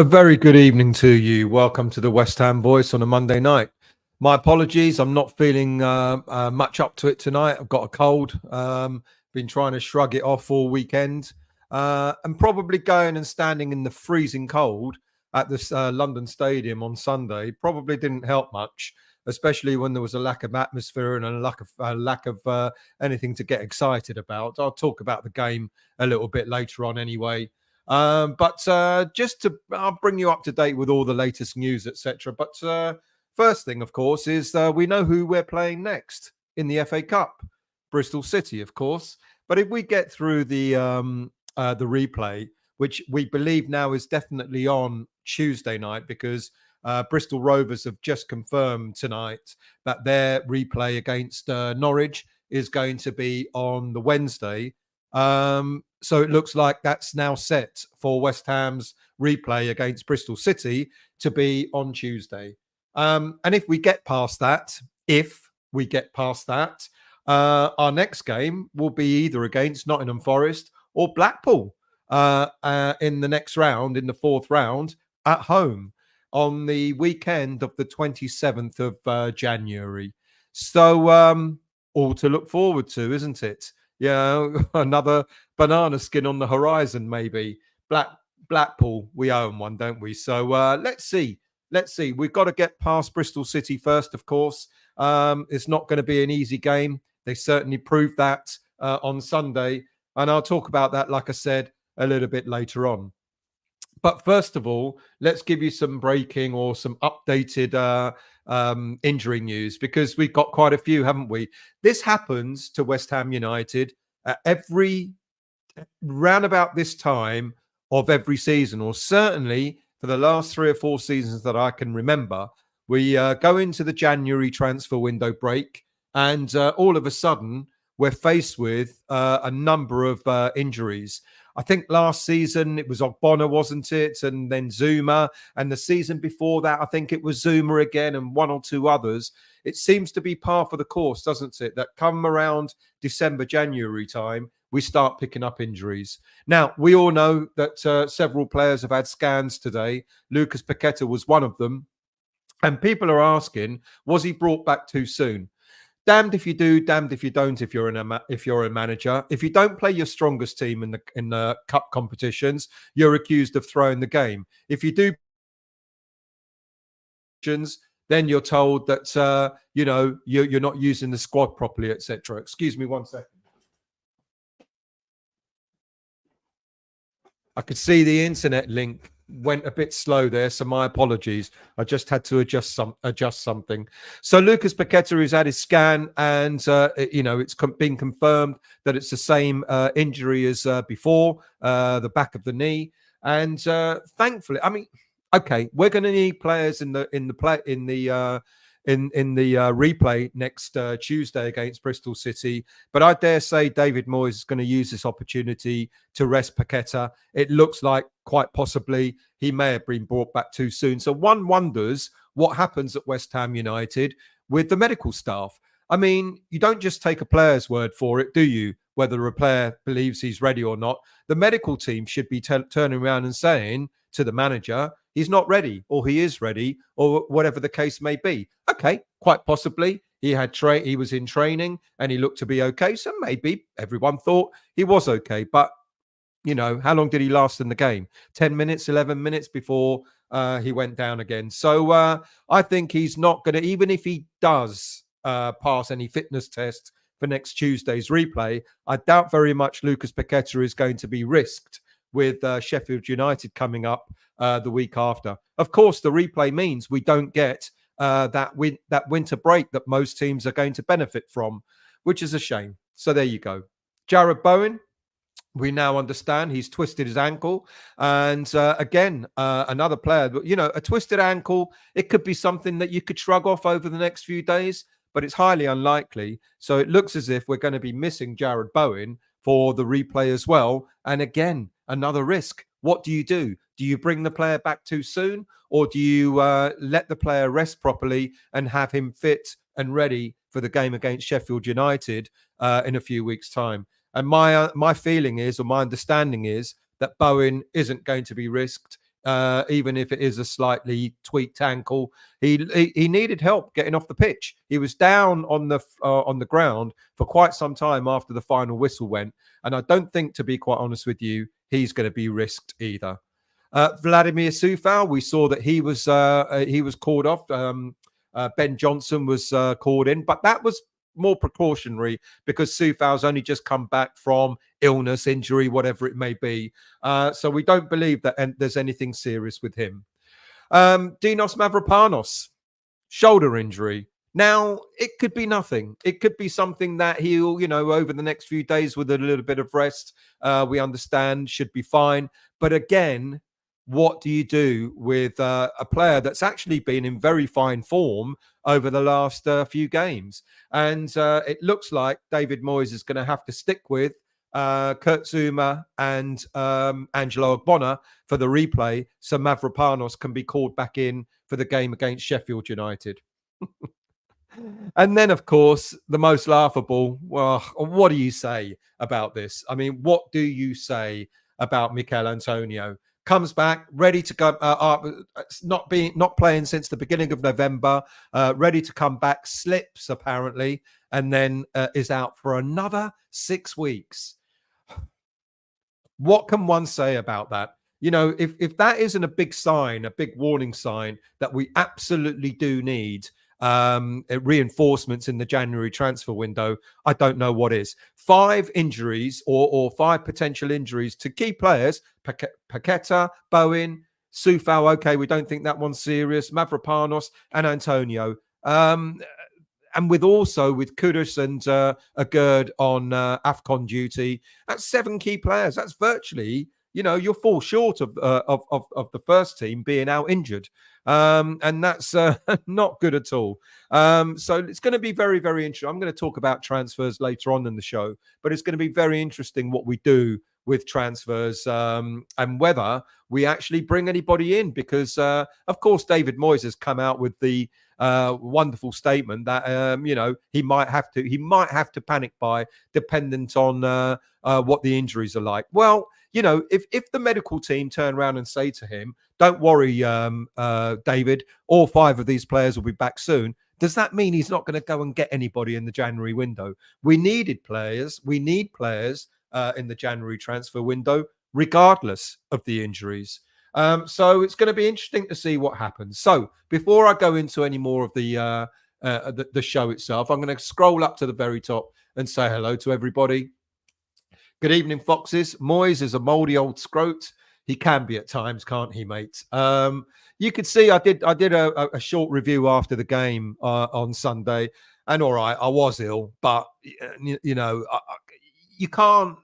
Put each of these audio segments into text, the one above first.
A very good evening to you. Welcome to the West Ham Voice on a Monday night. My apologies, I'm not feeling much up to it tonight. I've got a cold. Been trying to shrug it off all weekend, and probably going and standing in the freezing cold at this London Stadium on Sunday probably didn't help much, especially when there was a lack of atmosphere and a lack of anything to get excited about. I'll talk about the game a little bit later on anyway. I'll bring you up to date with all the latest news, etc. But first thing, of course, is we know who we're playing next in the FA Cup, Bristol City, of course. But if we get through the replay, which we believe now is definitely on Tuesday night, because Bristol Rovers have just confirmed tonight that their replay against Norwich is going to be on the Wednesday. So it looks like that's now set for West Ham's replay against Bristol City to be on Tuesday. And if we get past that, our next game will be either against Nottingham Forest or Blackpool in the next round, in the fourth round, at home on the weekend of the 27th of January. So all to look forward to, isn't it? Another banana skin on the horizon, maybe. Blackpool, we own one, don't we? So let's see. We've got to get past Bristol City first, of course. It's not going to be an easy game. They certainly proved that on Sunday. And I'll talk about that, like I said, a little bit later on. But first of all, let's give you some breaking or some updated injury news, because we've got quite a few, haven't we? This happens to West Ham United every round about this time of every season, or certainly for the last 3 or 4 seasons that I can remember. We go into the January transfer window break, and all of a sudden we're faced with a number of injuries. I think last season it was Ogbonna, wasn't it? And then Zuma. And the season before that, I think it was Zuma again and one or two others. It seems to be par for the course, doesn't it? That come around December, January time, we start picking up injuries. Now, we all know that several players have had scans today. Lucas Paqueta was one of them. And people are asking, was he brought back too soon? Damned if you do, damned if you don't. If you're a manager, if you don't play your strongest team in the cup competitions, you're accused of throwing the game. If you do, then you're told that you're not using the squad properly, etc. Excuse me 1 second. I could see the internet link went a bit slow there, so my apologies. I just had to adjust something. So Lucas Paqueta has had his scan, and it's been confirmed that it's the same injury as before, the back of the knee. And thankfully, I mean, okay, we're going to need players in the replay next Tuesday against Bristol City. But I dare say David Moyes is going to use this opportunity to rest Paqueta. It looks like quite possibly he may have been brought back too soon. So one wonders what happens at West Ham United with the medical staff. I mean, you don't just take a player's word for it, do you? Whether a player believes he's ready or not. The medical team should be turning around and saying to the manager, he's not ready, or he is ready, or whatever the case may be. Okay, quite possibly he was in training and he looked to be okay. So maybe everyone thought he was okay. But, how long did he last in the game? 10 minutes, 11 minutes before he went down again. So I think he's not going to, even if he does pass any fitness test for next Tuesday's replay, I doubt very much Lucas Paqueta is going to be risked with Sheffield United coming up the week after. Of course, the replay means we don't get that winter break that most teams are going to benefit from, which is a shame. So there you go. Jarrod Bowen, we now understand he's twisted his ankle. And again, another player, a twisted ankle, it could be something that you could shrug off over the next few days, but it's highly unlikely. So it looks as if we're going to be missing Jarrod Bowen for the replay as well. And again, another risk. What do? Do you bring the player back too soon, or do you let the player rest properly and have him fit and ready for the game against Sheffield United in a few weeks' time? And my feeling is, or my understanding is, that Bowen isn't going to be risked. even if it is a slightly tweaked ankle. He needed help getting off the pitch. He was down on the ground for quite some time after the final whistle went, and I don't think, to be quite honest with you, he's going to be risked either. Vladimir Coufal, we saw that he was called off. Ben Johnson was called in, but that was more precautionary because Soufal's only just come back from illness, injury, whatever it may be. So we don't believe that there's anything serious with him. Dinos Mavropanos, shoulder injury. Now, it could be nothing. It could be something that he'll, over the next few days with a little bit of rest, we understand should be fine. But again, what do you do with a player that's actually been in very fine form over the last few games? And it looks like David Moyes is going to have to stick with Kurt Zouma and Angelo Ogbonna for the replay, so Mavropanos can be called back in for the game against Sheffield United. And then, of course, the most laughable. Well, what do you say about this? I mean, what do you say about Mikel Antonio? Comes back, ready to go, not playing since the beginning of November, ready to come back, slips apparently, and then is out for another 6 weeks. What can one say about that? If that isn't a big sign, a big warning sign that we absolutely do need reinforcements in the January transfer window, I don't know what is. 5 injuries or 5 potential injuries to key players: Paqueta, Bowen, Coufal. Okay, we don't think that one's serious. Mavropanos and Antonio. And with Kudus and Agurd on AFCON duty, that's 7 key players. That's virtually, you'll fall short of the first team being out injured. And that's not good at all. So it's going to be very, very interesting. I'm going to talk about transfers later on in the show, but it's going to be very interesting what we do with transfers and whether we actually bring anybody in, because, of course, David Moyes has come out with the wonderful statement that, he might have to panic buy dependent on what the injuries are like. Well, if the medical team turn around and say to him, don't worry, David, all 5 of these players will be back soon, does that mean he's not going to go and get anybody in the January window? We need players in the January transfer window, regardless of the injuries. So it's going to be interesting to see what happens. So before I go into any more of the show itself, I'm going to scroll up to the very top and say hello to everybody. Good evening, Foxes. Moyes is a mouldy old scrote. He can be at times, can't he, mate? You could see I did a short review after the game on Sunday, and all right, I was ill, but you can't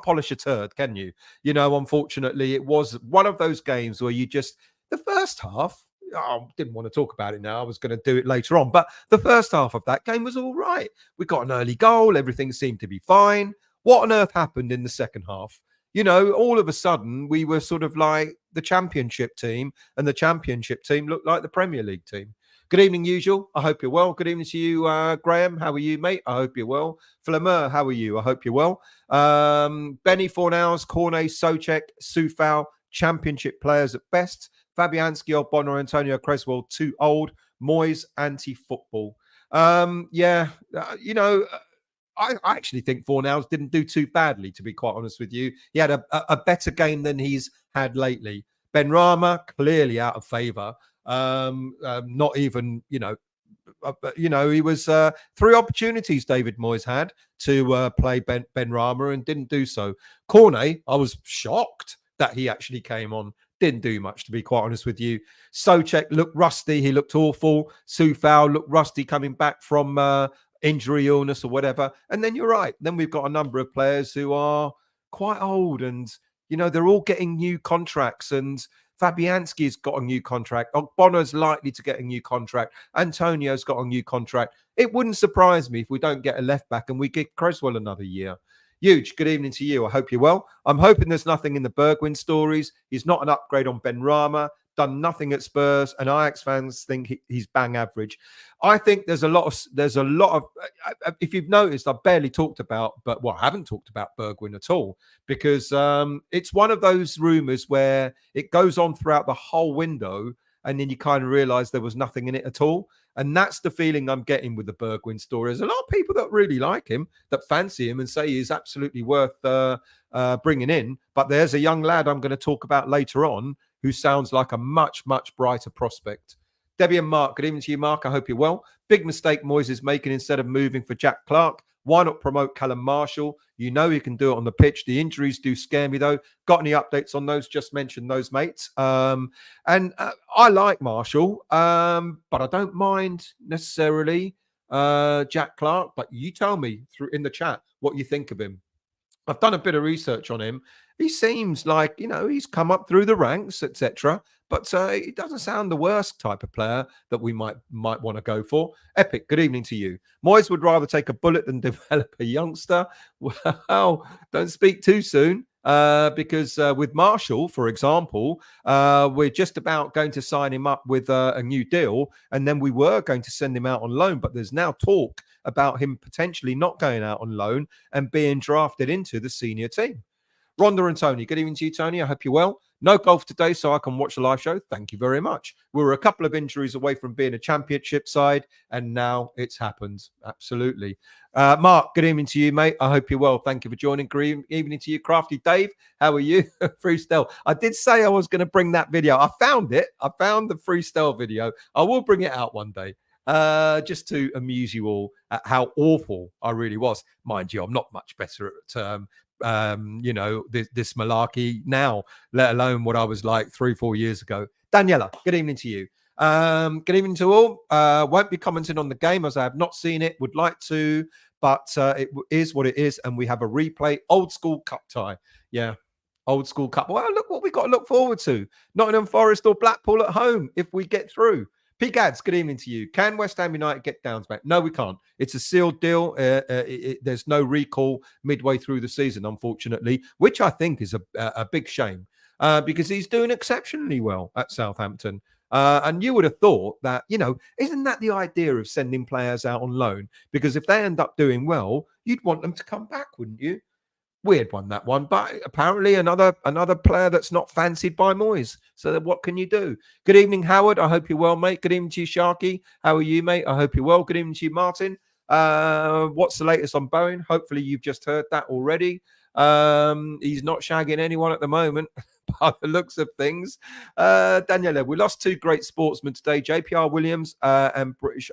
polish a turd, can you? Unfortunately, it was one of those games where the first half. I didn't want to talk about it now. I was going to do it later on, but the first half of that game was all right. We got an early goal. Everything seemed to be fine. What on earth happened in the second half? All of a sudden, we were sort of like the championship team, and the championship team looked like the Premier League team. Good evening, Usual. I hope you're well. Good evening to you, Graham. How are you, mate? I hope you're well. Flameur, how are you? I hope you're well. Benny Fornals, Cornet, Soucek, Coufal, championship players at best. Fabianski, Ogbonna, Antonio Creswell, too old. Moyes, anti-football. I actually think Fornals didn't do too badly, to be quite honest with you. He had a better game than he's had lately. Benrahma, clearly out of favour. Not even, he was 3 opportunities David Moyes had to play Benrahma and didn't do so. Cornet, I was shocked that he actually came on. Didn't do much, to be quite honest with you. Soucek looked rusty. He looked awful. Coufal looked rusty coming back from injury, illness, or whatever. And then you're right. Then we've got a number of players who are quite old, and they're all getting new contracts. And Fabianski's got a new contract. Ogbonna's likely to get a new contract. Antonio's got a new contract. It wouldn't surprise me if we don't get a left back and we give Creswell another year. Huge. Good evening to you. I hope you're well. I'm hoping there's nothing in the Bergwijn stories. He's not an upgrade on Benrahma. done nothing at Spurs, and Ajax fans think he's bang average. I think there's a lot of. If you've noticed, I've barely talked about, I haven't talked about Bergwijn at all because it's one of those rumours where it goes on throughout the whole window, and then you kind of realise there was nothing in it at all. And that's the feeling I'm getting with the Bergwijn story. There's a lot of people that really like him, that fancy him and say he's absolutely worth bringing in. But there's a young lad I'm going to talk about later on who sounds like a much, much brighter prospect. Debbie and Mark, good evening to you, Mark. I hope you're well. Big mistake Moyes is making instead of moving for Jack Clarke. Why not promote Callum Marshall? You know he can do it on the pitch. The injuries do scare me, though. Got any updates on those? Just mentioned those, mates. I like Marshall, but I don't mind necessarily Jack Clarke. But you tell me in the chat what you think of him. I've done a bit of research on him. He seems like, he's come up through the ranks, etc. But he doesn't sound the worst type of player that we might want to go for. Epic, good evening to you. Moyes would rather take a bullet than develop a youngster. Well, don't speak too soon. Because with Marshall, for example, we're just about going to sign him up with a new deal, and then we were going to send him out on loan, but there's now talk about him potentially not going out on loan and being drafted into the senior team. Rhonda and Tony, good evening to you, Tony. I hope you're well. No golf today, so I can watch the live show. Thank you very much. We were a couple of injuries away from being a championship side, and now it's happened. Absolutely. Mark, good evening to you, mate. I hope you're well. Thank you for joining. Good evening to you, Crafty Dave. How are you? Freestyle. I did say I was going to bring that video. I found it. I found the freestyle video. I will bring it out one day. Just to amuse you all at how awful I really was. Mind you, I'm not much better at this malarkey now, let alone what I was like 3-4 years ago. Daniela, good evening to you. Good evening to all. Won't be commenting on the game as I have not seen it. Would like to, but it is what it is, and we have a replay. Old school cup tie. Yeah, old school cup. Well, look what we got to look forward to. Nottingham Forest or Blackpool at home if we get through. Pete Gads, good evening to you. Can West Ham United get Downs back? No, we can't. It's a sealed deal. There's no recall midway through the season, unfortunately, which I think is a big shame because he's doing exceptionally well at Southampton. And you would have thought that, isn't that the idea of sending players out on loan? Because if they end up doing well, you'd want them to come back, wouldn't you? Weird one, that one. But apparently another player that's not fancied by Moyes. So what can you do? Good evening, Howard. I hope you're well, mate. Good evening to you, Sharky. How are you, mate? I hope you're well. Good evening to you, Martin. What's the latest on Bowen? Hopefully you've just heard that already. He's not shagging anyone at the moment by the looks of things. Daniela, we lost two great sportsmen today. JPR Williams and British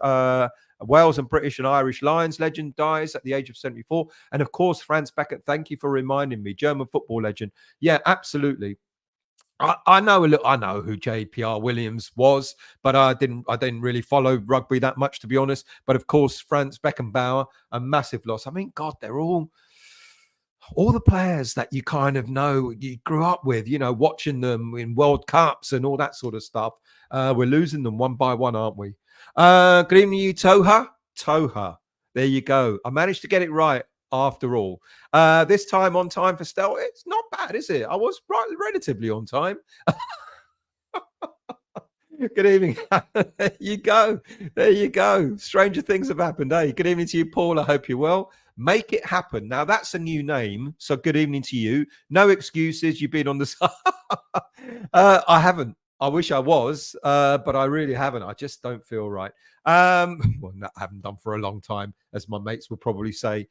Wales and British and Irish Lions legend dies at the age of 74. And of course, Franz Beckett, thank you for reminding me. German football legend. Yeah, absolutely. I know who JPR Williams was, but I didn't really follow rugby that much, to be honest. But of course, Franz Beckenbauer, a massive loss. I mean, God, they're all the players that you kind of know, you grew up with, watching them in World Cups and all that sort of stuff. We're losing them one by one, aren't we? Good evening, you, Toha. There you go. I managed to get it right after all. This time on time for Stel. It's not bad, is it? I was relatively on time. Good evening. There you go. Stranger things have happened, eh? Good evening to you, Paul. I hope you're well. Make it happen. Now, that's a new name. So good evening to you. No excuses. You've been on the side. I haven't. I wish I was, but I really haven't. I just don't feel right. I haven't done for a long time, as my mates would probably say.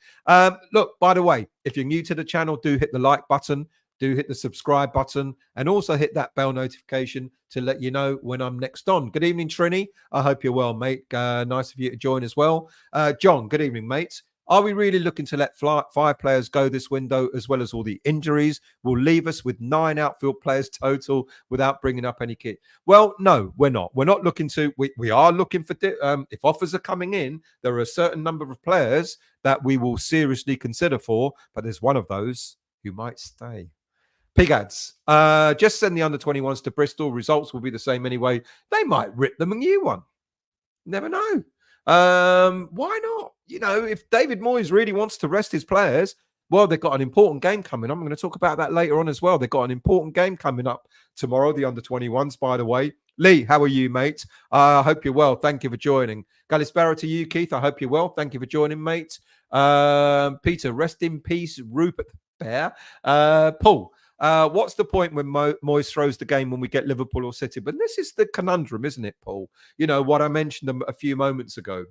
Look, by the way, if you're new to the channel, do hit the like button, do hit the subscribe button, and also hit that bell notification to let you know when I'm next on. Good evening, Trini. I hope you're well, mate. Nice of you to join as well. John, good evening, mates. Are we really looking to let 5 players go this window, as well as all the injuries will leave us with 9 outfield players total without bringing up any kit? Well, no, we're not. We're not looking to. We are looking for. If offers are coming in, there are a certain number of players that we will seriously consider for, but there's one of those who might stay. Pig ads. Just send the under-21s to Bristol. Results will be the same anyway. They might rip them a new one. Never know. Why not? If David Moyes really wants to rest his players, Well, they've got an important game coming. I'm going to talk about that later on as well. They've got an important game coming up tomorrow, the under-21s, by the way. Lee, how are you, mate? I hope you're well. Thank you for joining. Galispera to you, Keith. I hope you're well. Thank you for joining, mate. Peter, rest in peace, Rupert Bear. Paul, what's the point when Moyes throws the game when we get Liverpool or City? But this is the conundrum, isn't it, Paul? You know, what I mentioned a few moments ago.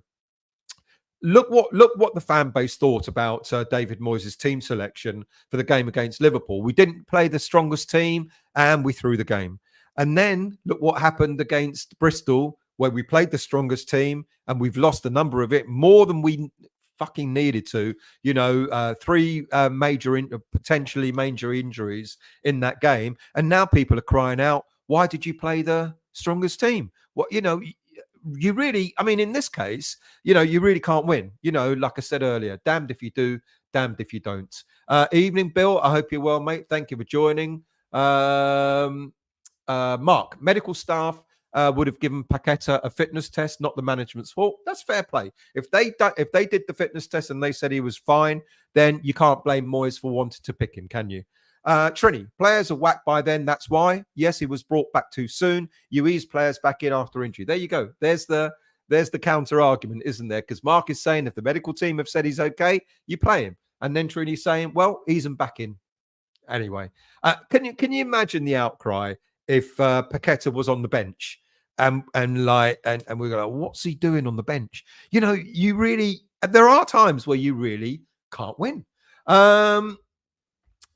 Look what the fan base thought about David Moyes' team selection for the game against Liverpool. We didn't play the strongest team and we threw the game. And then look what happened against Bristol, where we played the strongest team and we've lost a number of it, more than we fucking needed to. You know, three potentially major injuries in that game. And now people are crying out, why did you play the strongest team? What, you know, you really, I mean, in this case, you know, you really can't win. You know, like I said earlier, damned if you do, damned if you don't. Evening, Bill. I hope you're well, mate. Thank you for joining. Mark, medical staff would have given Paqueta a fitness test, not the management's fault. That's fair play. If they did the fitness test and they said he was fine, then you can't blame Moyes for wanting to pick him, can you? Trini, players are whacked by then. That's why. Yes, he was brought back too soon. You ease players back in after injury. There you go. There's the counter argument, isn't there? Because Mark is saying if the medical team have said he's okay, you play him. And then Trini's saying, well, ease him back in. Anyway, can you imagine the outcry if Paqueta was on the bench and we're like, what's he doing on the bench? You know, there are times where you really can't win.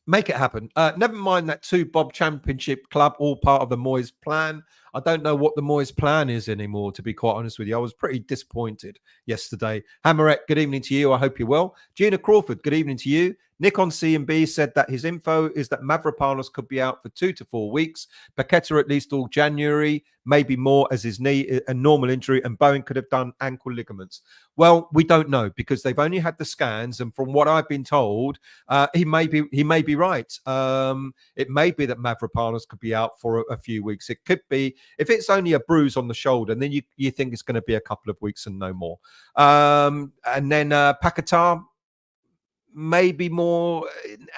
Make it happen. Never mind that 2 Bob Championship club, all part of the Moyes plan. I don't know what the Moyes plan is anymore, to be quite honest with you. I was pretty disappointed yesterday. Hammerette, good evening to you. I hope you're well. Gina Crawford, good evening to you. Nick on C&B said that his info is that Mavropanos could be out for 2 to 4 weeks. Paqueta at least all January, maybe more as his knee, a normal injury, and Bowen could have done ankle ligaments. Well, we don't know because they've only had the scans, and from what I've been told, he may be right. It may be that Mavropanos could be out for a few weeks. It could be, if it's only a bruise on the shoulder, and then you think it's going to be a couple of weeks and no more. And then Paqueta, maybe more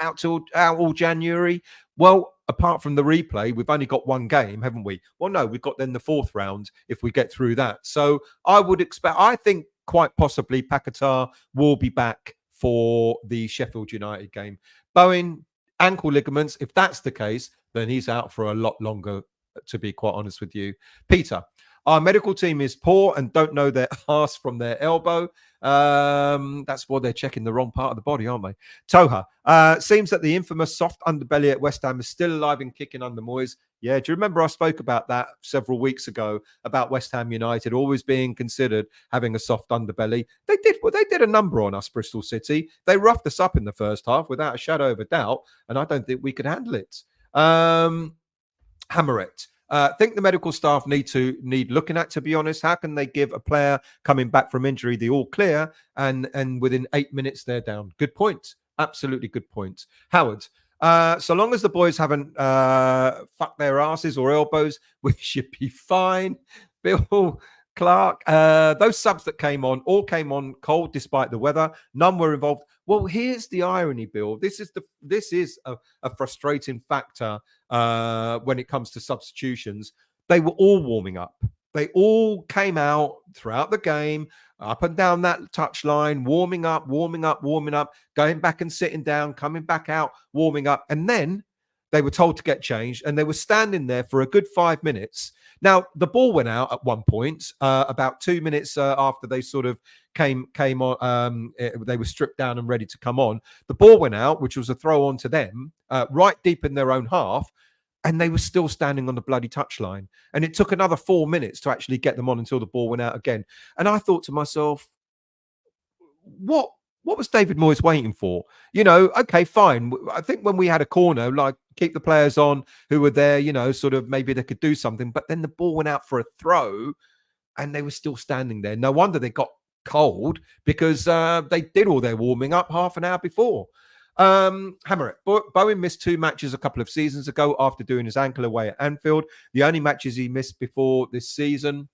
out all January. Well, apart from the replay, we've only got one game, haven't we? Well, no, we've got then the 4th round if we get through that. So I think quite possibly Paqueta will be back for the Sheffield United game. Bowen, ankle ligaments, if that's the case, then he's out for a lot longer, to be quite honest with you. Peter, our medical team is poor and don't know their arse from their elbow. That's why they're checking the wrong part of the body, aren't they? Toha, seems that the infamous soft underbelly at West Ham is still alive and kicking under Moyes. Yeah, do you remember I spoke about that several weeks ago about West Ham United always being considered having a soft underbelly? They did a number on us, Bristol City. They roughed us up in the first half without a shadow of a doubt, and I don't think we could handle it. Hammerette. Think the medical staff need looking at, to be honest. How can they give a player coming back from injury the all clear and within 8 minutes they're down? Good point. Absolutely good point. Howard, so long as the boys haven't fucked their asses or elbows, we should be fine. Bill, Clarke, those subs that all came on cold despite the weather. None were involved. Well, here's the irony, Bill. This is a frustrating factor when it comes to substitutions. They were all warming up. They all came out throughout the game, up and down that touchline, warming up, going back and sitting down, coming back out, warming up. And then they were told to get changed, and they were standing there for a good 5 minutes. Now, the ball went out at one point, about 2 minutes after they sort of came on. They were stripped down and ready to come on. The ball went out, which was a throw on to them, right deep in their own half, and they were still standing on the bloody touchline. And it took another 4 minutes to actually get them on until the ball went out again. And I thought to myself, what was David Moyes waiting for? You know, okay, fine. I think when we had a corner, like keep the players on who were there, you know, sort of maybe they could do something. But then the ball went out for a throw and they were still standing there. No wonder they got cold, because they did all their warming up half an hour before. Hammer it. Bowen missed 2 matches a couple of seasons ago after doing his ankle away at Anfield. The only matches he missed before this season.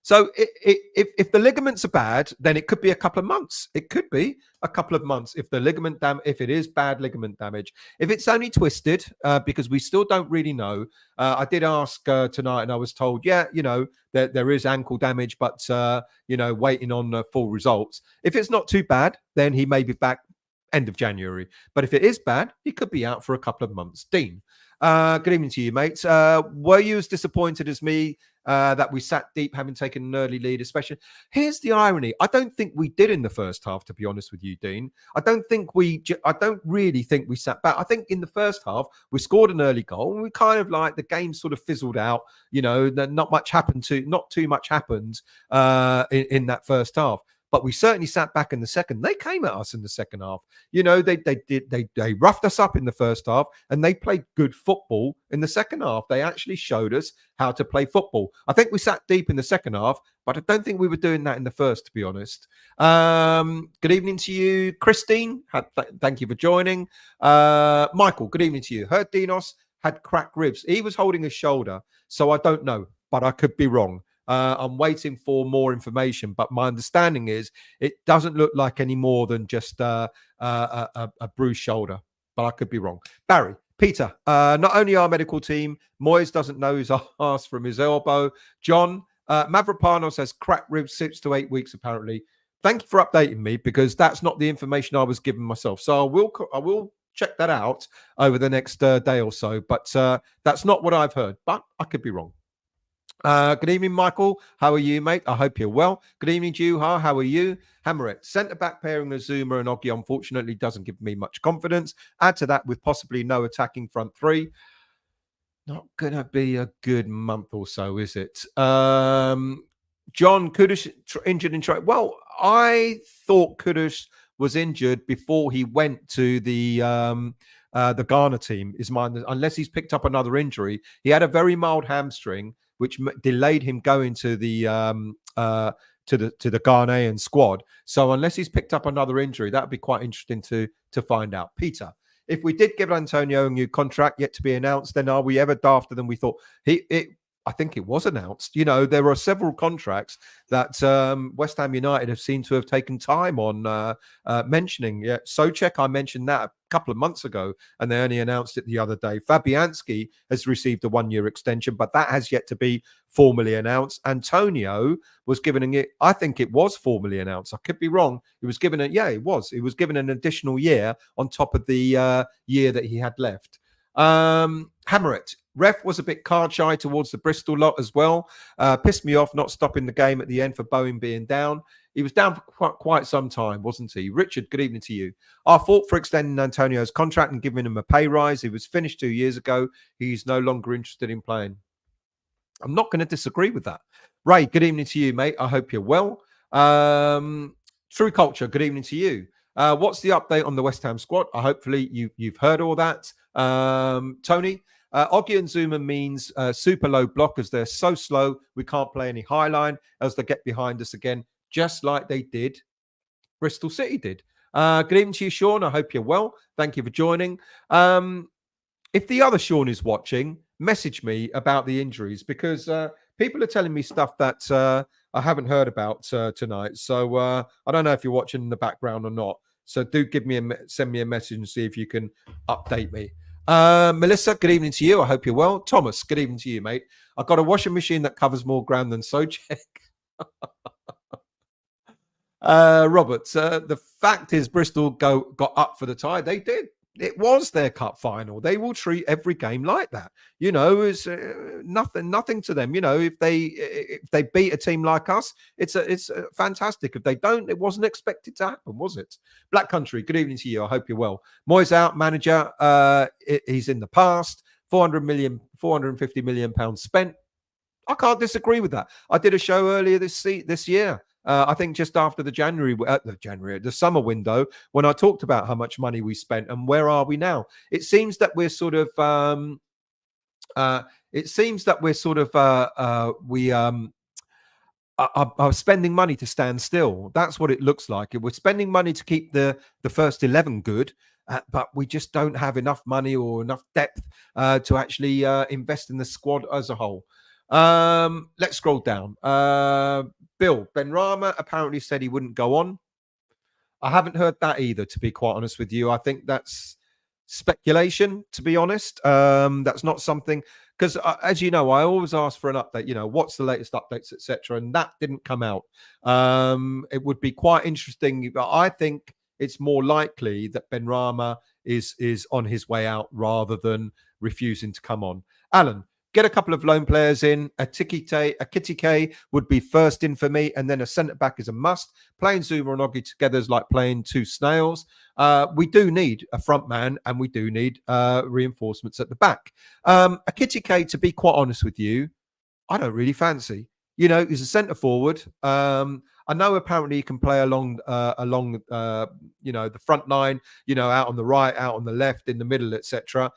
So if the ligaments are bad, then it could be a couple of months. It could be a couple of months if the if it is bad ligament damage. If it's only twisted, because we still don't really know. I did ask tonight, and I was told, yeah, there is ankle damage, but waiting on full results. If it's not too bad, then he may be back end of January. But if it is bad, he could be out for a couple of months. Dean, good evening to you, mate. Were you as disappointed as me that we sat deep, having taken an early lead, especially? Here's the irony. I don't think we did in the first half, to be honest with you, Dean. I don't really think we sat back. I think in the first half, we scored an early goal and we kind of like the game sort of fizzled out. Not too much happened in that first half. But we certainly sat back in the second. They came at us in the second half. They roughed us up in the first half, and they played good football in the second half. They actually showed us how to play football. I think we sat deep in the second half, but I don't think we were doing that in the first, to be honest. Good evening to you, Christine. Thank you for joining. Michael, good evening to you. Heard Dinos had cracked ribs. He was holding his shoulder, so I don't know, but I could be wrong. I'm waiting for more information, but my understanding is it doesn't look like any more than just a bruised shoulder, but I could be wrong. Barry, Peter, not only our medical team, Moyes doesn't know his arse from his elbow. John, Mavropanos has cracked ribs 6 to 8 weeks, apparently. Thank you for updating me, because that's not the information I was given myself. So I will check that out over the next day or so, but that's not what I've heard, but I could be wrong. Good evening, Michael. How are you, mate? I hope you're well. Good evening, Juha. How are you? Hammerit. Centre-back pairing of Zuma and Oggy, unfortunately, doesn't give me much confidence. Add to that with possibly no attacking front three. Not going to be a good month or so, is it? John, Kudus injured in training. Well, I thought Kudus was injured before he went to the Ghana team, unless he's picked up another injury. He had a very mild hamstring, which delayed him going to the Ghanaian squad. So unless he's picked up another injury, that would be quite interesting to find out. Peter, if we did give Antonio a new contract yet to be announced, then are we ever dafter than we thought? I think it was announced. There are several contracts that West Ham United have seemed to have taken time on mentioning. Yeah, Souček, I mentioned that a couple of months ago, and they only announced it the other day. Fabianski has received a 1-year extension, but that has yet to be formally announced. Antonio was given it. I think it was formally announced. I could be wrong. It was given it was. It was given an additional year on top of the year that he had left. Hammer it. Ref was a bit card shy towards the Bristol lot as well. Pissed me off not stopping the game at the end for Bowen being down. He was down for quite some time, wasn't he? Richard, good evening to you. Our fault for extending Antonio's contract and giving him a pay rise. He was finished 2 years ago. He's no longer interested in playing. I'm not going to disagree with that. Ray, good evening to you, mate. I hope you're well. True Culture, good evening to you. What's the update on the West Ham squad? Hopefully you've heard all that. Tony, Oggy and Zuma means super low block, as they're so slow we can't play any high line as they get behind us again, just like they did. Bristol City did. Good evening to you, Sean. I hope you're well. Thank you for joining. If the other Sean is watching, message me about the injuries, because people are telling me stuff that I haven't heard about tonight. So I don't know if you're watching in the background or not. So do send me a message and see if you can update me. Melissa, good evening to you. I hope you're well. Thomas, good evening to you, mate. I've got a washing machine that covers more ground than Souček. Robert, the fact is Bristol got up for the tie. They did. It was their cup final. They will treat every game like that. It's nothing to them. If they beat a team like us, it's fantastic. If they don't, it wasn't expected to happen, was it? Black Country, good evening to you. I hope you're well. Moyes out, manager. He's in the past. 450 million pounds spent. I can't disagree with that. I did a show earlier this year. I think just after the summer window, when I talked about how much money we spent and where are we now. It seems that we're sort of, are spending money to stand still. That's what it looks like. We're spending money to keep the first 11 good, but we just don't have enough money or enough depth to actually invest in the squad as a whole. Let's scroll down. Bill, Benrahma apparently said he wouldn't go on. I haven't heard that either, to be quite honest with you. I think that's speculation, to be honest. That's not something, because as you know, I always ask for an update. What's the latest updates, etc., and that didn't come out. It would be quite interesting. I think it's more likely that Benrahma is on his way out rather than refusing to come on. Alan, get a couple of loan players in. A Kitike would be first in for me, and then a centre back is a must. Playing Zuma and Oggy together is like playing two snails. We do need a front man, and we do need reinforcements at the back. A Kitike, to be quite honest with you, I don't really fancy. He's a centre forward. I know apparently he can play along the front line. Out on the right, out on the left, in the middle, etc.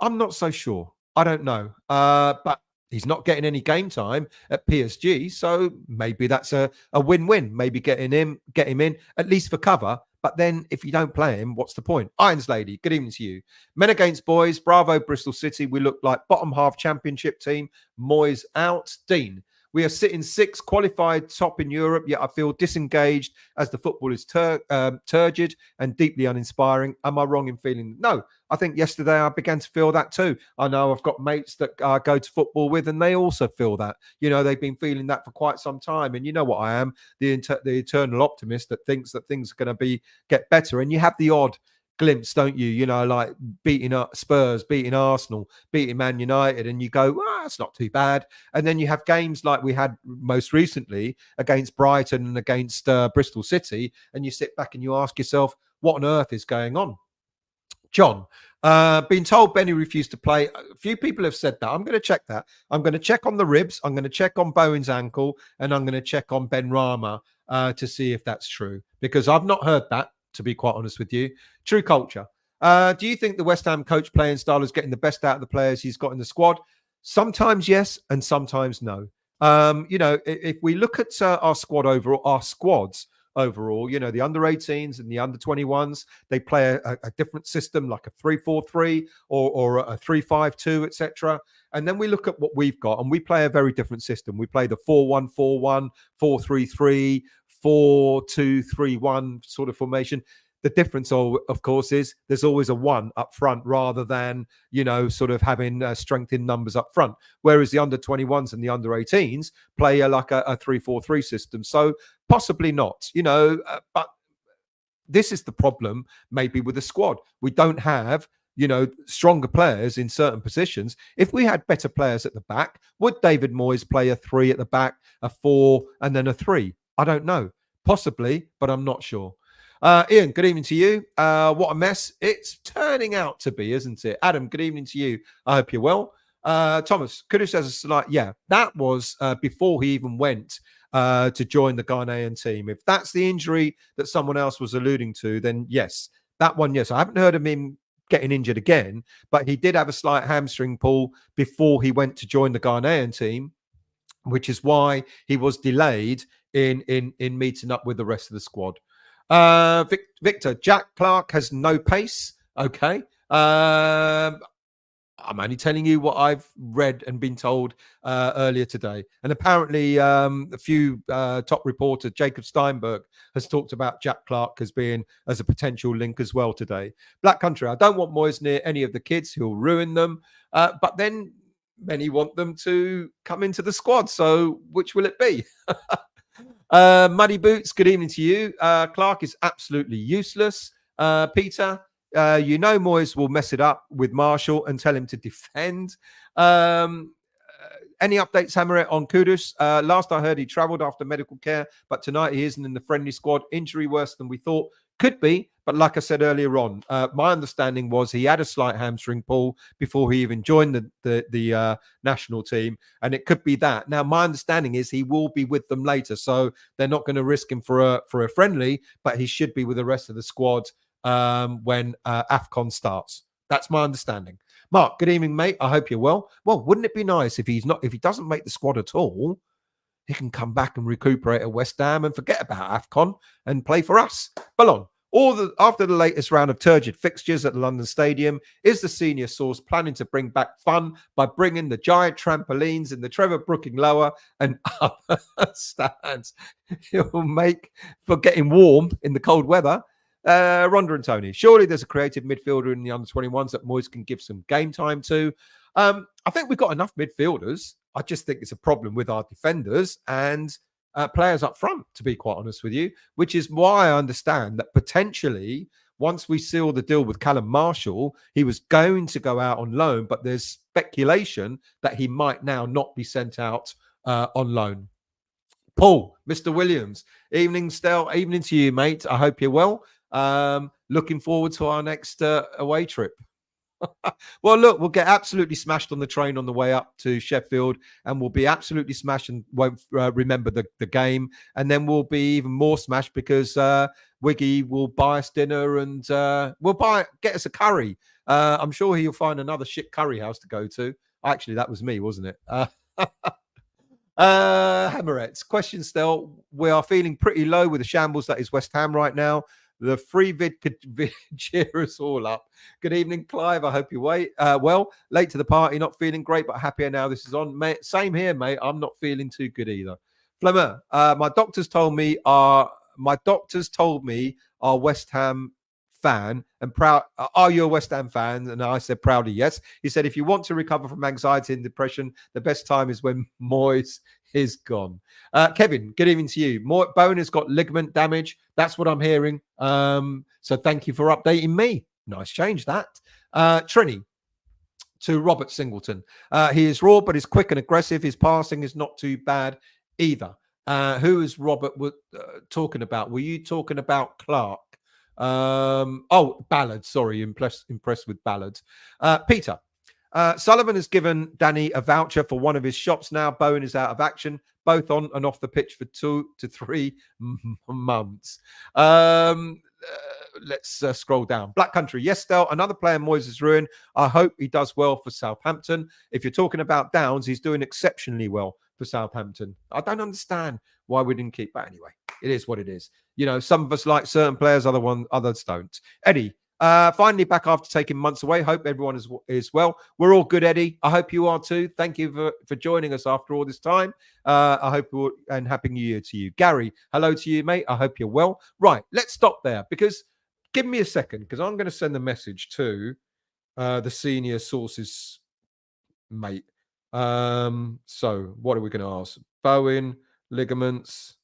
I'm not so sure. I don't know. But he's not getting any game time at PSG. So maybe that's a win-win. Maybe get him in, at least for cover. But then if you don't play him, what's the point? Irons Lady, good evening to you. Men against boys, bravo, Bristol City. We look like bottom half championship team. Moyes out. Dean, we are sitting sixth, qualified top in Europe, yet I feel disengaged as the football is turgid and deeply uninspiring. Am I wrong in feeling? No, I think yesterday I began to feel that too. I know I've got mates that I go to football with, and they also feel that. They've been feeling that for quite some time. And you know what I am, the eternal optimist that thinks that things are going to get better. And you have the odd glimpse, don't you? Like beating up Spurs, beating Arsenal, beating Man United, and you go, well, that's not too bad. And then you have games like we had most recently against Brighton and against Bristol City, and you sit back and you ask yourself, what on earth is going on? John, being told Benny refused to play. A few people have said that. I'm going to check that. I'm going to check on the ribs. I'm going to check on Bowen's ankle, and I'm going to check on Benrahma to see if that's true, because I've not heard that, to be quite honest with you. True culture. Do you think the West Ham coach playing style is getting the best out of the players he's got in the squad? Sometimes yes, and sometimes no. If we look at our squads overall, the under 18s and the under 21s, they play a different system, like a 3-4-3 or a 3-5-2, etc. And then we look at what we've got, and we play a very different system. We play the 4-1-4-1, 4-3-3, 4-2-3-1 sort of formation. The difference, of course, is there's always a one up front rather than, sort of having strength in numbers up front. Whereas the under 21s and the under 18s play like a 3-4-3 system. So possibly not, but this is the problem maybe with the squad. We don't have, stronger players in certain positions. If we had better players at the back, would David Moyes play a 3 at the back, a 4, and then a 3? I don't know. Possibly, but I'm not sure. Ian, good evening to you. What a mess it's turning out to be, isn't it? Adam, good evening to you. I hope you're well. Thomas, Kudus has a slight, that was before he even went to join the Ghanaian team. If that's the injury that someone else was alluding to, then yes, that one, yes. I haven't heard of him getting injured again, but he did have a slight hamstring pull before he went to join the Ghanaian team, which is why he was delayed in meeting up with the rest of the squad. Victor, Jack Clarke has no pace. Okay. I'm only telling you what I've read and been told earlier today. And apparently a few top reporters, Jacob Steinberg, has talked about Jack Clarke as a potential link as well today. Black Country, I don't want Moyes near any of the kids. He'll ruin them. But then many want them to come into the squad. So which will it be? Muddy Boots, good evening to you. Clarke is absolutely useless. Peter, Moyes will mess it up with Marshall and tell him to defend. Any updates, Hammeret, on Kudus? Last I heard, he travelled after medical care, but tonight he isn't in the friendly squad. Injury worse than we thought. Could be, but like I said earlier on, my understanding was he had a slight hamstring pull before he even joined the national team, and it could be that. Now, my understanding is he will be with them later, so they're not going to risk him for a friendly, but he should be with the rest of the squad when AFCON starts. That's my understanding. Mark, good evening, mate. I hope you're well. Well, wouldn't it be nice if he doesn't make the squad at all? He can come back and recuperate at West Ham and forget about AFCON and play for us. Ballon, After the latest round of turgid fixtures at the London Stadium, is the senior source planning to bring back fun by bringing the giant trampolines in the Trevor Brooking lower and upper stands? It'll make for getting warm in the cold weather. Rhonda and Tony, surely there's a creative midfielder in the under-21s that Moyes can give some game time to. I think we've got enough midfielders. I just think it's a problem with our defenders and players up front, to be quite honest with you, which is why I understand that potentially once we seal the deal with Callum Marshall, he was going to go out on loan, but there's speculation that he might now not be sent out on loan. Paul, Mr. Williams, evening, Stel. Evening to you, mate. I hope you're well. Looking forward to our next away trip. Well, look, we'll get absolutely smashed on the train on the way up to Sheffield, and we'll be absolutely smashed and won't remember the game. And then we'll be even more smashed because Wiggy will buy us dinner and get us a curry. I'm sure he'll find another shit curry house to go to. Actually, that was me, wasn't it? Hammerettes, question still. We are feeling pretty low with the shambles that is West Ham right now. The free vid could cheer us all up. Good evening, Clive. I hope you well. Late to the party, not feeling great, but happier now this is on. Mate, same here, mate. I'm not feeling too good either. Flemmer, my doctors told me our West Ham fan and proud. Are you a West Ham fan? And I said proudly yes. He said if you want to recover from anxiety and depression, the best time is when Moyes is gone. Kevin, good evening to you. Bowen has got ligament damage. That's what I'm hearing. So thank you for updating me. Nice change that. Trini to Robert Singleton. He is raw, but he's quick and aggressive. His passing is not too bad either. Who is Robert talking about? Were you talking about Clarke? Ballard. Sorry, impressed with Ballard. Peter. Sullivan has given Danny a voucher for one of his shops now. Bowen is out of action, both on and off the pitch for 2 to 3 months. Let's scroll down. Black Country. Yes, Stel, another player Moyes has ruined. I hope he does well for Southampton. If you're talking about Downs, he's doing exceptionally well for Southampton. I don't understand why we didn't keep that anyway. It is what it is. You know, some of us like certain players, others don't. Eddie. Finally back after taking months away. Hope everyone is well. We're all good, Eddie. I hope you are too. Thank you for joining us after all this time. I hope and Happy New Year to you. Gary, hello to you, mate. I hope you're well. Right, let's stop there because give me a second because I'm going to send a message to the senior sources, mate. So what are we going to ask? Bowen, ligaments.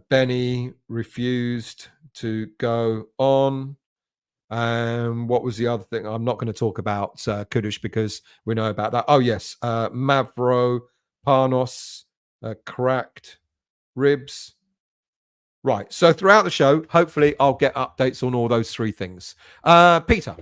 Benny refused to go on. And what was the other thing? I'm not going to talk about Kudus because we know about that. Oh, yes. Mavro, Panos, cracked ribs. Right. So throughout the show, hopefully I'll get updates on all those three things. Peter.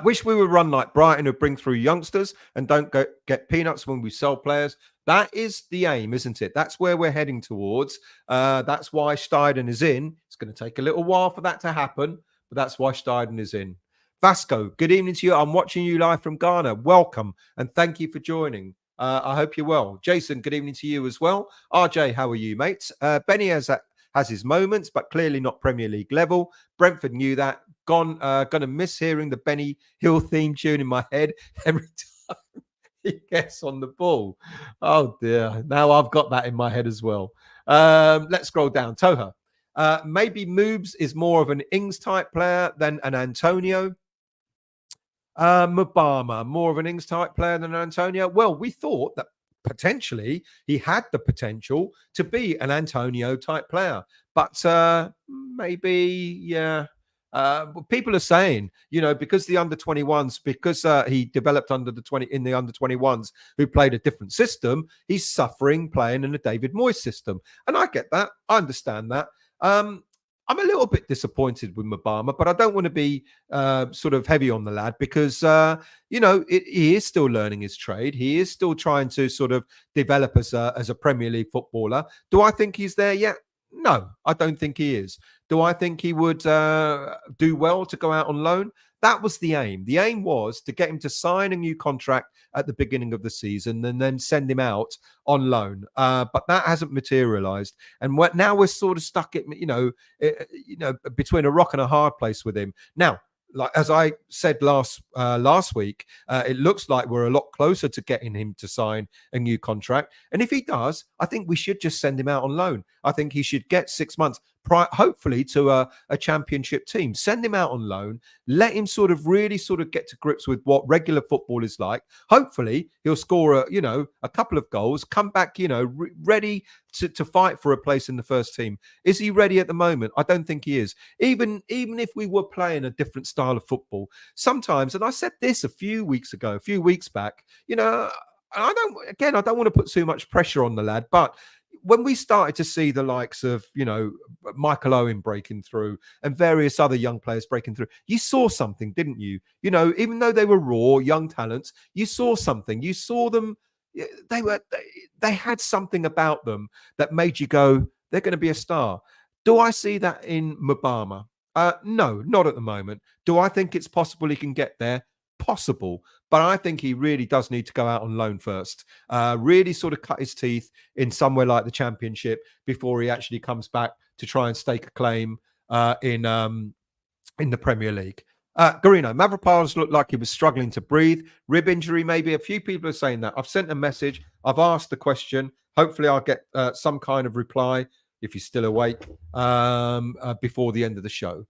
Wish we would run like Brighton, who bring through youngsters and don't get peanuts when we sell players. That is the aim, isn't it? That's where we're heading towards. That's why Steidten is in. It's going to take a little while for that to happen, but that's why Steidten is in. Vasco, good evening to you. I'm watching you live from Ghana. Welcome, and thank you for joining. I hope you're well. Jason, good evening to you as well. RJ, how are you, mates? Benny has his moments, but clearly not Premier League level. Brentford knew that. Gonna miss hearing the Benny Hill theme tune in my head every time he gets on the ball. Oh dear, now I've got that in my head as well. Let's scroll down. Toha, maybe Moobs is more of an Ings type player than an Antonio. Mubama, more of an Ings type player than Antonio. Well, we thought that potentially he had the potential to be an Antonio type player, but maybe, yeah. People are saying, you know, because the under-21s, because he developed in the under-21s who played a different system, he's suffering playing in a David Moyes system. And I get that. I understand that. I'm a little bit disappointed with Mubama, but I don't want to be sort of heavy on the lad because, you know, he is still learning his trade. He is still trying to sort of develop as a Premier League footballer. Do I think he's there yet? No, I don't think he is. Do I think he would do well to go out on loan? That was the aim. The aim was to get him to sign a new contract at the beginning of the season and then send him out on loan. But that hasn't materialised, and now we're sort of stuck at between a rock and a hard place with him now. Like as I said last week, it looks like we're a lot closer to getting him to sign a new contract. And if he does, I think we should just send him out on loan. I think he should get 6 months, hopefully to a championship team. Send him out on loan. Let him really get to grips with what regular football is like. Hopefully he'll score a couple of goals, come back, ready to fight for a place in the first team. Is he ready at the moment? I don't think he is. Even if we were playing a different style of football, sometimes, and I said this a few weeks back, I don't want to put too much pressure on the lad, but when we started to see the likes of, Michael Owen breaking through and various other young players breaking through, you saw something, didn't you? Even though they were raw, young talents, you saw something. You saw them. They had something about them that made you go, they're going to be a star. Do I see that in Mubama? No, not at the moment. Do I think it's possible he can get there? Possible, but I think he really does need to go out on loan first, really sort of cut his teeth in somewhere like the Championship before he actually comes back to try and stake a claim in the Premier League. Garino, Mavropanos looked like he was struggling to breathe. Rib injury, maybe. A few people are saying that. I've sent a message. I've asked the question. Hopefully I'll get some kind of reply, if you're still awake, before the end of the show.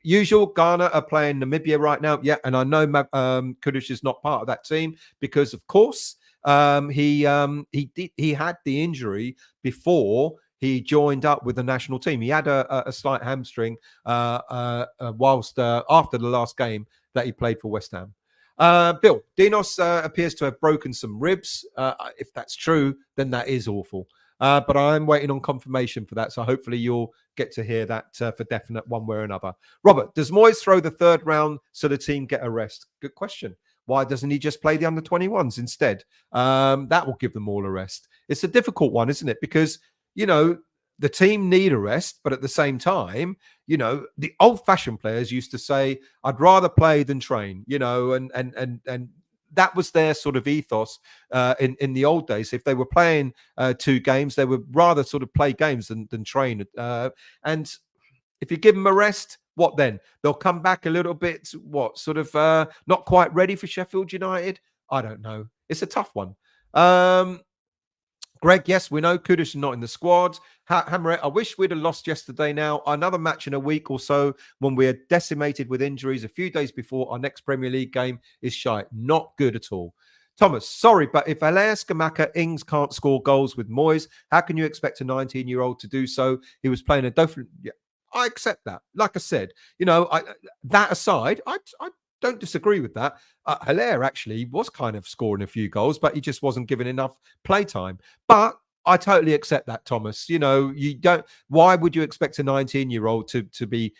Usual, Ghana are playing Namibia right now. Yeah, and I know Kudus is not part of that team because, of course, he had the injury before he joined up with the national team. He had a slight hamstring whilst after the last game that he played for West Ham. Bill, Dinos appears to have broken some ribs. If that's true, then that is awful. But I'm waiting on confirmation for that. So hopefully you'll get to hear that for definite one way or another. Robert, does Moyes throw the third round so the team get a rest? Good question. Why doesn't he just play the under-21s instead? That will give them all a rest. It's a difficult one, isn't it? Because, the team need a rest, but at the same time, the old-fashioned players used to say, I'd rather play than train, and that was their sort of ethos in the old days. If they were playing 2 games, they would rather sort of play games than train. And if you give them a rest, what then? They'll come back a little bit, not quite ready for Sheffield United? I don't know. It's a tough one. Greg, yes, we know Kudus is not in the squad. Hammerette, I wish we'd have lost yesterday now. Another match in a week or so when we're decimated with injuries a few days before our next Premier League game is shite. Not good at all. Thomas, sorry, but if Elias Gamaka Ings can't score goals with Moyes, how can you expect a 19-year-old to do so? He was playing a different... Yeah, I accept that. Like I said, that aside, I don't disagree with that. Hilaire actually was kind of scoring a few goals, but he just wasn't given enough playtime. But I totally accept that, Thomas. You don't. Why would you expect a 19-year-old to be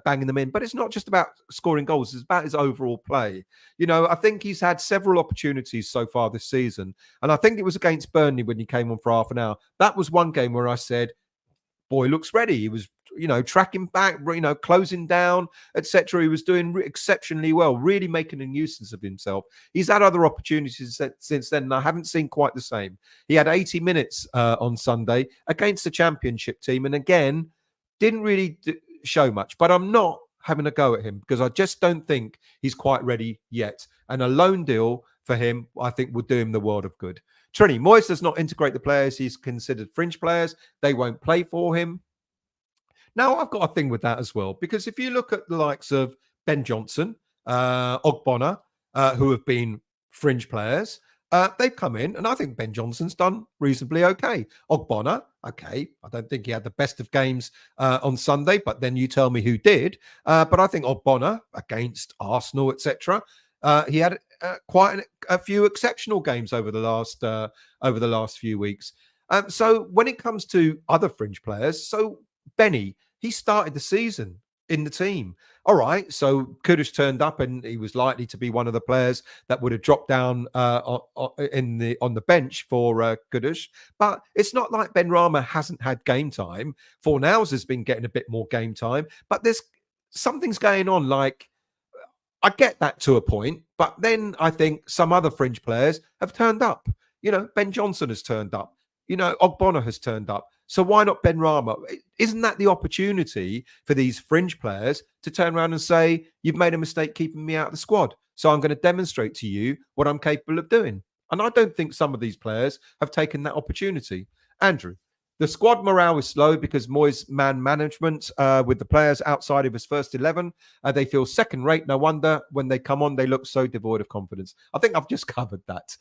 banging them in? But it's not just about scoring goals; it's about his overall play. I think he's had several opportunities so far this season, and I think it was against Burnley when he came on for half an hour. That was one game where I said, boy looks ready. He was, tracking back, closing down, etc. He was doing exceptionally well, really making a nuisance of himself. He's had other opportunities since then, and I haven't seen quite the same. He had 80 minutes on Sunday against the Championship team, and again, didn't really show much. But I'm not having a go at him because I just don't think he's quite ready yet. And a loan deal for him, I think, would do him the world of good. Trini, Moyes does not integrate the players he's considered fringe players. They won't play for him. Now, I've got a thing with that as well, because if you look at the likes of Ben Johnson, Ogbonna, who have been fringe players, they've come in, and I think Ben Johnson's done reasonably okay. Ogbonna, okay, I don't think he had the best of games on Sunday, but then you tell me who did. But I think Ogbonna against Arsenal, etc., he had quite a few exceptional games over the last few weeks. So when it comes to other fringe players, so Benny, he started the season in the team. All right, so Kudus turned up, and he was likely to be one of the players that would have dropped down on the bench for Kudus. But it's not like Benrahma hasn't had game time. Fornals has been getting a bit more game time, but there's something's going on. Like, I get that to a point, but then I think some other fringe players have turned up. Ben Johnson has turned up. Ogbonna has turned up. So why not Benrahma? Isn't that the opportunity for these fringe players to turn around and say, you've made a mistake keeping me out of the squad, so I'm going to demonstrate to you what I'm capable of doing? And I don't think some of these players have taken that opportunity. Andrew, the squad morale is low because Moyes' man management with the players outside of his first 11. They feel second rate. No wonder when they come on, they look so devoid of confidence. I think I've just covered that.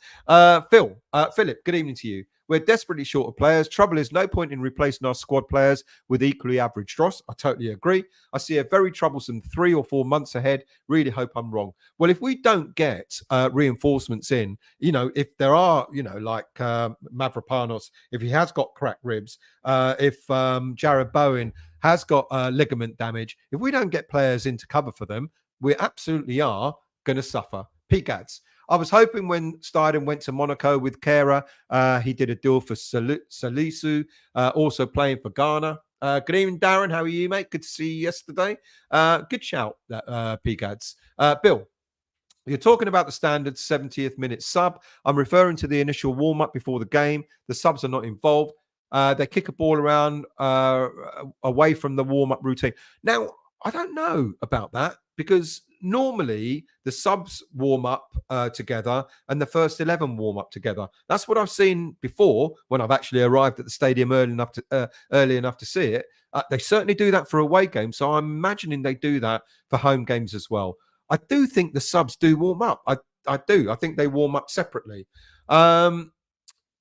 Philip, good evening to you. We're desperately short of players. Trouble is, no point in replacing our squad players with equally average dross. I totally agree. I see a very troublesome 3 or 4 months ahead. Really hope I'm wrong. Well, if we don't get reinforcements in, if there are, like Mavropanos, if he has got cracked ribs, if Jared Bowen has got ligament damage, if we don't get players in to cover for them, we absolutely are going to suffer. Pete Gads. I was hoping when Steidten went to Monaco with Kera, he did a deal for Salisu, also playing for Ghana. Good evening, Darren. How are you, mate? Good to see you yesterday. Good shout, P-Gads. Bill, you're talking about the standard 70th minute sub. I'm referring to the initial warm-up before the game. The subs are not involved. They kick a ball around away from the warm-up routine. Now, I don't know about that because normally the subs warm up together and the first 11 warm up together. That's what I've seen before when I've actually arrived at the stadium early enough to see it. They certainly do that for away games, so I'm imagining they do that for home games as well. I do think the subs do warm up. I do. I think they warm up separately. Make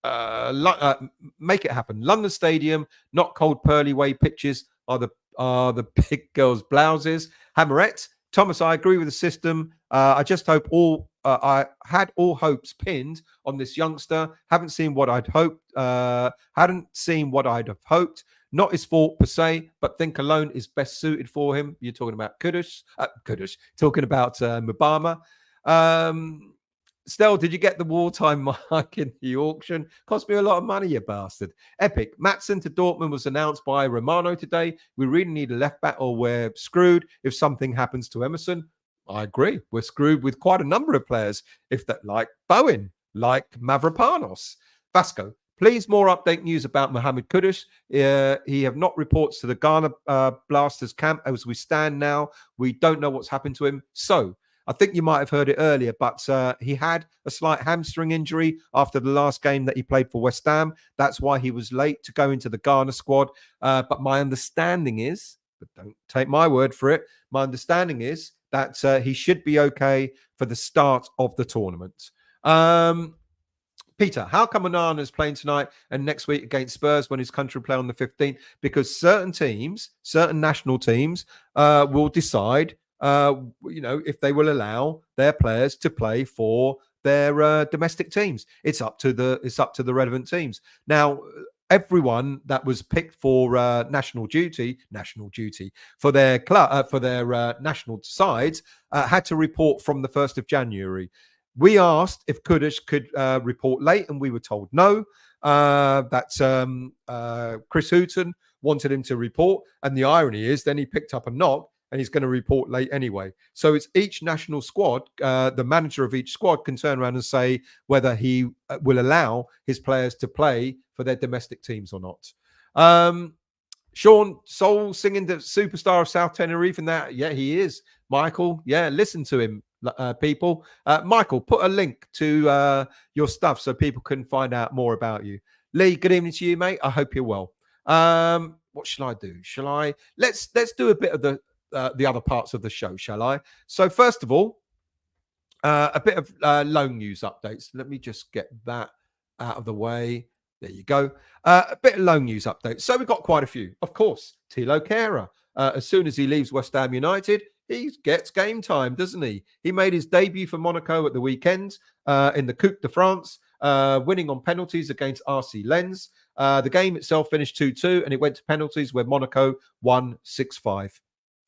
it happen. London Stadium, not cold pearly way pitches are the big girls' blouses. Hammerette, Thomas, I agree with the system. I just hope I had all hopes pinned on this youngster. Hadn't seen what I'd have hoped. Not his fault per se, but think alone is best suited for him. You're talking about Kudus. Talking about Mubama. Stell, did you get the wartime mark in the auction? Cost me a lot of money, you bastard. Epic. Maatsen to Dortmund was announced by Romano today. We really need a left back or we're screwed if something happens to Emerson. I agree. We're screwed with quite a number of players, if that like Bowen, like Mavropanos. Vasco, please more update news about Mohamed Kudus. He have not reports to the Ghana Blasters camp as we stand now. We don't know what's happened to him. So, I think you might have heard it earlier, but he had a slight hamstring injury after the last game that he played for West Ham. That's why he was late to go into the Ghana squad. But my understanding is, but don't take my word for it, my understanding is that he should be okay for the start of the tournament. Peter, how come Onana is playing tonight and next week against Spurs when his country play on the 15th? Because certain national teams will decide if they will allow their players to play for their domestic teams. It's up to the relevant teams. Now, everyone that was picked for national duty for their club for their national sides had to report from the 1st of January. We asked if Kudus could report late, and we were told no. Chris Hooton wanted him to report, and the irony is then he picked up a knock and he's going to report late anyway. So it's each national squad, the manager of each squad can turn around and say whether he will allow his players to play for their domestic teams or not. Sean Soul singing the superstar of South Tenerife and that. Yeah, he is. Michael, yeah, listen to him, people. Michael, put a link to your stuff so people can find out more about you. Lee, good evening to you, mate. I hope you're well. What shall I do? Let's do a bit of the other parts of the show, shall I? So first of all, a bit of loan news updates. Let me just get that out of the way. There you go. A bit of loan news updates. So we've got quite a few. Of course, Thilo Kehrer. As soon as he leaves West Ham United, he gets game time, doesn't he? He made his debut for Monaco at the weekend in the Coupe de France, winning on penalties against RC Lens. The game itself finished 2-2, and it went to penalties where Monaco won 6-5.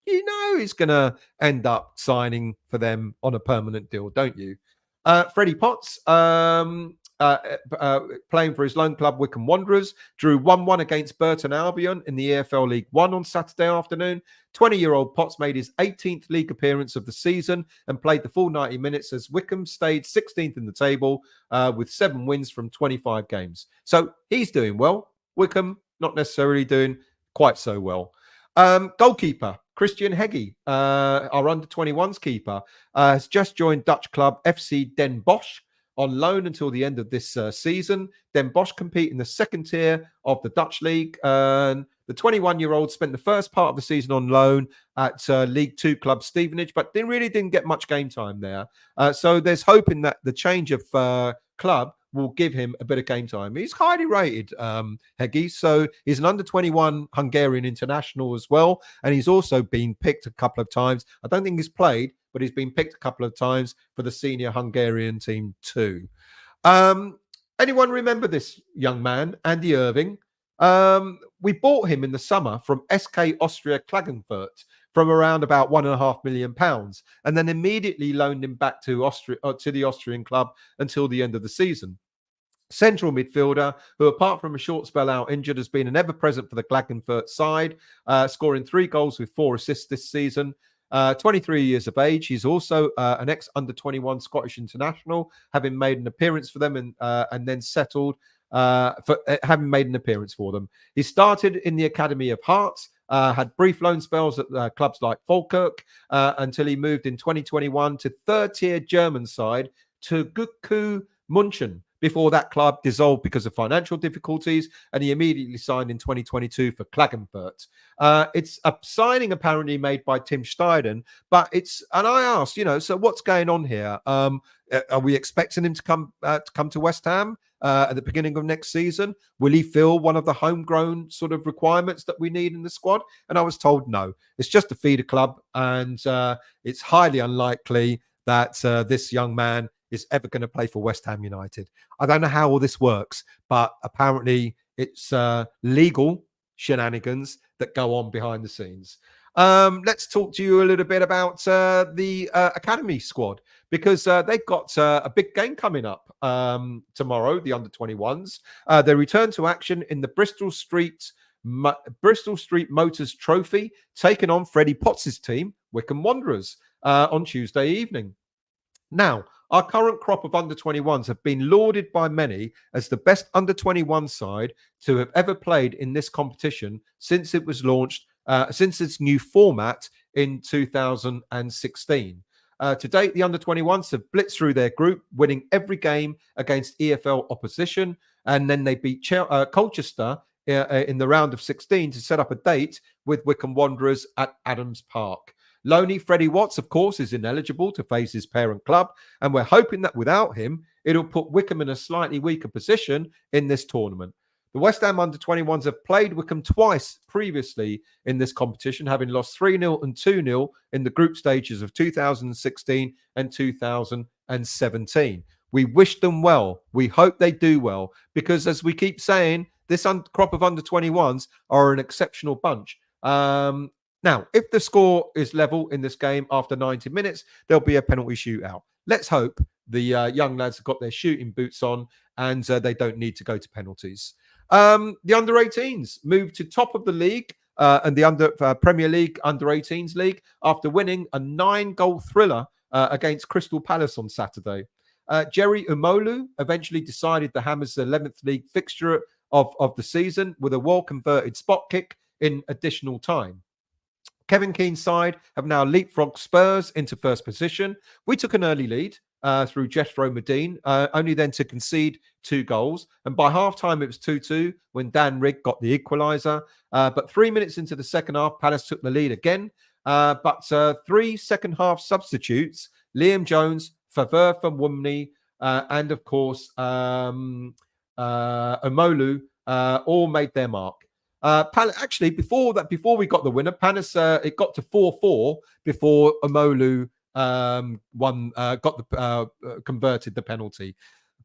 You know he's going to end up signing for them on a permanent deal, don't you? Freddie Potts, playing for his loan club, Wycombe Wanderers, drew 1-1 against Burton Albion in the EFL League One on Saturday afternoon. 20-year-old Potts made his 18th league appearance of the season and played the full 90 minutes as Wycombe stayed 16th in the table with 7 wins from 25 games. So he's doing well. Wycombe not necessarily doing quite so well. Goalkeeper Christian Heggie, our under-21s keeper, has just joined Dutch club FC Den Bosch on loan until the end of this season. Den Bosch compete in the second tier of the Dutch league. The 21-year-old spent the first part of the season on loan at League Two club Stevenage, but didn't get much game time there. So there's hoping that the change of club will give him a bit of game time. He's highly rated, Heggie. So he's an under-21 Hungarian international as well. And he's also been picked a couple of times. I don't think he's played, but he's been picked a couple of times for the senior Hungarian team too. Anyone remember this young man, Andy Irving? We bought him in the summer from SK Austria Klagenfurt from around about £1.5 million, and then immediately loaned him back to Austria, to the Austrian club until the end of the season. Central midfielder, who apart from a short spell out injured, has been an ever-present for the Klagenfurt side, scoring 3 goals with 4 assists this season. 23 years of age. He's also an ex-under-21 Scottish international, having made an appearance for them and then settled for having made an appearance for them. He started in the Academy of Hearts, had brief loan spells at clubs like Falkirk until he moved in 2021 to third-tier German side to Guku Munchen. Before that club dissolved because of financial difficulties, and he immediately signed in 2022 for Klagenfurt. It's a signing apparently made by Tim Steidten, and I asked, so what's going on here? Are we expecting him to come to West Ham at the beginning of next season? Will he fill one of the homegrown sort of requirements that we need in the squad? And I was told no. It's just a feeder club, and it's highly unlikely that this young man is ever going to play for West Ham United. I don't know how all this works, but apparently it's legal shenanigans that go on behind the scenes. Let's talk to you a little bit about the academy squad, because they've got a big game coming up tomorrow, the under-21s. They return to action in the Bristol Street Motors Trophy, taking on Freddie Potts' team, Wycombe Wanderers, on Tuesday evening. Now, our current crop of under-21s have been lauded by many as the best under-21 side to have ever played in this competition since it was launched, since its new format in 2016. To date, the under-21s have blitzed through their group, winning every game against EFL opposition, and then they beat Colchester in the round of 16 to set up a date with Wycombe Wanderers at Adams Park. Loney Freddie Watts, of course, is ineligible to face his parent club, and we're hoping that without him, it'll put Wycombe in a slightly weaker position in this tournament. The West Ham under-21s have played Wycombe twice previously in this competition, having lost 3-0 and 2-0 in the group stages of 2016 and 2017. We wish them well. We hope they do well, because as we keep saying, this crop of under-21s are an exceptional bunch. Now, if the score is level in this game after 90 minutes, there'll be a penalty shootout. Let's hope the young lads have got their shooting boots on and they don't need to go to penalties. The under-18s moved to top of the league and the Premier League under-18s league after winning a 9-goal thriller against Crystal Palace on Saturday. Jerry Umolu eventually decided the Hammers' 11th league fixture of the season with a well-converted spot kick in additional time. Kevin Keane's side have now leapfrogged Spurs into first position. We took an early lead through Jethro Medine, only then to concede 2 goals. And by half-time, it was 2-2 when Dan Rigg got the equaliser. But 3 minutes into the second half, Palace took the lead again. But 3 second-half substitutes, Liam Jones, Favre from Wumney, and, of course, Omolu, all made their mark. Actually, before we got the winner, Palace it got to 4-4 before Omolu converted the penalty.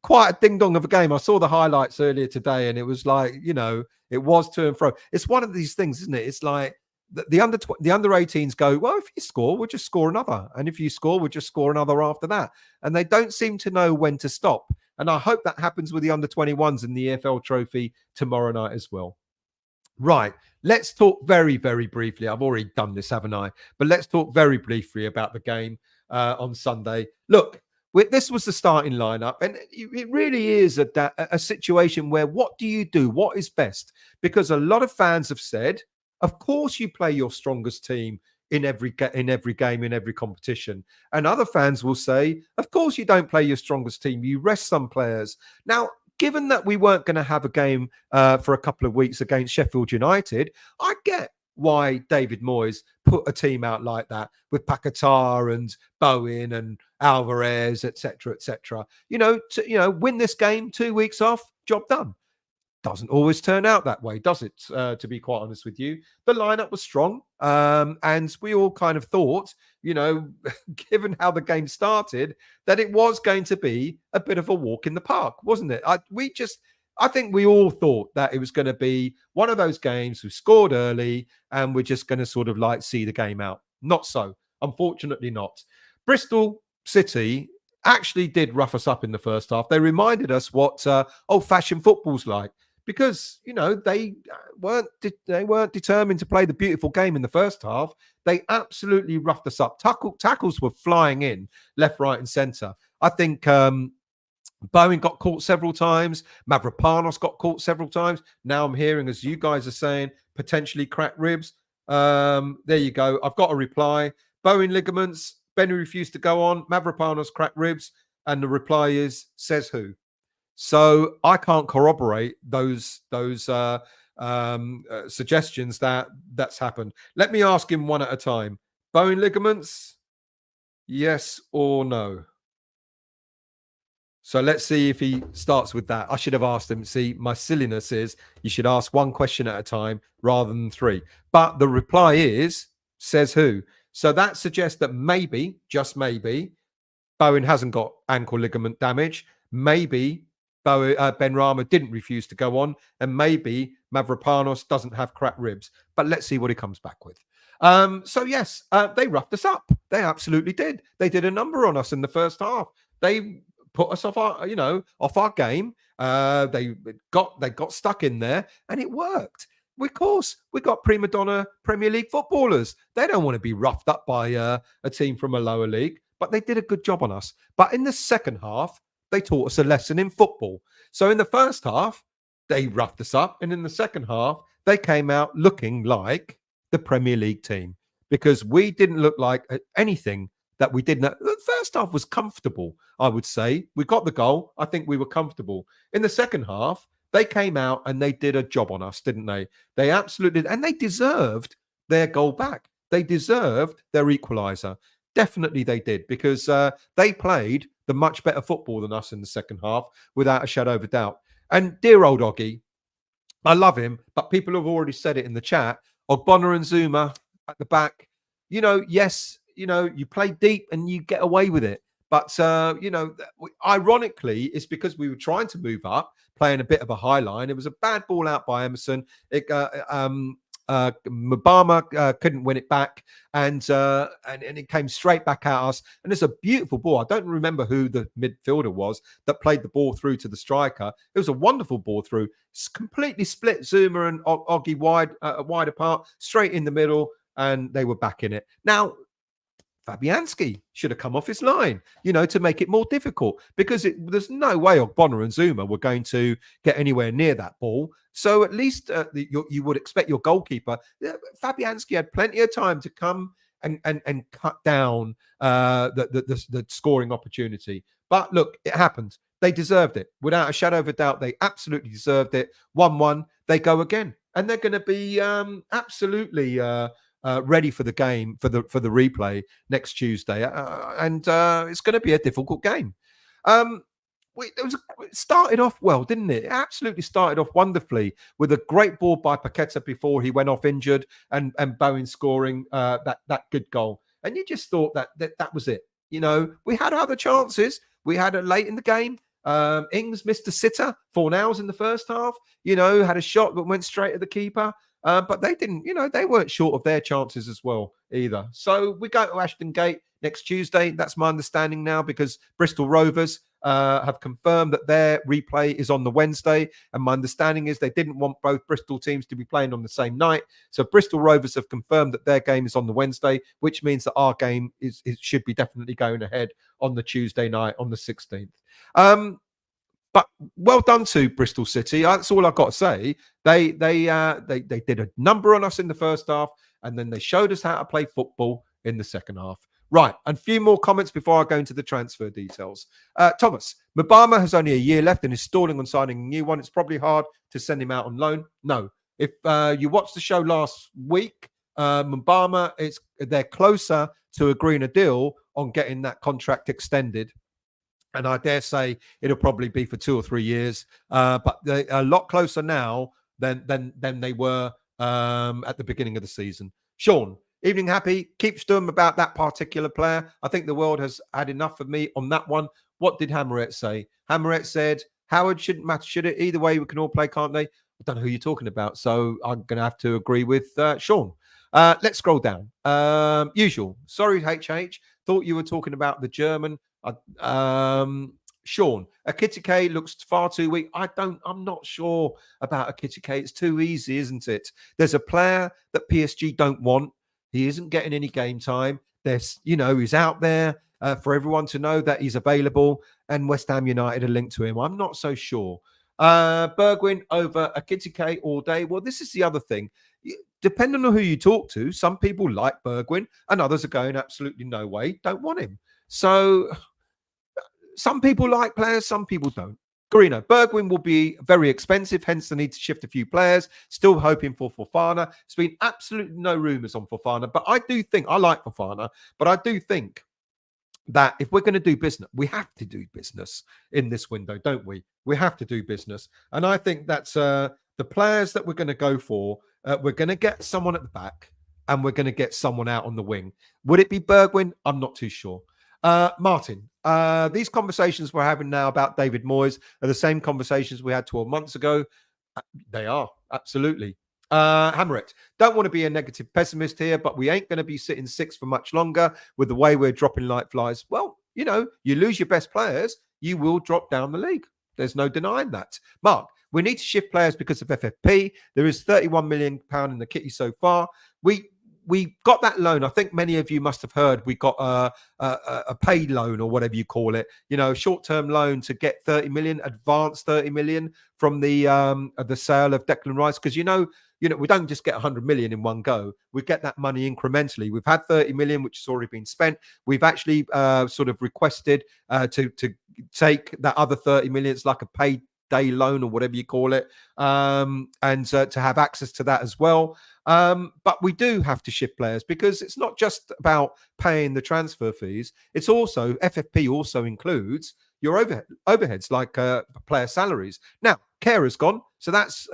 Quite a ding dong of a game. I saw the highlights earlier today, and it was like, it was to and fro. It's one of these things, isn't it? It's like the under-18s go, well, if you score, we'll just score another, and if you score, we'll just score another after that, and they don't seem to know when to stop. And I hope that happens with the under-21s in the EFL Trophy tomorrow night as well. Right. Let's talk very, very briefly. I've already done this, haven't I? But let's talk very briefly about the game on Sunday. Look, this was the starting lineup, and it really is a situation where what do you do? What is best? Because a lot of fans have said, of course, you play your strongest team in every game, in every competition. And other fans will say, of course, you don't play your strongest team. You rest some players. Now, given that we weren't going to have a game for a couple of weeks against Sheffield United, I get why David Moyes put a team out like that with Paquetá and Bowen and Alvarez, etc., etc. Win this game, 2 weeks off, job done. Doesn't always turn out that way, does it? To be quite honest with you, the lineup was strong, and we all kind of thought, given how the game started, that it was going to be a bit of a walk in the park, wasn't it? I think we all thought that it was going to be one of those games we scored early and we're just going to sort of like see the game out. Not so, unfortunately not. Bristol City actually did rough us up in the first half. They reminded us what old-fashioned football's like. Because they weren't determined to play the beautiful game in the first half. They absolutely roughed us up. Tackles were flying in left, right, and centre. I think Bowen got caught several times. Mavropanos got caught several times. Now I'm hearing, as you guys are saying, potentially cracked ribs. There you go. I've got a reply. Bowen ligaments. Benny refused to go on. Mavropanos cracked ribs, and the reply is, says who? So I can't corroborate those suggestions that's happened. Let me ask him one at a time. Bowen ligaments, yes or no? So let's see if he starts with that. I should have asked him. See, my silliness is you should ask one question at a time rather than three. But the reply is, says who? So that suggests that maybe, just maybe, Bowen hasn't got ankle ligament damage. Maybe Benrahma didn't refuse to go on, and maybe Mavropanos doesn't have cracked ribs. But let's see what he comes back with. So yes, they roughed us up. They absolutely did. They did a number on us in the first half. They put us off our game. They got stuck in there, and it worked. Of course, we got prima donna Premier League footballers. They don't want to be roughed up by a team from a lower league, but they did a good job on us. But in the second half, they taught us a lesson in football. So in the first half, they roughed us up. And in the second half, they came out looking like the Premier League team because we didn't look like anything that we didn't. The first half was comfortable, I would say. We got the goal. I think we were comfortable. In the second half, they came out and they did a job on us, didn't they? They absolutely did. And they deserved their goal back. They deserved their equaliser. Definitely they did because they played the much better football than us in the second half, without a shadow of a doubt. And dear old Oggy, I love him, but people have already said it in the chat. Ogbonna and Zuma at the back. Yes, you play deep and you get away with it. But, ironically, it's because we were trying to move up, playing a bit of a high line. It was a bad ball out by Emerson. Mbama couldn't win it back, and it came straight back at us. And it's a beautiful ball. I don't remember who the midfielder was that played the ball through to the striker. It was a wonderful ball through. It's completely split Zuma and Oggy wide apart, straight in the middle, and they were back in it. Now, Fabianski should have come off his line, to make it more difficult, because there's no way Ogbonna and Zuma were going to get anywhere near that ball. So at least you would expect your goalkeeper, Fabianski, had plenty of time to come and cut down the scoring opportunity. But look, it happened. They deserved it. Without a shadow of a doubt, they absolutely deserved it. 1-1, they go again. And they're going to be absolutely... ready for the game, for the replay next Tuesday, and it's going to be a difficult game. It started off well, didn't it? It absolutely started off wonderfully with a great ball by Paquetá before he went off injured, and Bowen scoring that good goal. And you just thought that was it. We had other chances. We had it late in the game. Ings missed a sitter, Fornals in the first half. Had a shot that went straight at the keeper. But they didn't, they weren't short of their chances as well either. So we go to Ashton Gate next Tuesday. That's my understanding now, because Bristol Rovers have confirmed that their replay is on the Wednesday. And my understanding is they didn't want both Bristol teams to be playing on the same night. So Bristol Rovers have confirmed that their game is on the Wednesday, which means that our game should be definitely going ahead on the Tuesday night on the 16th. But well done to Bristol City. That's all I've got to say. They did a number on us in the first half, and then they showed us how to play football in the second half. Right, and a few more comments before I go into the transfer details. Thomas, Mbama has only a year left and is stalling on signing a new one. It's probably hard to send him out on loan. No. If you watched the show last week, Mbama, they're closer to agreeing a deal on getting that contract extended. And I dare say it'll probably be for 2 or 3 years. But they're a lot closer now than they were at the beginning of the season. Sean, evening happy. Keep stum about that particular player. I think the world has had enough of me on that one. What did Hammerette say? Hammerette said, Howard shouldn't matter, should it? Either way, we can all play, can't they? I don't know who you're talking about. So I'm going to have to agree with Sean. Let's scroll down. Usual. Sorry, HH. Thought you were talking about the German. Sean, Akitike looks far too weak. I'm not sure about Akitike. It's too easy, isn't it? There's a player that PSG don't want. He isn't getting any game time. He's out there for everyone to know that he's available, and West Ham United are linked to him. I'm not so sure. Bergwijn over Akitike all day. Well, this is the other thing. Depending on who you talk to, some people like Bergwijn and others are going absolutely no way, don't want him. So some people like players, some people don't. Garino, Bergwijn will be very expensive, hence the need to shift a few players. Still hoping for Fofana. There's been absolutely no rumours on Fofana, but I do think, I like Fofana, but I do think that if we're going to do business, we have to do business in this window, don't we? We have to do business. And I think that's the players that we're going to go for. We're going to get someone at the back and we're going to get someone out on the wing. Would it be Bergwijn? I'm not too sure. Martin, these conversations we're having now about David Moyes are the same conversations we had 12 months ago. They are, absolutely. Hammerit, don't want to be a negative pessimist here, but we ain't going to be sitting sixth for much longer with the way we're dropping like flies. Well, you lose your best players, you will drop down the league. There's no denying that. Mark, we need to shift players because of FFP. There is £31 million in the kitty so far. We got that loan. I think many of you must have heard we got a paid loan or whatever you call it. Short-term loan to get 30 million, advance 30 million from the sale of Declan Rice. Because we don't just get 100 million in one go. We get that money incrementally. We've had 30 million, which has already been spent. We've actually sort of requested to take that other 30 million. It's like a paid day loan or whatever you call it, and to have access to that as well. But we do have to shift players because it's not just about paying the transfer fees. It's also, FFP also includes your overheads like player salaries. Now, Carer's gone, so that's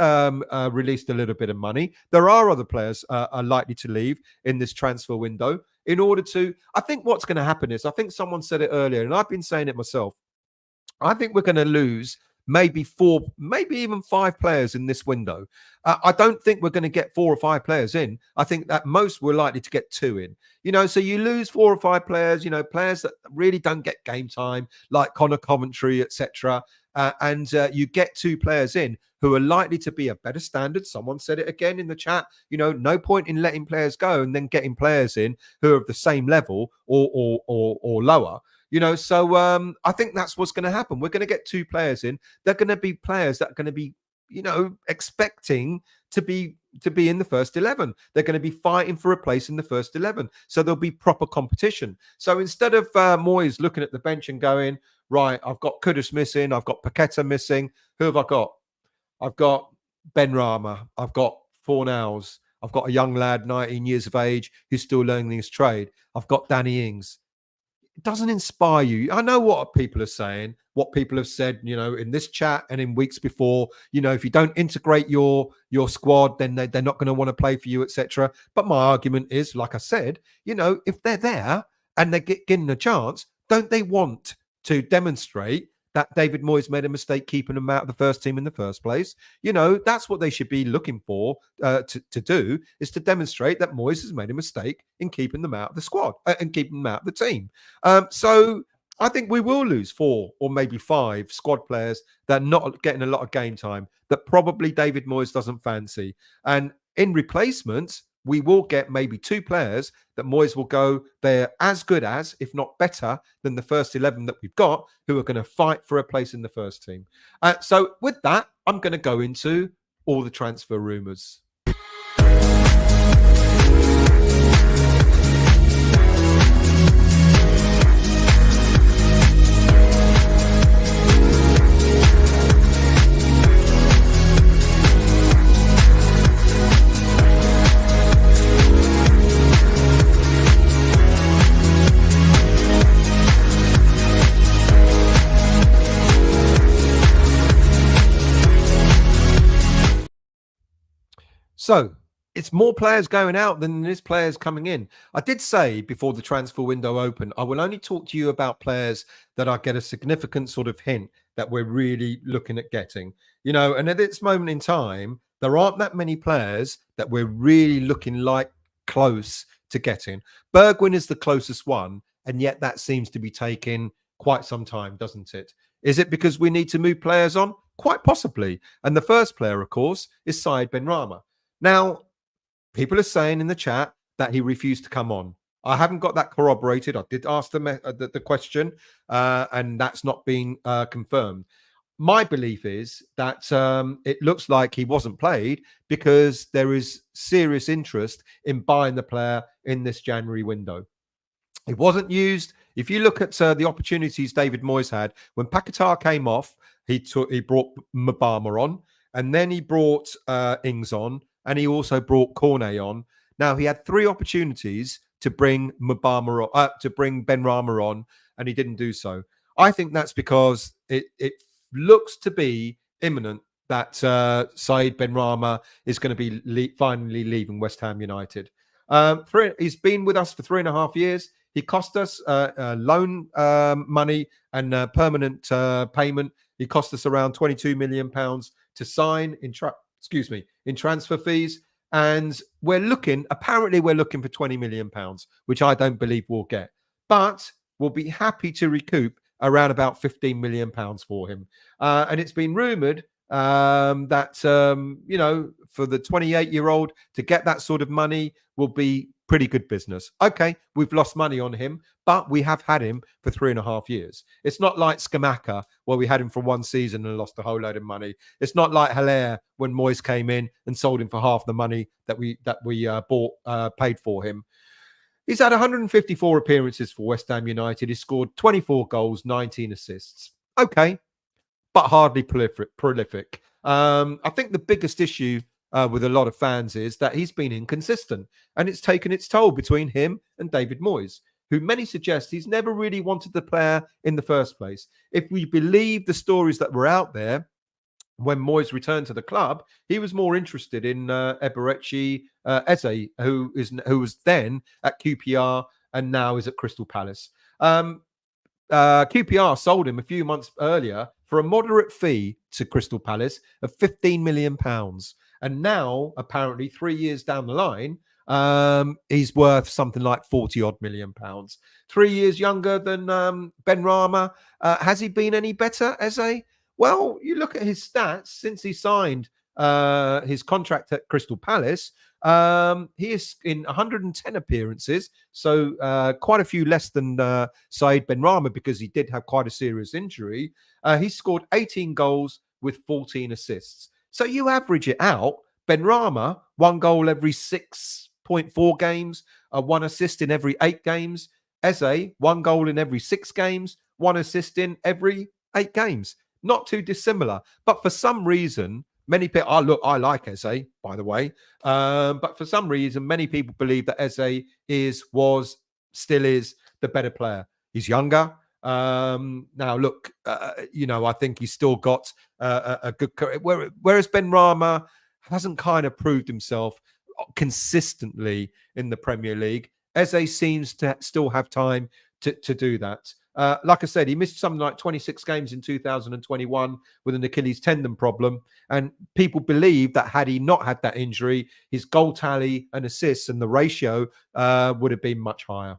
released a little bit of money. There are other players are likely to leave in this transfer window in order to, I think what's going to happen is, I think someone said it earlier, and I've been saying it myself, I think we're going to lose maybe 4, maybe even 5 players in this window. I don't think we're going to get 4 or 5 players in. I think that most we're likely to get 2 in. So you lose 4 or 5 players, players that really don't get game time, like Conor Coventry, etc. And you get 2 players in who are likely to be a better standard. Someone said it again in the chat. No point in letting players go and then getting players in who are of the same level or lower. So I think that's what's going to happen. We're going to get 2 players in. They're going to be players that are going to be, expecting to be in the first 11. They're going to be fighting for a place in the first 11. So there'll be proper competition. So instead of Moyes looking at the bench and going, right, I've got Kudus missing, I've got Paqueta missing. Who have I got? I've got Benrahma. I've got Fornals. I've got a young lad, 19 years of age, who's still learning his trade. I've got Danny Ings. It doesn't inspire you. I know what people are saying, what people have said, in this chat and in weeks before. If you don't integrate your squad, then they're not going to want to play for you, etc. But my argument is, like I said, if they're there and they're getting a chance, don't they want to demonstrate that David Moyes made a mistake keeping them out of the first team in the first place? That's what they should be looking for to do, is to demonstrate that Moyes has made a mistake in keeping them out of the squad and keeping them out of the team. So I think we will lose 4 or maybe 5 squad players that are not getting a lot of game time that probably David Moyes doesn't fancy. And in replacements, we will get maybe 2 players that Moyes will go, they're as good as, if not better, than the first 11 that we've got, who are going to fight for a place in the first team. So with that, I'm going to go into all the transfer rumours. So it's more players going out than there's players coming in. I did say before the transfer window opened, I will only talk to you about players that I get a significant sort of hint that we're really looking at getting. And at this moment in time, there aren't that many players that we're really looking like close to getting. Bergwijn is the closest one, and yet that seems to be taking quite some time, doesn't it? Is it because we need to move players on? Quite possibly. And the first player, of course, is Said Benrahma. Now, people are saying in the chat that he refused to come on. I haven't got that corroborated. I did ask the question, and that's not been confirmed. My belief is that it looks like he wasn't played because there is serious interest in buying the player in this January window. It wasn't used. If you look at the opportunities David Moyes had, when Paquetá came off, he brought Mbama on, and then he brought Ings on, and he also brought Cornet on. Now, he had 3 opportunities to bring Benrahma on, and he didn't do so. I think that's because it looks to be imminent that Said Benrahma is going to be finally leaving West Ham United. He's been with us for 3.5 years. He cost us loan money and permanent payment. He cost us around £22 million to sign in transfer fees. And apparently we're looking for £20 million, which I don't believe we'll get. But we'll be happy to recoup around about £15 million for him. And it's been rumoured that, for the 28-year-old to get that sort of money will be pretty good business. Okay, we've lost money on him, but we have had him for 3.5 years. It's not like Scamacca, where we had him for 1 season and lost a whole load of money. It's not like Haller when Moyes came in and sold him for half the money that we paid for him. He's had 154 appearances for West Ham United. He scored 24 goals, 19 assists. Okay, but hardly prolific. I think the biggest issue with a lot of fans is that he's been inconsistent, and it's taken its toll between him and David Moyes, who many suggest he's never really wanted the player in the first place. If we believe the stories that were out there, when Moyes returned to the club, he was more interested in Eberechi Eze, who was then at QPR and now is at Crystal Palace. QPR sold him a few months earlier for a moderate fee to Crystal Palace of £15 million. And now, apparently, 3 years down the line, he's worth something like 40-odd million pounds. 3 years younger than Benrahma. Has he been any better, Eze? Well, you look at his stats since he signed his contract at Crystal Palace. He is in 110 appearances, so quite a few less than Said Benrahma because he did have quite a serious injury. He scored 18 goals with 14 assists. So you average it out. Benrahma, 1 goal every 6.4 games, 1 assist in every 8 games. Eze, 1 goal in every 6 games, 1 assist in every 8 games. Not too dissimilar. But for some reason, many people, I like Eze, by the way. But for some reason, many people believe that Eze still is the better player. He's younger. Now, look, I think he's still got a good career. Whereas Benrahma hasn't kind of proved himself consistently in the Premier League. Eze seems to still have time to do that. Like I said, he missed something like 26 games in 2021 with an Achilles tendon problem. And people believe that had he not had that injury, his goal tally and assists and the ratio would have been much higher.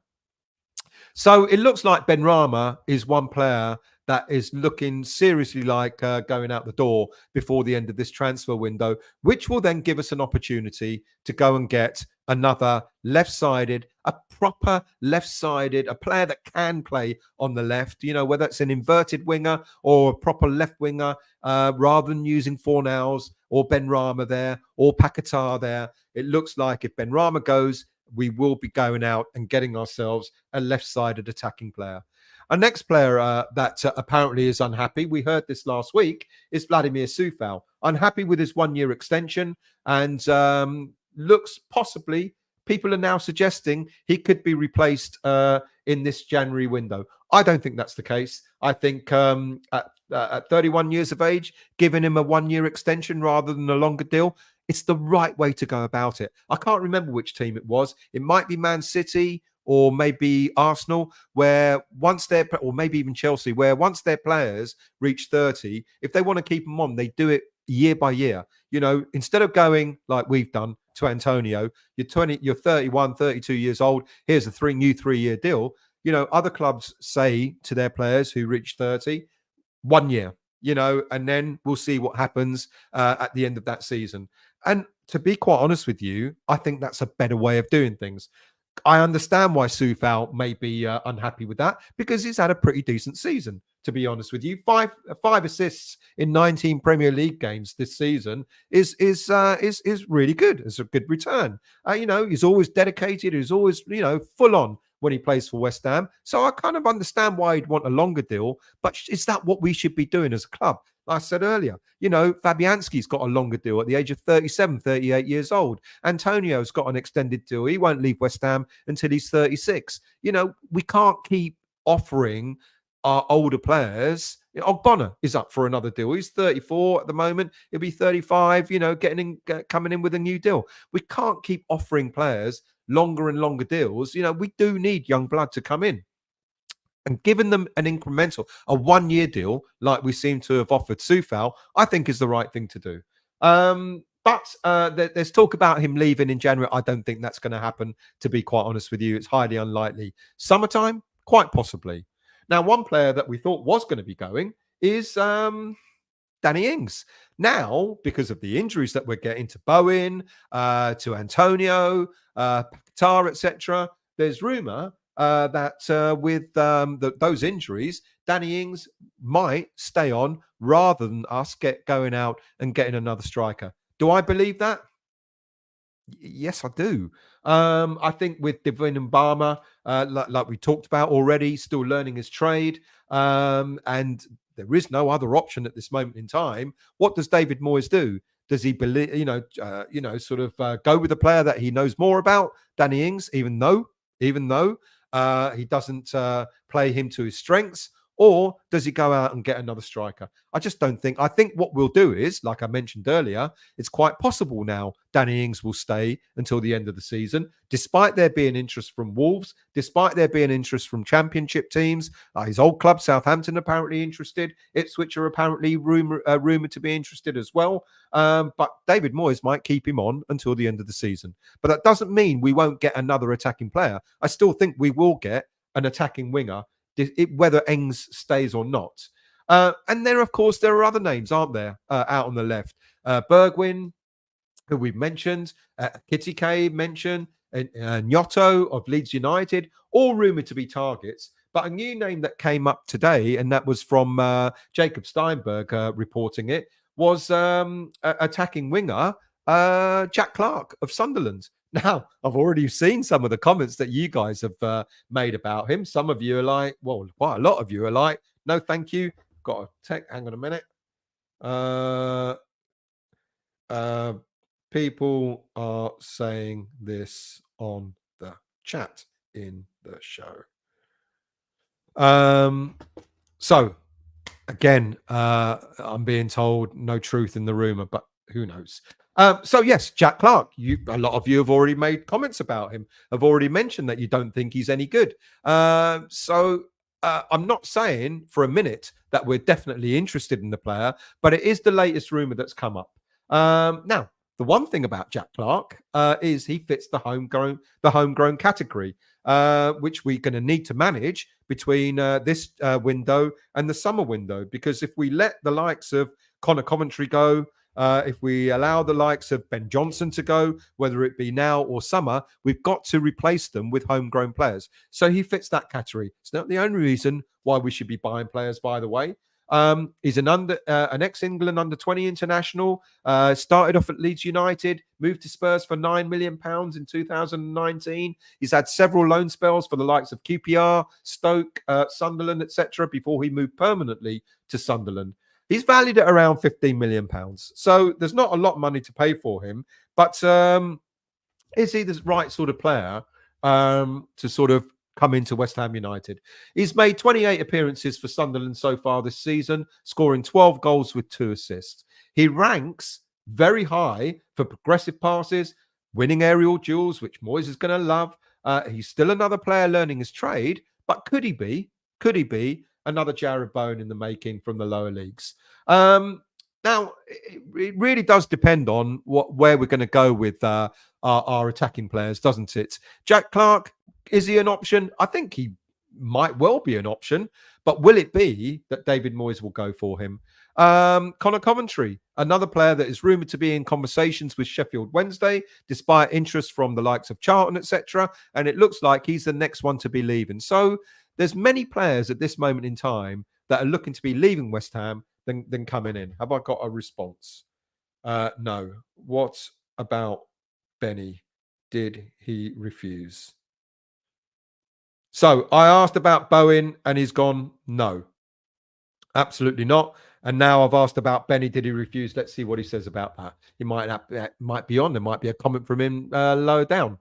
So it looks like Benrahma is one player that is looking seriously like going out the door before the end of this transfer window, which will then give us an opportunity to go and get another left-sided, a proper left-sided, a player that can play on the left, whether it's an inverted winger or a proper left winger, rather than using Fornals or Benrahma there or Paquetá there. It looks like if Benrahma goes, we will be going out and getting ourselves a left-sided attacking player. Our next player that apparently is unhappy, we heard this last week, is Vladimir Coufal. Unhappy with his one-year extension and looks possibly, people are now suggesting he could be replaced in this January window. I don't think that's the case. I think at 31 years of age, giving him a one-year extension rather than a longer deal, it's the right way to go about it. I can't remember which team it was. It might be Man City or maybe Arsenal, where once they're, or maybe even Chelsea, where once their players reach 30, if they want to keep them on, they do it year by year. Instead of going like we've done to Antonio, you're 31, 32 years old. Here's a new 3-year deal. Other clubs say to their players who reach 30, 1 year, and then we'll see what happens at the end of that season. And to be quite honest with you, I think that's a better way of doing things. I understand why Coufal may be unhappy with that because he's had a pretty decent season, to be honest with you. Five assists in 19 Premier League games this season is really good. It's a good return. He's always dedicated. He's always, full on when he plays for West Ham. So I kind of understand why he'd want a longer deal, but is that what we should be doing as a club? Like I said earlier, Fabianski's got a longer deal at the age of 37, 38 years old. Antonio's got an extended deal. He won't leave West Ham until he's 36. We can't keep offering our older players. Ogbonna is up for another deal. He's 34 at the moment. He'll be 35, coming in with a new deal. We can't keep offering players longer and longer deals. We do need young blood to come in. And giving them an incremental, a one-year deal, like we seem to have offered Coufal, I think is the right thing to do. But there's talk about him leaving in January. I don't think that's going to happen, to be quite honest with you. It's highly unlikely. Summertime, quite possibly. Now, one player that we thought was going to be going is Danny Ings. Now, because of the injuries that we're getting to Bowen, to Antonio, Paquetá, etc., there's rumour that with those injuries, Danny Ings might stay on rather than us going out and getting another striker. Do I believe that? Yes, I do. I think with Benrahma, like we talked about already, still learning his trade, and there is no other option at this moment in time. What does David Moyes do? Does he believe, go with a player that he knows more about, Danny Ings, even though he doesn't play him to his strengths? Or does he go out and get another striker? I just don't think. I think what we'll do is, like I mentioned earlier, it's quite possible now Danny Ings will stay until the end of the season, despite there being interest from Wolves, despite there being interest from Championship teams. His old club, Southampton, apparently interested. Ipswich are apparently rumoured to be interested as well. But David Moyes might keep him on until the end of the season. But that doesn't mean we won't get another attacking player. I still think we will get an attacking winger, whether Ings stays or not. And then, of course, there are other names, aren't there, out on the left? Bergwijn, who we've mentioned, Kitty K mentioned, and Gnotto of Leeds United, all rumoured to be targets. But a new name that came up today, and that was from Jacob Steinberg reporting it, was attacking winger Jack Clarke of Sunderland. Now, I've already seen some of the comments that you guys have made about him. Some of you are like, well, quite a lot of you are like, no, thank you. Got a tech. Hang on a minute. People are saying this on the chat in the show. So, again, I'm being told no truth in the rumor, but who knows? So yes, Jack Clarke. A lot of you have already made comments about him. Have already mentioned that you don't think he's any good. So I'm not saying for a minute that we're definitely interested in the player, but it is the latest rumor that's come up. Now, The one thing about Jack Clarke is he fits the homegrown category, which we're going to need to manage between this window and the summer window. Because if we let the likes of Conor Coventry go, if we allow the likes of Ben Johnson to go, whether it be now or summer, we've got to replace them with homegrown players. So he fits that category. It's not the only reason why we should be buying players, by the way. He's an ex-England under-20 international, started off at Leeds United, moved to Spurs for £9 million in 2019. He's had several loan spells for the likes of QPR, Stoke, Sunderland, etc. before he moved permanently to Sunderland. He's valued at around £15 million. So there's not a lot of money to pay for him, but is he the right sort of player to sort of come into West Ham United? He's made 28 appearances for Sunderland so far this season, scoring 12 goals with 2 assists. He ranks very high for progressive passes, winning aerial duels, which Moyes is going to love. He's still another player learning his trade, but could he be another Jared Bowen in the making from the lower leagues? Now, it really does depend on where we're going to go with our attacking players, doesn't it? Jack Clarke, is he an option? I think he might well be an option, but will it be that David Moyes will go for him? Conor Coventry, another player that is rumoured to be in conversations with Sheffield Wednesday, despite interest from the likes of Charlton, etc. And it looks like he's the next one to be leaving. So there's many players at this moment in time that are looking to be leaving West Ham than coming in. Have I got a response? No. What about Benny? Did he refuse? So I asked about Bowen and he's gone, no, absolutely not. And now I've asked about Benny, did he refuse? Let's see what he says about that. He might be on. There might be a comment from him lower down.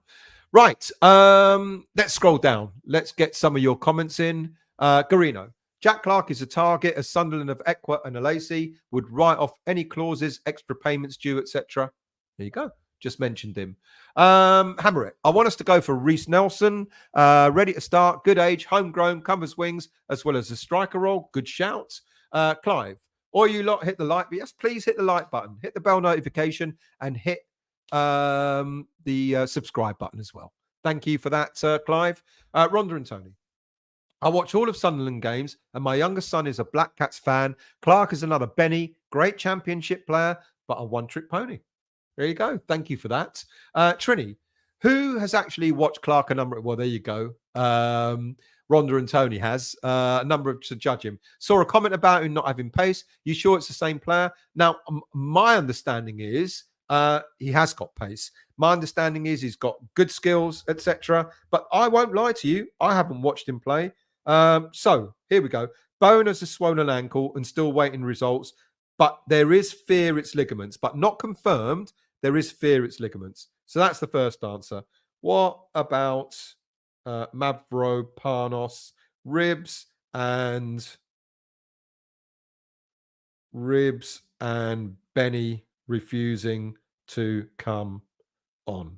Right. Let's scroll down. Let's get some of your comments in. Garino. Jack Clarke is a target as Sunderland of Ekwa and Alesi would write off any clauses, extra payments due, etc. There you go. Just mentioned him. Hammer it. I want us to go for Reece Nelson. Ready to start. Good age. Homegrown. Covers wings as well as a striker role. Good shout. Clive. Or you lot hit the like. Yes, please hit the like button. Hit the bell notification and hit the subscribe button as well. Thank you for that, Clive. Rhonda and Tony. I watch all of Sunderland games and my youngest son is a Black Cats fan. Clarke is another Benny. Great championship player, but a one-trick pony. There you go. Thank you for that. Trini, who has actually watched Clarke a number of... Well, there you go. Rhonda and Tony has a number of to judge him. Saw a comment about him not having pace. You sure it's the same player? Now, my understanding is he has got pace. My understanding is he's got good skills, etc. But I won't lie to you. I haven't watched him play. So here we go. Bowen has a swollen ankle and still waiting results. But there is fear it's ligaments, but not confirmed. There is fear it's ligaments. So that's the first answer. What about Mavropanos, ribs and Benny refusing to come on?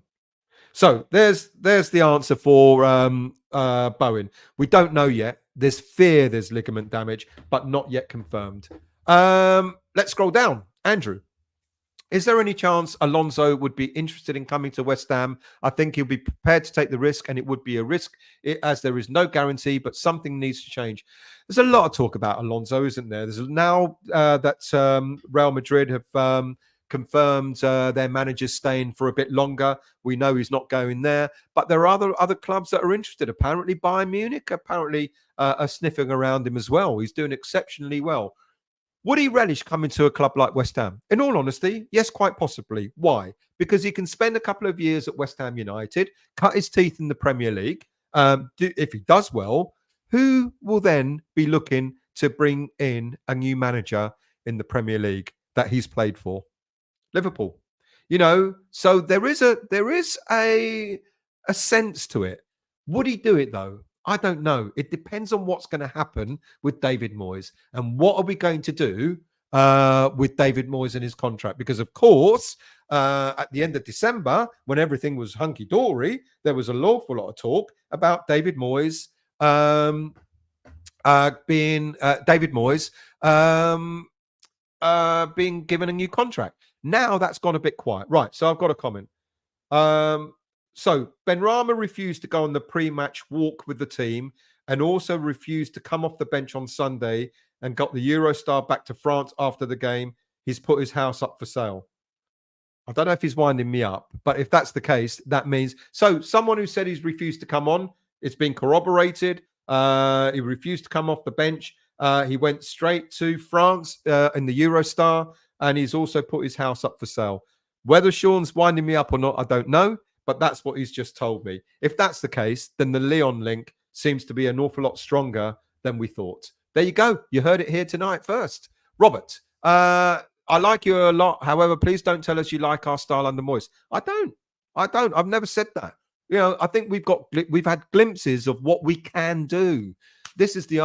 So there's the answer for Bowen. We don't know yet. There's fear there's ligament damage, but not yet confirmed. Let's scroll down. Andrew, is there any chance Alonso would be interested in coming to West Ham? I think he'll be prepared to take the risk, and it would be a risk as there is no guarantee, but something needs to change. There's a lot of talk about Alonso, isn't there? There's now that Real Madrid have confirmed their manager's staying for a bit longer. We know he's not going there, but there are other clubs that are interested. Apparently Bayern Munich apparently are sniffing around him as well. He's doing exceptionally well. Would he relish coming to a club like West Ham? In all honesty, yes, quite possibly. Why? Because he can spend a couple of years at West Ham United, cut his teeth in the Premier League. If he does well, who will then be looking to bring in a new manager in the Premier League that he's played for? Liverpool. You know, so there is a sense to it. Would he do it though? I don't know. It depends on what's going to happen with David Moyes and what are we going to do with David Moyes and his contract. Because, of course, at the end of December, when everything was hunky-dory, there was an awful lot of talk about David Moyes being given a new contract. Now that's gone a bit quiet. Right. So I've got a comment. So Benrahma refused to go on the pre-match walk with the team and also refused to come off the bench on Sunday and got the Eurostar back to France after the game. He's put his house up for sale. I don't know if he's winding me up, but if that's the case, that means so someone who said he's refused to come on, it's been corroborated. He refused to come off the bench. He went straight to France in the Eurostar, and he's also put his house up for sale. Whether Sean's winding me up or not, I don't know, but that's what he's just told me. If that's the case, then the Leon link seems to be an awful lot stronger than we thought. There you go. You heard it here tonight first. Robert, I like you a lot. However, please don't tell us you like our style under Moyes. I don't. I've never said that. You know, I think we've had glimpses of what we can do. This is the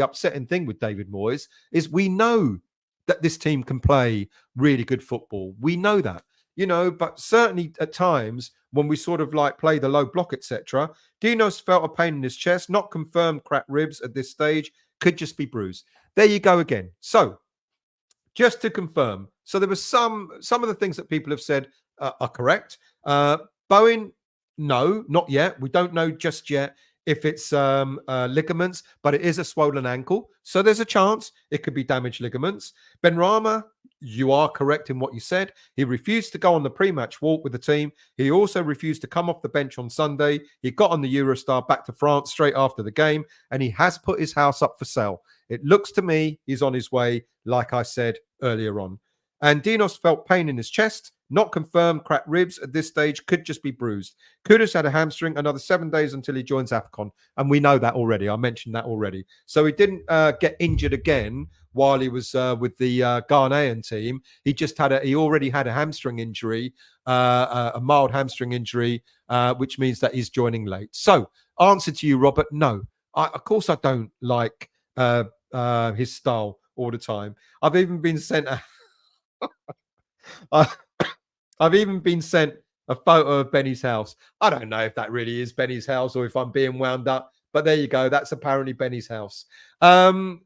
upsetting thing with David Moyes is we know that this team can play really good football. We know that, you know, but certainly at times when we sort of like play the low block, etc. Dinos felt a pain in his chest, not confirmed cracked ribs at this stage, could just be bruised. There you go again. So just to confirm, so there was some of the things that people have said are correct. Bowen, no, not yet. We don't know just yet if it's ligaments, but it is a swollen ankle. So there's a chance it could be damaged ligaments. Benrahma, you are correct in what you said. He refused to go on the pre-match walk with the team. He also refused to come off the bench on Sunday. He got on the Eurostar back to France straight after the game, and he has put his house up for sale. It looks to me he's on his way, like I said earlier on. And Dinos felt pain in his chest, not confirmed cracked ribs at this stage, could just be bruised. Kudus had a hamstring, another 7 days until he joins AFCON. And we know that already. I mentioned that already. So he didn't get injured again while he was with the Ghanaian team. He already had a hamstring injury, a mild hamstring injury, which means that he's joining late. So answer to you, Robert, no. Of course I don't like his style all the time. I've even been sent I've even been sent a photo of Benny's house. I don't know if that really is Benny's house or if I'm being wound up, but there you go. That's apparently Benny's house. No,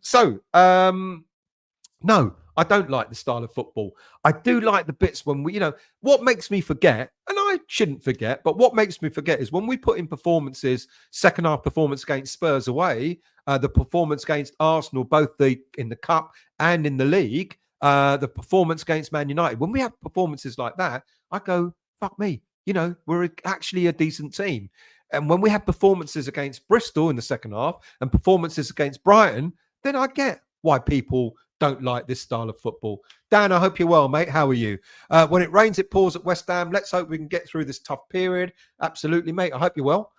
I don't like the style of football. I do like the bits when we, you know, what makes me forget, and I shouldn't forget, but what makes me forget is when we put in performances, second half performance against Spurs away, the performance against Arsenal, both in the cup and in the league, the performance against Man United. When we have performances like that, I go, fuck me, you know, we're actually a decent team. And when we have performances against Bristol in the second half and performances against Brighton, then I get why people don't like this style of football. Dan, I hope you're well, mate. How are you? When it rains, it pours at West Ham. Let's hope we can get through this tough period. Absolutely, mate. I hope you're well.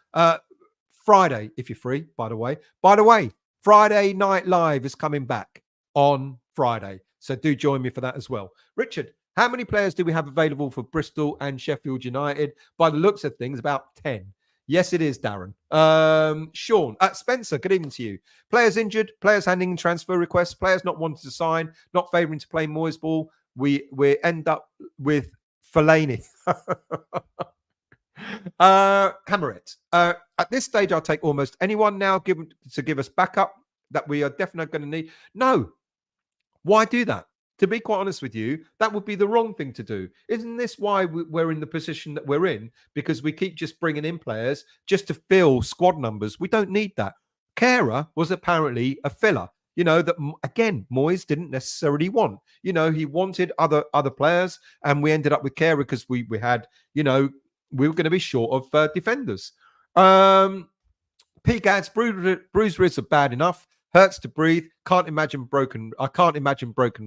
Friday, if you're free, by the way. By the way, Friday Night Live is coming back on Friday. So do join me for that as well. Richard, how many players do we have available for Bristol and Sheffield United? By the looks of things, about 10. Yes, it is, Darren. Sean, Spencer, good evening to you. Players injured, players handing in transfer requests, players not wanting to sign, not favouring to play Moyes ball. We end up with Fellaini. Hammerit. At this stage, I'll take almost anyone now to give us backup that we are definitely going to need. No. Why do that? To be quite honest with you, that would be the wrong thing to do. Isn't this why we're in the position that we're in? Because we keep just bringing in players just to fill squad numbers. We don't need that. Kehrer was apparently a filler, you know, that, again, Moyes didn't necessarily want. You know, he wanted other players, and we ended up with Kehrer because we had, you know, we were going to be short of defenders. P-Gads, bruised ribs are bad enough. Hurts to breathe. I can't imagine broken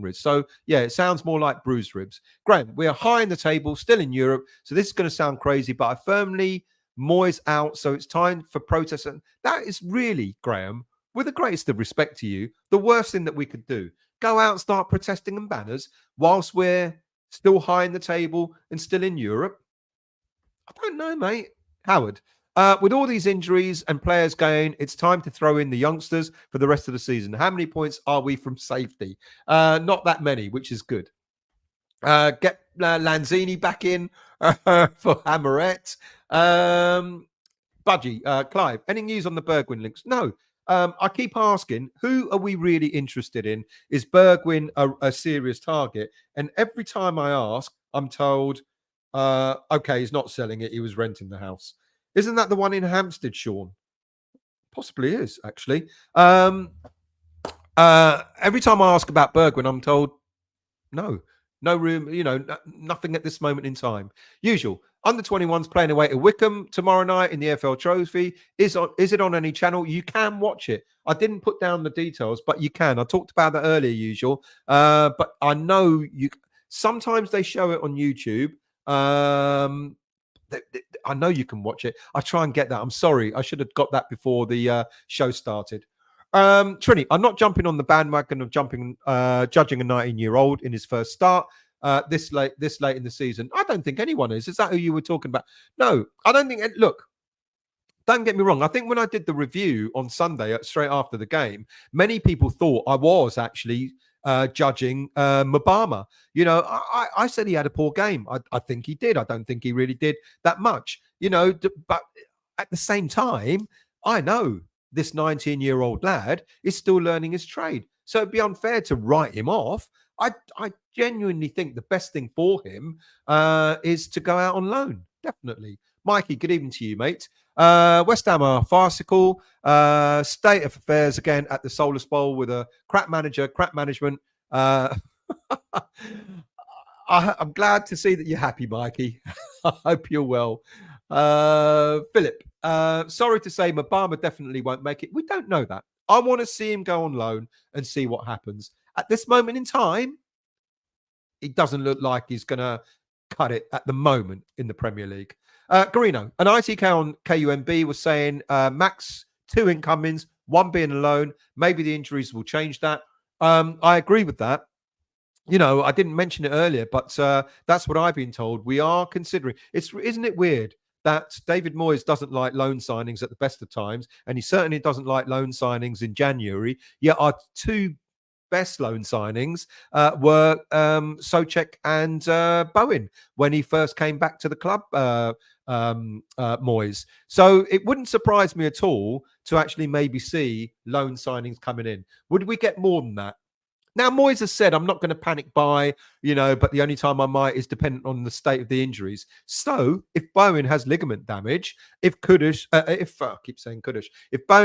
ribs. So, yeah, it sounds more like bruised ribs. Graham, we are high in the table, still in Europe. So this is going to sound crazy, but I firmly Moyes out. So it's time for protest. And that is really, Graham, with the greatest of respect to you, the worst thing that we could do. Go out and start protesting and banners whilst we're still high in the table and still in Europe. I don't know, mate. Howard. With all these injuries and players going, it's time to throw in the youngsters for the rest of the season. How many points are we from safety? Not that many, which is good. Get Lanzini back in for Hammerit. Budgie, Clive, any news on the Bergwijn links? No. I keep asking, who are we really interested in? Is Bergwijn a serious target? And every time I ask, I'm told, okay, he's not selling it. He was renting the house. Isn't that the one in Hampstead, Sean? Possibly is, actually. Every time I ask about Bergwijn, I'm told, no room, nothing at this moment in time. Usual. Under 21s playing away at Wickham tomorrow night in the FL Trophy. Is it on any channel? You can watch it. I didn't put down the details, but you can. I talked about that earlier, usual. But I know you. Sometimes they show it on YouTube. I know you can watch it. I try and get that. I'm sorry. I should have got that before the show started. Trini, I'm not jumping on the bandwagon of judging a 19-year-old in his first start this late in the season. I don't think anyone is. Is that who you were talking about? No, I don't think. Look, don't get me wrong. I think when I did the review on Sunday, straight after the game, many people thought I was actually judging Mabama. I said he had a poor game. I think he did. I don't think he really did that much. But at the same time, I know this 19-year-old lad is still learning his trade. So it'd be unfair to write him off. I genuinely think the best thing for him is to go out on loan. Definitely. Mikey, good evening to you, mate. West Ham are farcical. State of affairs again at the Solus Bowl with a crap manager, crap management. I'm glad to see that you're happy, Mikey. I hope you're well. Philip, sorry to say Mabama definitely won't make it. We don't know that. I want to see him go on loan and see what happens. At this moment in time, it doesn't look like he's going to cut it at the moment in the Premier League. Garino, an ITK on KUMB was saying max 2 incomings, 1 being a loan. Maybe the injuries will change that. I agree with that. I didn't mention it earlier, but that's what I've been told. We are considering. Isn't it weird that David Moyes doesn't like loan signings at the best of times, and he certainly doesn't like loan signings in January. Yet our 2 best loan signings were Souček and Bowen when he first came back to the club, Moyes. So it wouldn't surprise me at all to actually maybe see loan signings coming in. Would we get more than that? Now, Moyes has said, I'm not going to panic buy, but the only time I might is dependent on the state of the injuries. So if Bowen has ligament damage, if Bowen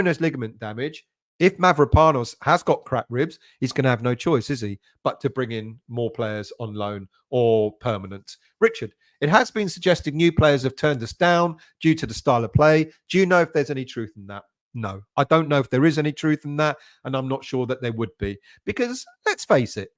has ligament damage, if Mavropanos has got cracked ribs, he's going to have no choice, is he, but to bring in more players on loan or permanent. Richard, it has been suggested new players have turned us down due to the style of play. Do you know if there's any truth in that? No, I don't know if there is any truth in that, and I'm not sure that there would be. Because let's face it,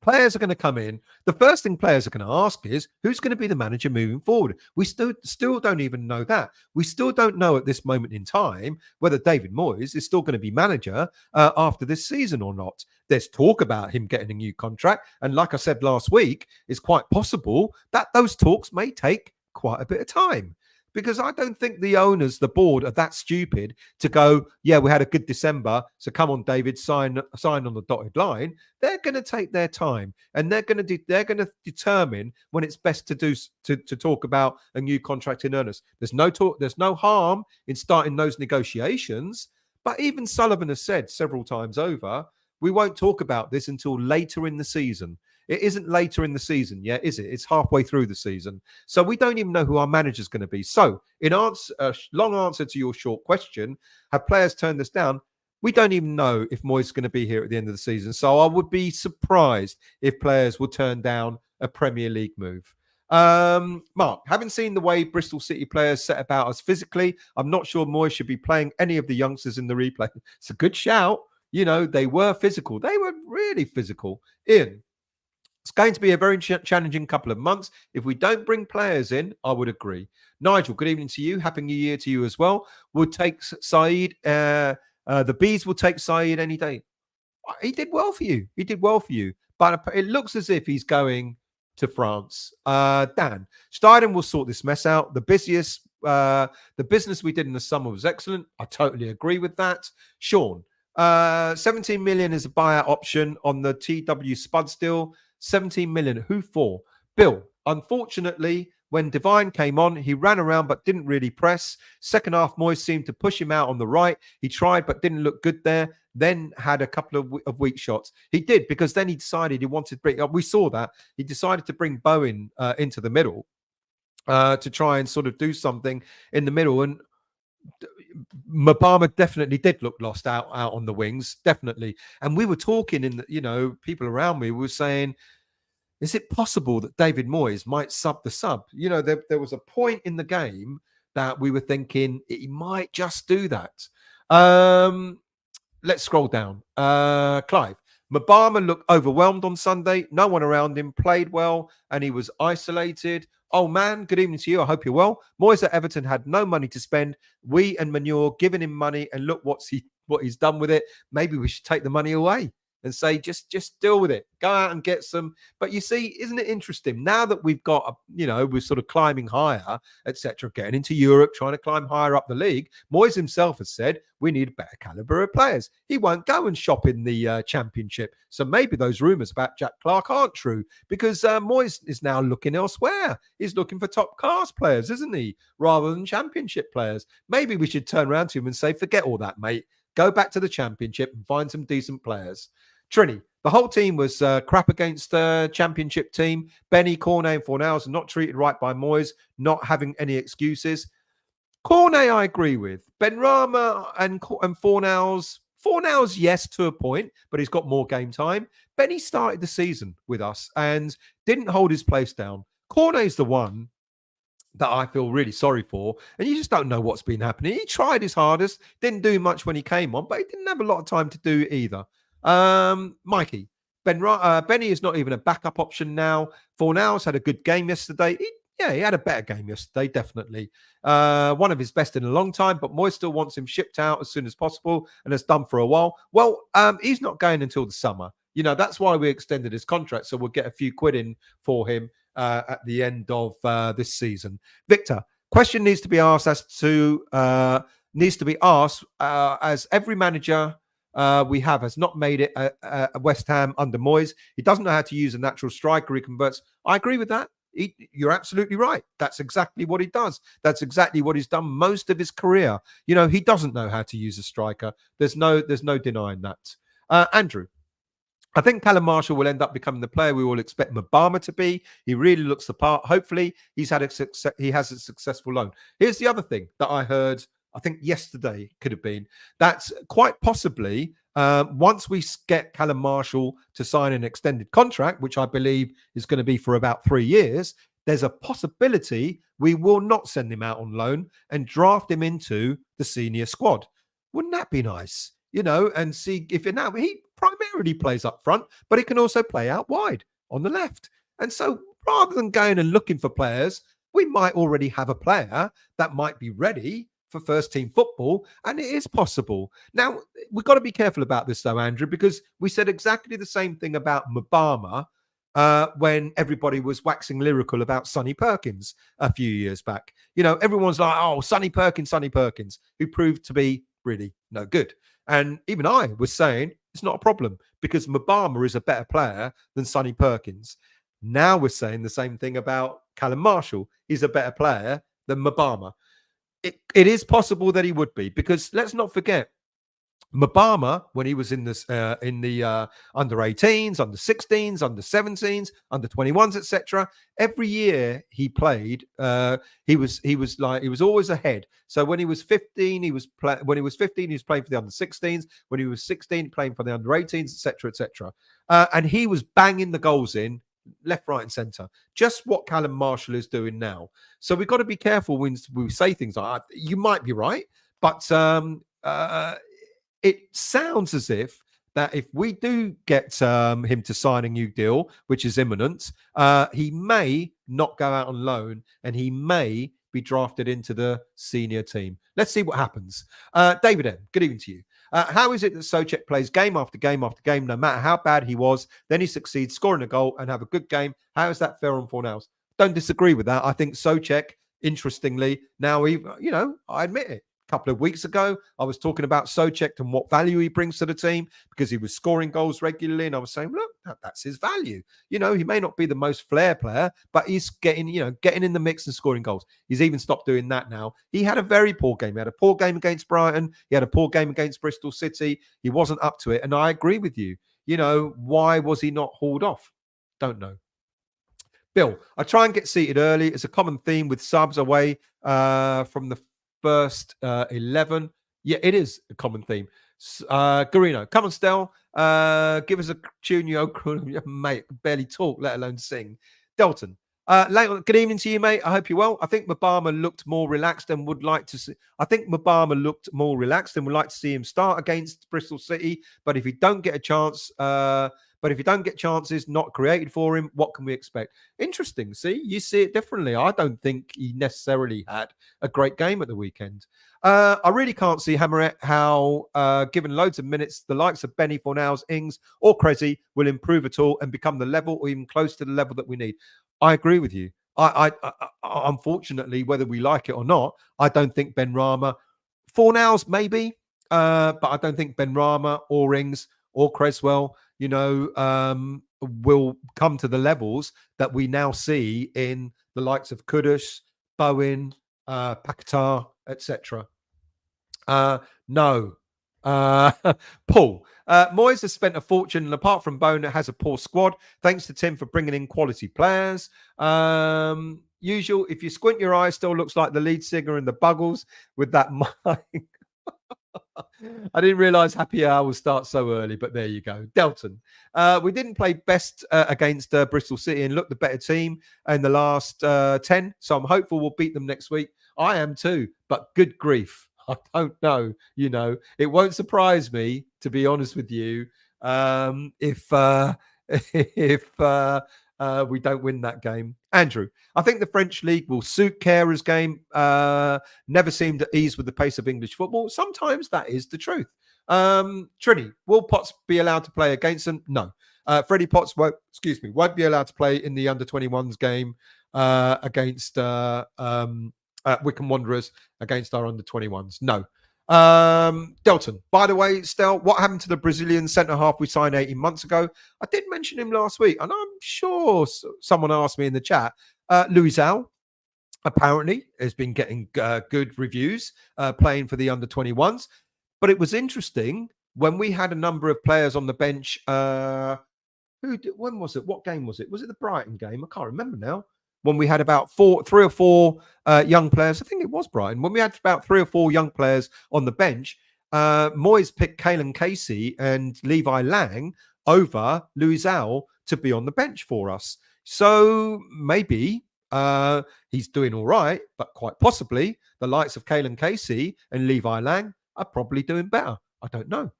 players are going to come in. The first thing players are going to ask is, who's going to be the manager moving forward? We still don't even know that. We still don't know at this moment in time whether David Moyes is still going to be manager after this season or not. There's talk about him getting a new contract. And like I said last week, it's quite possible that those talks may take quite a bit of time. Because I don't think the owners, the board, are that stupid to go, yeah, we had a good December, so come on, David, sign on the dotted line. They're going to take their time, and they're going to determine when it's best to talk about a new contract in earnest. There's no harm in starting those negotiations. But even Sullivan has said several times over, we won't talk about this until later in the season. It isn't later in the season yet, is it? It's halfway through the season. So we don't even know who our manager is going to be. So in long answer to your short question, have players turned us down? We don't even know if Moyes is going to be here at the end of the season. So I would be surprised if players will turn down a Premier League move. Mark, having seen the way Bristol City players set about us physically, I'm not sure Moyes should be playing any of the youngsters in the replay. It's a good shout. They were physical. They were really physical. Ian, it's going to be a very challenging couple of months. If we don't bring players in, I would agree. Nigel, good evening to you. Happy New Year to you as well. We'll take Saeed. The Bees will take Saeed any day. He did well for you. But it looks as if he's going to France. Dan, Steidten will sort this mess out. The business we did in the summer was excellent. I totally agree with that. Sean, 17 million is a buyout option on the TW Spuds deal. 17 million. Who for? Bill, unfortunately, When Devine came on, he ran around but didn't really press. Second half, Moyes seemed to push him out on the right. He tried but didn't look good there. Then had a couple of weak shots. He did, because then he decided he wanted to bring. We saw that he decided to bring Bowen into the middle to try and sort of do something in the middle. And Mabama definitely did look lost out on the wings, definitely. And we were talking people around me were saying, is it possible that David Moyes might sub the sub? There was a point in the game that we were thinking he might just do that. Let's scroll down. Clive. Mabama looked overwhelmed on Sunday. No one around him, played well, and he was isolated. Oh, man, good evening to you. I hope you're well. Moyes at Everton had no money to spend. We and Manure giving him money, and look what he's done with it. Maybe we should take the money away and say, just deal with it. Go out and get some. But you see, isn't it interesting? Now that we've got, we're sort of climbing higher, etc., getting into Europe, trying to climb higher up the league, Moyes himself has said, we need a better caliber of players. He won't go and shop in the Championship. So maybe those rumours about Jack Clarke aren't true, because Moyes is now looking elsewhere. He's looking for top-class players, isn't he? Rather than Championship players. Maybe we should turn around to him and say, forget all that, mate. Go back to the Championship and find some decent players. Trini, the whole team was crap against the Championship team. Benny, Cornet and Fornals not treated right by Moyes, not having any excuses. Cornet, I agree with. Benrahma and Fornals, yes, to a point, but he's got more game time. Benny started the season with us and didn't hold his place down. Cornet's the one that I feel really sorry for, and you just don't know what's been happening. He tried his hardest, didn't do much when he came on, but he didn't have a lot of time to do it either. Mikey, Benny is not even a backup option now. Fornals had a good game yesterday. He had a better game yesterday, definitely. One of his best in a long time, but Moyes still wants him shipped out as soon as possible and has done for a while. Well, he's not going until the summer. That's why we extended his contract, so we'll get a few quid in for him at the end of this season. Victor, question needs to be asked as every manager we have has not made it at West Ham under Moyes. He doesn't know how to use a natural striker. He converts. I agree with that. You're absolutely right. That's exactly what he does. That's exactly what he's done most of his career. He doesn't know how to use a striker. There's no denying that. Andrew, I think Callum Marshall will end up becoming the player we all expect Mabama to be. He really looks the part. Hopefully, he has a successful loan. Here's the other thing that I heard, I think yesterday could have been, that's quite possibly once we get Callum Marshall to sign an extended contract, which I believe is going to be for about 3 years, there's a possibility we will not send him out on loan and draft him into the senior squad. Wouldn't that be nice? And see if he primarily plays up front, but he can also play out wide on the left. And so rather than going and looking for players, we might already have a player that might be ready for first team football, and it is possible. Now, we've got to be careful about this though, Andrew, because we said exactly the same thing about Mabama when everybody was waxing lyrical about Sonny Perkins a few years back. Everyone's like, oh, Sonny Perkins, who proved to be really no good. And even I was saying it's not a problem because Mabama is a better player than Sonny Perkins. Now we're saying the same thing about Callum Marshall. He's a better player than Mabama. It is possible that he would be, because let's not forget, Mabama, when he was in the under 18s, under 16s, under 17s, under 21s, etc., every year he played, he was always ahead. So when he was 15, he was playing for the under 16s. When he was 16, playing for the under 18s, etc., etc. And he was banging the goals in left, right, and centre. Just what Callum Marshall is doing now. So we've got to be careful when we say things like that. You might be right, but it sounds as if that if we do get him to sign a new deal, which is imminent, he may not go out on loan and he may be drafted into the senior team. Let's see what happens. David M., good evening to you. How is it that Souček plays game after game after game, no matter how bad he was, then he succeeds scoring a goal and have a good game? How is that fair on Fornals? Don't disagree with that. I think Souček, interestingly, now, I admit it, couple of weeks ago, I was talking about Souček and what value he brings to the team because he was scoring goals regularly. And I was saying, look, that's his value. You know, he may not be the most flair player, but he's getting in the mix and scoring goals. He's even stopped doing that now. He had a very poor game. He had a poor game against Brighton. He had a poor game against Bristol City. He wasn't up to it. And I agree with you. You know, why was he not hauled off? Don't know. Bill, I try and get seated early. It's a common theme with subs away from the first 11. Yeah, it is a common theme. Garino, come on, Stel. Give us a tune, you mate. Barely talk, let alone sing. Delton, good evening to you, mate. I hope you're well. I think Mabama looked more relaxed and would like to see. I think Mabama looked more relaxed and would like to see him start against Bristol City. But if he don't get a chance, chances not created for him, what can we expect? Interesting. See, you see it differently. I don't think he necessarily had a great game at the weekend. I really can't see Hammerett how, given loads of minutes, the likes of Benny, Fornals, Ings, or Cressy will improve at all and become the level or even close to the level that we need. I agree with you. I unfortunately, whether we like it or not, I don't think Benrahma, Fornals maybe, but I don't think Benrahma or Ings or Cresswell, will come to the levels that we now see in the likes of Kudus, Bowen, Paquetá, etc. No. Paul, Moyes has spent a fortune, and apart from Bowen, it has a poor squad. Thanks to Tim for bringing in quality players. Usual, if you squint your eye, still looks like the lead singer in the Buggles with that mic. I didn't realize Happy Hour will start so early, but there you go. Delton, we didn't play best against Bristol City and looked the better team in the last 10, so I'm hopeful we'll beat them next week. I am too, but good grief. I don't know. It won't surprise me, to be honest with you, if we don't win that game. Andrew, I think the French league will suit Carer's game. Never seemed at ease with the pace of English football. Sometimes that is the truth. Trini, will Potts be allowed to play against them? No. Freddie Potts won't be allowed to play in the under-21s game against Wycombe Wanderers against our under-21s. No. Delton, by the way, Stel, what happened to the Brazilian centre-half we signed 18 months ago? I did mention him last week, and I'm sure someone asked me in the chat. Luizão apparently has been getting good reviews playing for the under-21s. But it was interesting when we had a number of players on the bench. When was it? What game was it? Was it the Brighton game? I can't remember now. When we had about three or four young players, I think it was Brighton. When we had about 3 or 4 young players on the bench, Moyes picked Caelan Casey and Levi Lang over Luizão to be on the bench for us. So maybe he's doing all right, but quite possibly the likes of Caelan Casey and Levi Lang are probably doing better. I don't know.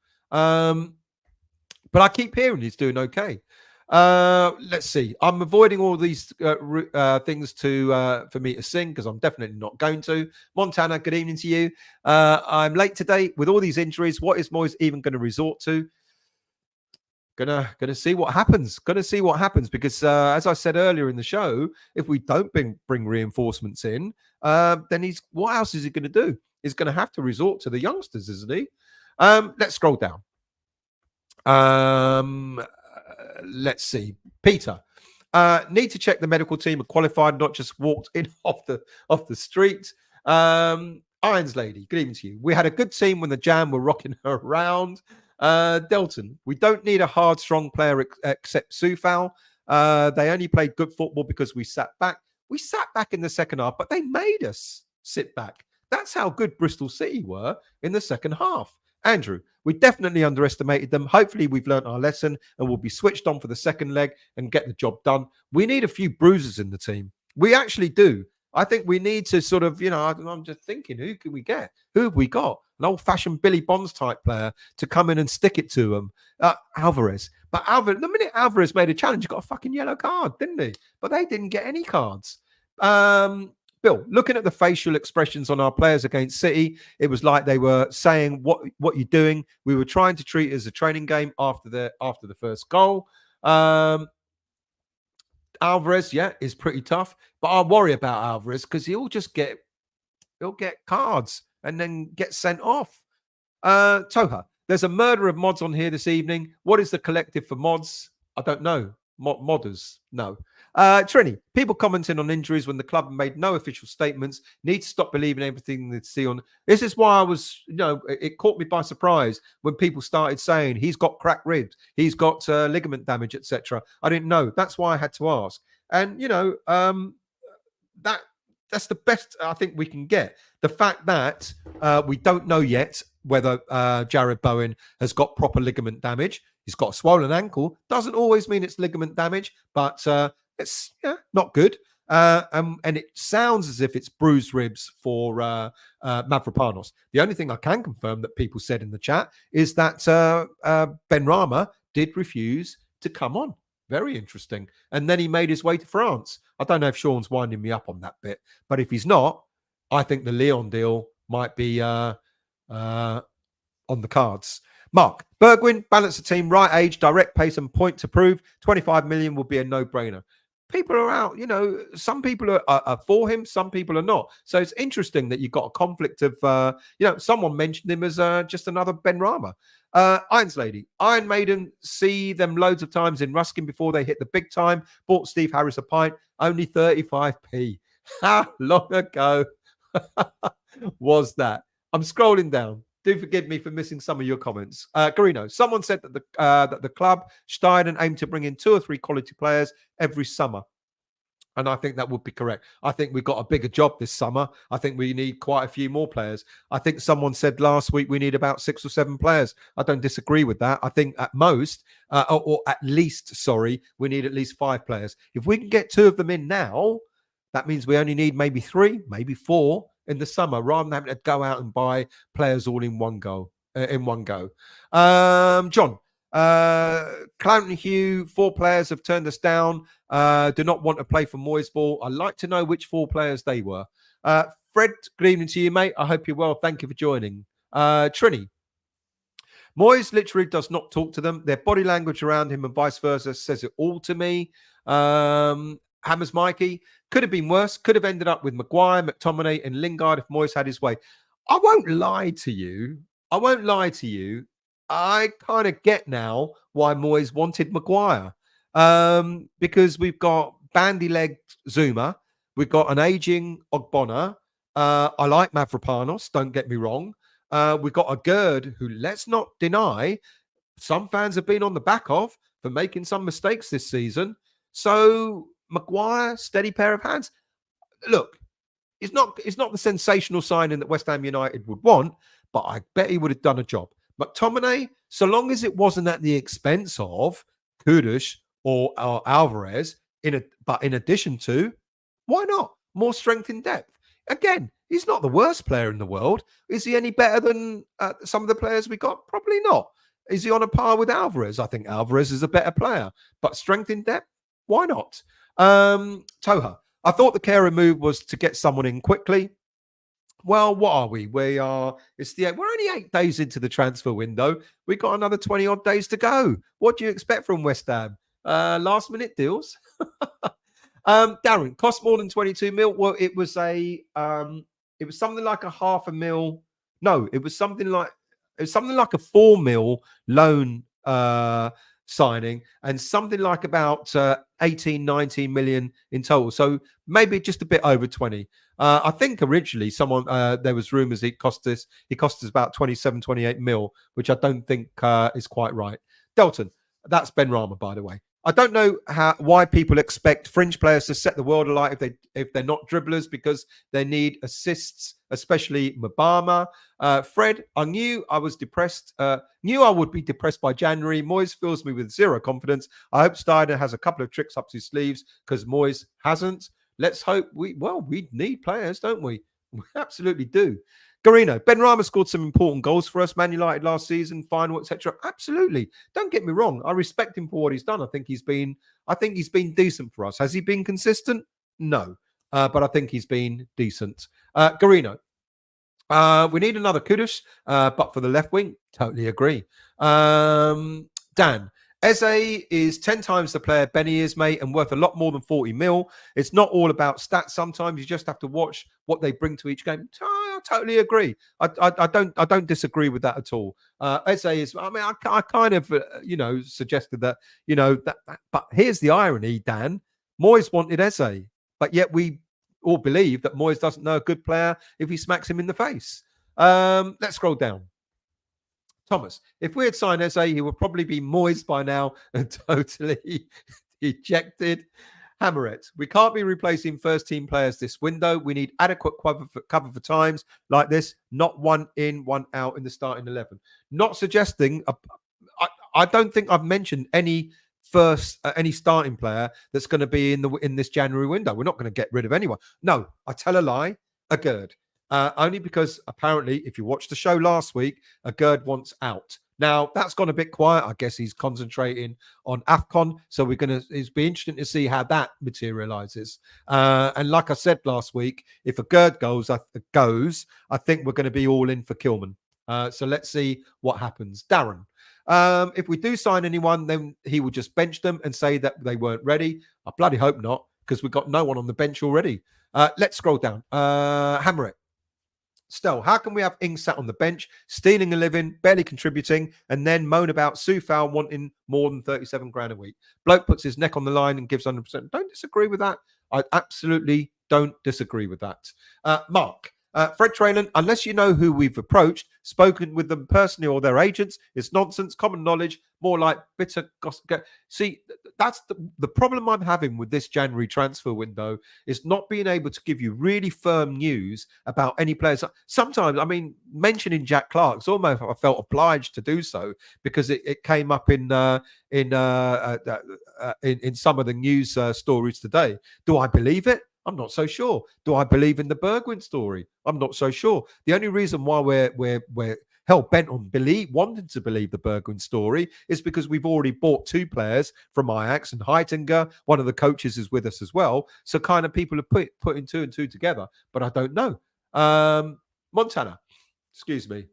But I keep hearing he's doing okay. Let's see. I'm avoiding all these things for me to sing because I'm definitely not going to. Montana, good evening to you. I'm late today with all these injuries. What is Moyes even going to resort to? Gonna see what happens. Gonna see what happens because as I said earlier in the show, if we don't bring reinforcements in, then what else is he going to do? He's going to have to resort to the youngsters, isn't he? Let's scroll down. Let's see. Peter, need to check the medical team are qualified, not just walked in off the street. Irons Lady, good evening to you. We had a good team when the Jam were rocking her around. Delton, we don't need a hard, strong player except Soufal. They only played good football because we sat back. We sat back in the second half, but they made us sit back. That's how good Bristol City were in the second half. Andrew, we definitely underestimated them. Hopefully, we've learnt our lesson and we'll be switched on for the second leg and get the job done. We need a few bruisers in the team. We actually do. I think we need to sort of, I'm just thinking, who can we get? Who have we got? An old-fashioned Billy Bonds type player to come in and stick it to them. Alvarez. But the minute Alvarez made a challenge, he got a fucking yellow card, didn't he? But they didn't get any cards. Bill, looking at the facial expressions on our players against City, it was like they were saying, "What you're doing?" We were trying to treat it as a training game after the first goal. Alvarez, is pretty tough, but I worry about Alvarez because he'll get cards and then get sent off. Toha, there's a murder of mods on here this evening. What is the collective for mods? I don't know. Modders? No. Trini, people commenting on injuries when the club made no official statements. Need to stop believing everything they see on. This is why I was, it caught me by surprise when people started saying he's got cracked ribs, he's got ligament damage, etc. I didn't know. That's why I had to ask. And that's the best I think we can get. The fact that we don't know yet whether Jared Bowen has got proper ligament damage. He's got a swollen ankle. Doesn't always mean it's ligament damage, but it's not good. And it sounds as if it's bruised ribs for Mavropanos. The only thing I can confirm that people said in the chat is that Benrahma did refuse to come on. Very interesting. And then he made his way to France. I don't know if Sean's winding me up on that bit, but if he's not, I think the Lyon deal might be on the cards. Mark, Bergwijn, balance the team, right age, direct pace and point to prove. 25 million will be a no-brainer. People are out, some people are for him, some people are not. So it's interesting that you've got a conflict of, someone mentioned him as just another Benrahma. Irons Lady, Iron Maiden, see them loads of times in Ruskin before they hit the big time. Bought Steve Harris a pint, only 35p. How long ago was that? I'm scrolling down. Do forgive me for missing some of your comments. Garino, someone said that the club, Steidten, aim to bring in 2 or 3 quality players every summer. And I think that would be correct. I think we've got a bigger job this summer. I think we need quite a few more players. I think someone said last week we need about 6 or 7 players. I don't disagree with that. I think at most, or at least, we need at least 5 players. If we can get 2 of them in now, that means we only need maybe 3, maybe 4 in the summer, rather than having to go out and buy players all in one go. John, Clown and Hugh, 4 players have turned us down. Do not want to play for Moyes ball. I'd like to know which 4 players they were. Fred, good evening to you, mate. I hope you're well. Thank you for joining. Trini, Moyes literally does not talk to them. Their body language around him and vice versa says it all to me. Hammers Mikey, could have been worse. Could have ended up with Maguire, McTominay and Lingard if Moyes had his way. I won't lie to you. I kind of get now why Moyes wanted Maguire. Because we've got bandy-legged Zuma. We've got an aging Ogbonna. I like Mavropanos, don't get me wrong. We've got a Gerd who, let's not deny, some fans have been on the back of for making some mistakes this season. So Maguire, steady pair of hands. Look, it's not the sensational signing that West Ham United would want, but I bet he would have done a job. McTominay, so long as it wasn't at the expense of Kudus or Alvarez, but in addition to, why not? More strength in depth. Again, he's not the worst player in the world. Is he any better than some of the players we got? Probably not. Is he on a par with Alvarez? I think Alvarez is a better player, but strength in depth, why not? Toha, I thought the Kehrer move was to get someone in quickly. Well, what are we? We're only 8 days into the transfer window. We've got another 20 odd days to go. What do you expect from West Ham? Last minute deals? Darren, cost more than 22 mil. Well, it was something like a half a mil. No, it was something like a 4 mil loan signing and something like about 18, 19 million in total. So maybe just a bit over 20. I think originally there was rumours he cost us about 27, 28 mil, which I don't think is quite right. Delton, that's Benrahma, by the way. I don't know why people expect fringe players to set the world alight if they're not dribblers, because they need assists, especially Mbama. Fred, I knew I was depressed. Knew I would be depressed by January. Moyes fills me with zero confidence. I hope Steidten has a couple of tricks up his sleeves because Moyes hasn't. Let's hope we need players, don't we? We absolutely do. Garino, Benrahma scored some important goals for us. Man United last season, final, etc. Absolutely. Don't get me wrong. I respect him for what he's done. I think he's been decent for us. Has he been consistent? No. But I think he's been decent. Garino, we need another Kudus, but for the left wing, totally agree. Dan, Eze is 10 times the player Benny is, mate, and worth a lot more than 40 mil. It's not all about stats. Sometimes you just have to watch what they bring to each game. I totally agree. I don't disagree with that at all. Eze is. I mean, I kind of suggested that but here's the irony, Dan. Moyes wanted Eze, but yet we all believe that Moyes doesn't know a good player if he smacks him in the face. Let's scroll down. Thomas, if we had signed Eze, he would probably be Moyes by now and totally ejected. Hammerette, we can't be replacing first-team players this window. We need adequate cover for times like this, not one in, one out in the starting 11. Not suggesting, I don't think I've mentioned any starting player that's going to be in this January window. We're not going to get rid of anyone. No, I tell a lie. A Gerd. Only because apparently, if you watched the show last week, a Gerd wants out. Now, that's gone a bit quiet. I guess he's concentrating on AFCON. So it's be interesting to see how that materializes. And like I said last week, if a Gerd goes, I think we're going to be all in for Kilman. So let's see what happens. Darren, if we do sign anyone, then he will just bench them and say that they weren't ready. I bloody hope not, because we've got no one on the bench already. Let's scroll down. Hammer it. Still, how can we have Ing sat on the bench, stealing a living, barely contributing, and then moan about Soufal wanting more than 37 grand a week? Bloke puts his neck on the line and gives 100%. Don't disagree with that. I absolutely don't disagree with that. Mark, Fred Traylan, unless you know who we've approached, spoken with them personally or their agents, it's nonsense, common knowledge, more like bitter gossip. See, that's the problem I'm having with this January transfer window is not being able to give you really firm news about any players. Sometimes, I mean, mentioning Jack Clarke's almost I felt obliged to do so because it came up in some of the news stories today. Do I believe it? I'm not so sure. Do I believe in the Bergwijn story? I'm not so sure. The only reason why we're hell bent on wanting to believe the Bergwijn story is because we've already bought two players from Ajax, and Heitinger, one of the coaches, is with us as well. So kind of people are putting two and two together, but I don't know. Montana, excuse me.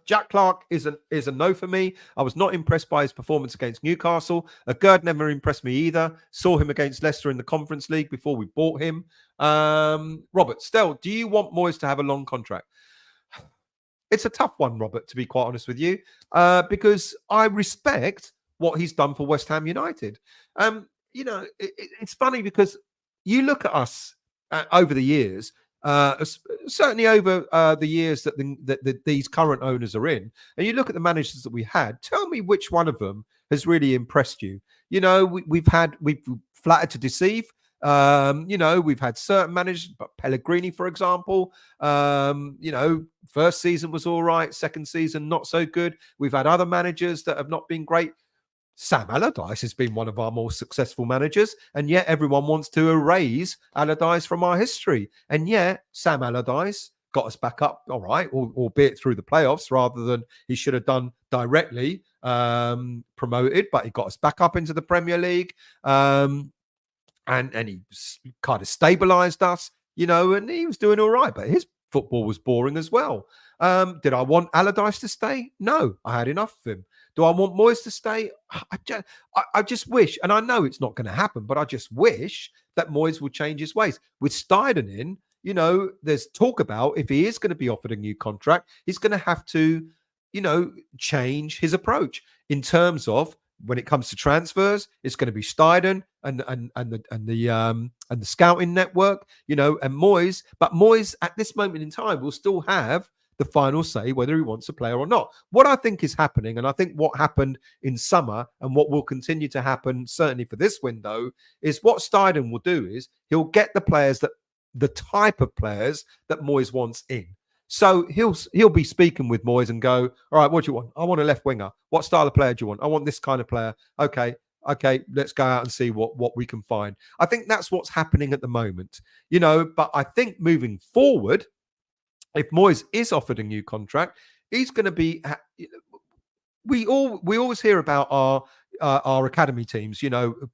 Jack Clarke is a no for me. I was not impressed by his performance against Newcastle. Gerd never impressed me either. Saw him against Leicester in the Conference League before we bought him. Robert, Stell, do you want Moyes to have a long contract? It's a tough one, Robert, to be quite honest with you, because I respect what he's done for West Ham United. It's funny because you look at us over the years, certainly over the years that these current owners are in, and you look at the managers that we had, tell me which one of them has really impressed you. You know, we've flattered to deceive. We've had certain managers, but Pellegrini, for example, first season was all right, second season not so good. We've had other managers that have not been great. Sam Allardyce has been one of our more successful managers, and yet everyone wants to erase Allardyce from our history. And yet Sam Allardyce got us back up, all right, albeit through the playoffs rather than he should have done directly promoted, but he got us back up into the Premier League. And he kind of stabilised us, and he was doing all right, but his football was boring as well. Did I want Allardyce to stay? No, I had enough of him. Do I want Moyes to stay? I just wish, and I know it's not going to happen, but I just wish that Moyes would change his ways. With Steidten in, there's talk about if he is going to be offered a new contract, he's going to have to, change his approach in terms of when it comes to transfers. It's going to be Steidten and the scouting network, and Moyes. But Moyes at this moment in time will still have the final say whether he wants a player or not. What I think is happening, and I think what happened in summer and what will continue to happen certainly for this window, is what Steidten will do is he'll get the type of players that Moyes wants in. So he'll be speaking with Moyes and go, all right, what do you want? I want a left winger. What style of player do you want? I want this kind of player. Okay, let's go out and see what we can find. I think that's what's happening at the moment, but I think moving forward, if Moyes is offered a new contract, he's going to be. We always hear about our academy teams,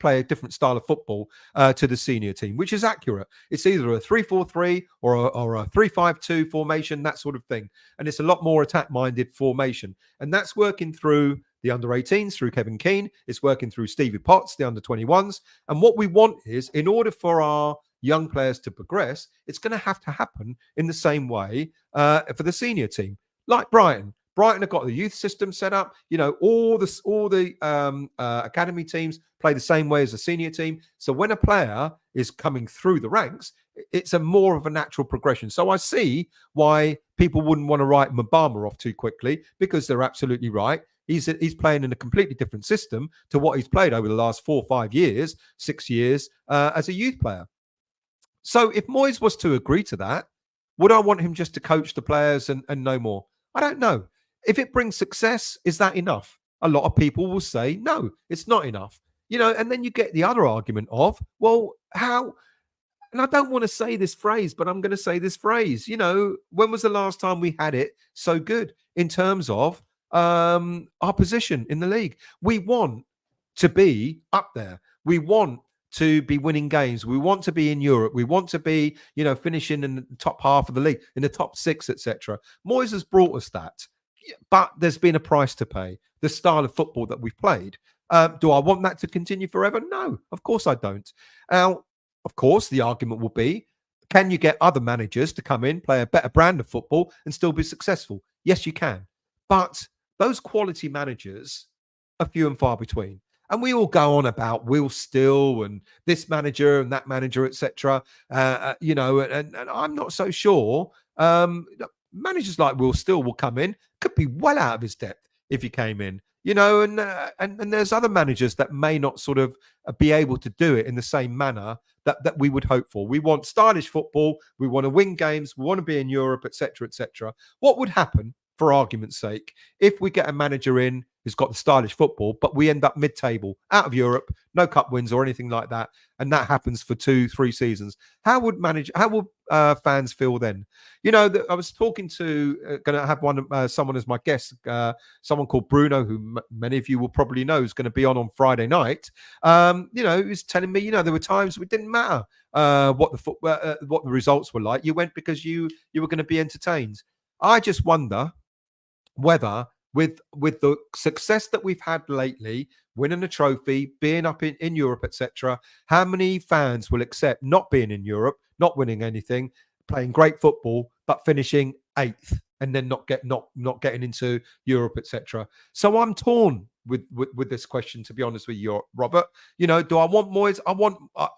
play a different style of football to the senior team, which is accurate. It's either a 3-4-3 or a 3-5-2 formation, that sort of thing, and it's a lot more attack-minded formation, and that's working through the under-18s through Kevin Keane. It's working through Stevie Potts, the under-21s. And what we want is, in order for our young players to progress, it's going to have to happen in the same way for the senior team. Like Brighton. Brighton have got the youth system set up. All the academy teams play the same way as the senior team. So when a player is coming through the ranks, it's a more of a natural progression. So I see why people wouldn't want to write Mbama off too quickly, because they're absolutely right. He's playing in a completely different system to what he's played over the last 4 or 5 years, 6 years as a youth player. So if Moyes was to agree to that, would I want him just to coach the players and no more? I don't know. If it brings success, is that enough? A lot of people will say, no, it's not enough. And then you get the other argument of, well, how? And I don't want to say this phrase, but I'm going to say this phrase. When was the last time we had it so good in terms of our position in the league? We want to be up there. We want to be winning games. We want to be in Europe. We want to be, finishing in the top half of the league, in the top 6, etc. Moyes has brought us that, but there's been a price to pay. The style of football that we've played. Do I want that to continue forever? No, of course I don't. Now, of course, the argument will be, can you get other managers to come in, play a better brand of football and still be successful? Yes, you can. But those quality managers are few and far between. And we all go on about Will Still and this manager and that manager, etc. And I'm not so sure. Managers like Will Still will come in, could be well out of his depth if he came in. And there's other managers that may not sort of be able to do it in the same manner that we would hope for. We want stylish football. We want to win games. We want to be in Europe, etc., etc. What would happen, for argument's sake, if we get a manager in who's got the stylish football, but we end up mid-table, out of Europe, no cup wins or anything like that, and that happens for 2-3 seasons? How would fans feel then? I was talking to, going to have someone as my guest, someone called Bruno, who many of you will probably know is going to be on Friday night. He was telling me, there were times it didn't matter what the results were like. You went because you were going to be entertained. I just wonder whether, with the success that we've had lately, winning a trophy, being up in Europe, etc., how many fans will accept not being in Europe, not winning anything, playing great football, but finishing 8th and then not getting into Europe, etc.? So I'm torn with this question, to be honest with you, Robert. Do I want Moyes?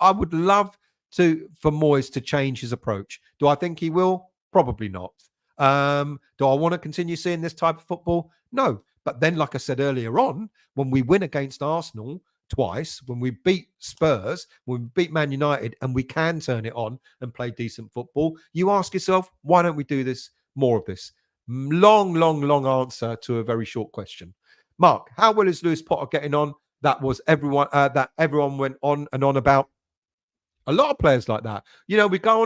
I would love for Moyes to change his approach. Do I think he will? Probably not. Do I want to continue seeing this type of football? No. But then, like I said earlier on, when we win against Arsenal twice, when we beat Spurs, when we beat Man United, and we can turn it on and play decent football, you ask yourself, why don't we do this, more of this? Long answer to a very short question. Mark, how well is Lewis Potter getting on? That was everyone that everyone went on and on about. A lot of players like that. We go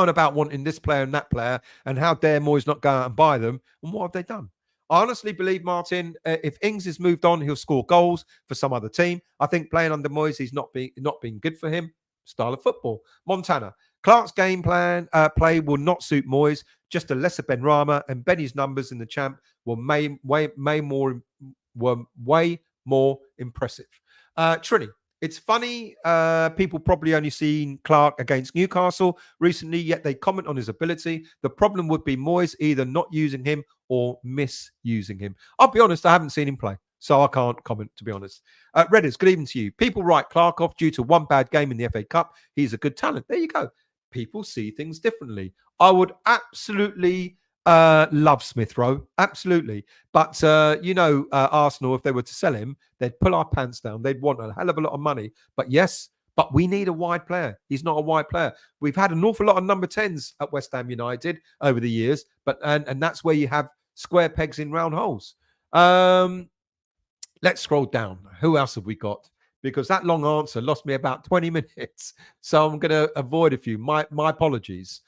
on about wanting this player and that player, and how dare Moyes not go out and buy them? And what have they done? I honestly believe, Martin, if Ings has moved on, he'll score goals for some other team. I think playing under Moyes, he's not been good for him. Style of football. Montana. Clarke's game play will not suit Moyes. Just a lesser Benrahma, and Benny's numbers in the champ were way more impressive. Trini. It's funny, people probably only seen Clarke against Newcastle recently, yet they comment on his ability. The problem would be Moyes either not using him or misusing him. I'll be honest, I haven't seen him play, so I can't comment, to be honest. Redders, good evening to you. People write Clarke off due to one bad game in the FA Cup. He's a good talent. There you go. People see things differently. I would absolutely love Smith Rowe, absolutely. But Arsenal, if they were to sell him, they'd pull our pants down. They'd want a hell of a lot of money. But we need a wide player. He's not a wide player. We've had an awful lot of number 10s at West Ham United over the years, but and that's where you have square pegs in round holes. Let's scroll down. Who else have we got? Because that long answer lost me about 20 minutes. So I'm going to avoid a few. My apologies.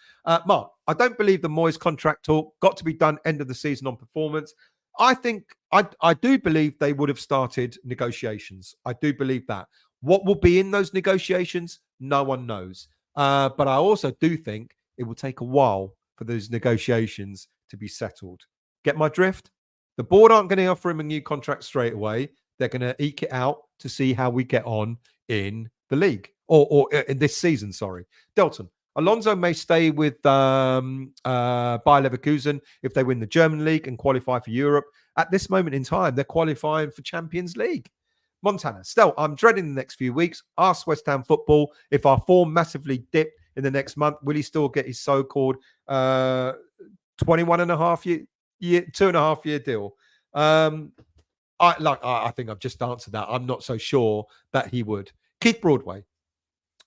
Mark, I don't believe the Moyes contract talk got to be done end of the season on performance. I think I do believe they would have started negotiations. I do believe that. What will be in those negotiations? No one knows. But I also do think it will take a while for those negotiations to be settled. Get my drift? The board aren't going to offer him a new contract straight away. They're going to eke it out to see how we get on in the league or in this season. Sorry, Delton. Alonso may stay with Bayer Leverkusen if they win the German league and qualify for Europe. At this moment in time, they're qualifying for Champions League. Montana, still, I'm dreading the next few weeks. Ask West Ham Football if our form massively dipped in the next month, will he still get his so-called 21 and a half year, 2.5 year deal? I think I've just answered that. I'm not so sure that he would. Keith Broadway.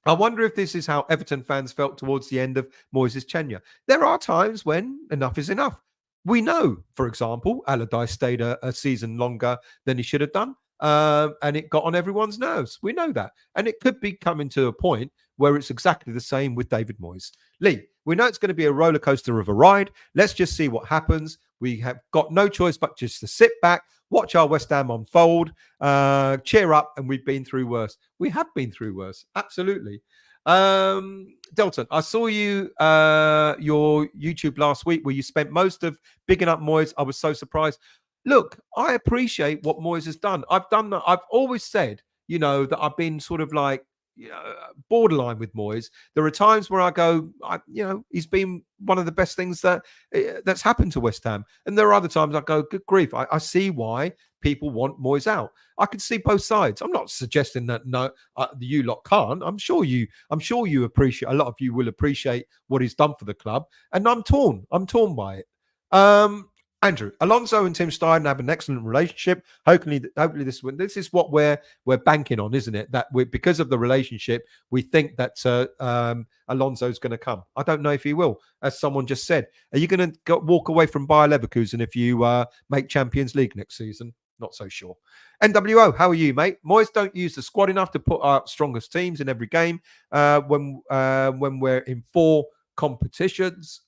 I wonder if this is how Everton fans felt towards the end of Moyes' tenure. There are times when enough is enough. We know, for example, Allardyce stayed a season longer than he should have done, and it got on everyone's nerves. We know that. And it could be coming to a point where it's exactly the same with David Moyes. Lee, we know it's going to be a roller coaster of a ride. Let's just see what happens. We have got no choice but just to sit back, watch our West Ham unfold, cheer up, and we've been through worse. We have been through worse, absolutely. Delton, I saw you your YouTube last week where you spent most of bigging up Moyes. I was so surprised. Look, I appreciate what Moyes has done. I've done that. I've always said, that I've been sort of like, borderline with Moyes. There are times where I go, he's been one of the best things that's happened to West Ham. And there are other times I go, good grief, I see why people want Moyes out. I can see both sides. I'm not suggesting that you lot can't. I'm sure you appreciate. A lot of you will appreciate what he's done for the club, and I'm torn by it. Andrew, Alonso and Tim Steidten have an excellent relationship. Hopefully this is what we're banking on, isn't it? That because of the relationship, we think that Alonso's going to come. I don't know if he will. As someone just said, are you going to walk away from Bayer Leverkusen if you make Champions League next season? Not so sure. NWO, how are you, mate? Moyes don't use the squad enough to put our strongest teams in every game when we're in 4 competitions.